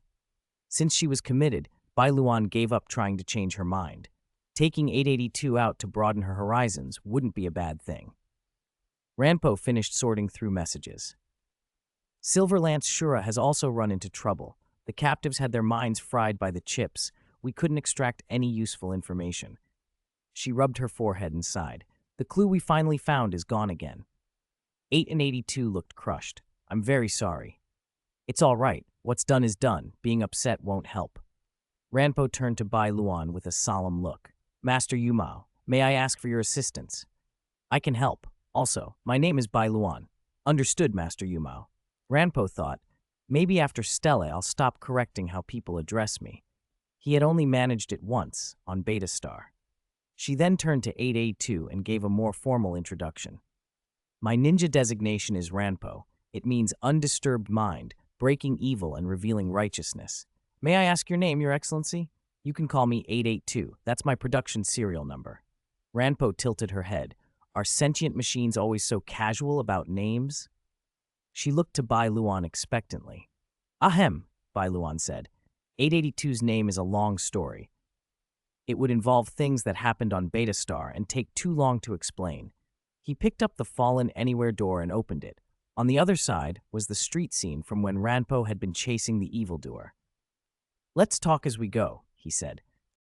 Since she was committed, Bai Luan gave up trying to change her mind. Taking 882 out to broaden her horizons wouldn't be a bad thing. Ranpo finished sorting through messages. "Silverlance Shura has also run into trouble. The captives had their minds fried by the chips. We couldn't extract any useful information." She rubbed her forehead and sighed. "The clue we finally found is gone again." 882 looked crushed. "I'm very sorry." "It's all right. What's done is done. Being upset won't help." Ranpo turned to Bai Luan with a solemn look. "Master Yumao, may I ask for your assistance?" "I can help. Also, my name is Bai Luan." "Understood, Master Yumao." Ranpo thought, maybe after Stella I'll stop correcting how people address me. He had only managed it once, on Beta Star. She then turned to 882 and gave a more formal introduction. "My ninja designation is Ranpo. It means undisturbed mind, breaking evil and revealing righteousness. May I ask your name, Your Excellency?" "You can call me 882. That's my production serial number." Ranpo tilted her head. "Are sentient machines always so casual about names?" She looked to Bai Luan expectantly. "Ahem," Bai Luan said. 882's name is a long story. It would involve things that happened on Beta Star and take too long to explain." He picked up the fallen Anywhere door and opened it. On the other side was the street scene from when Ranpo had been chasing the evildoer. "Let's talk as we go," he said.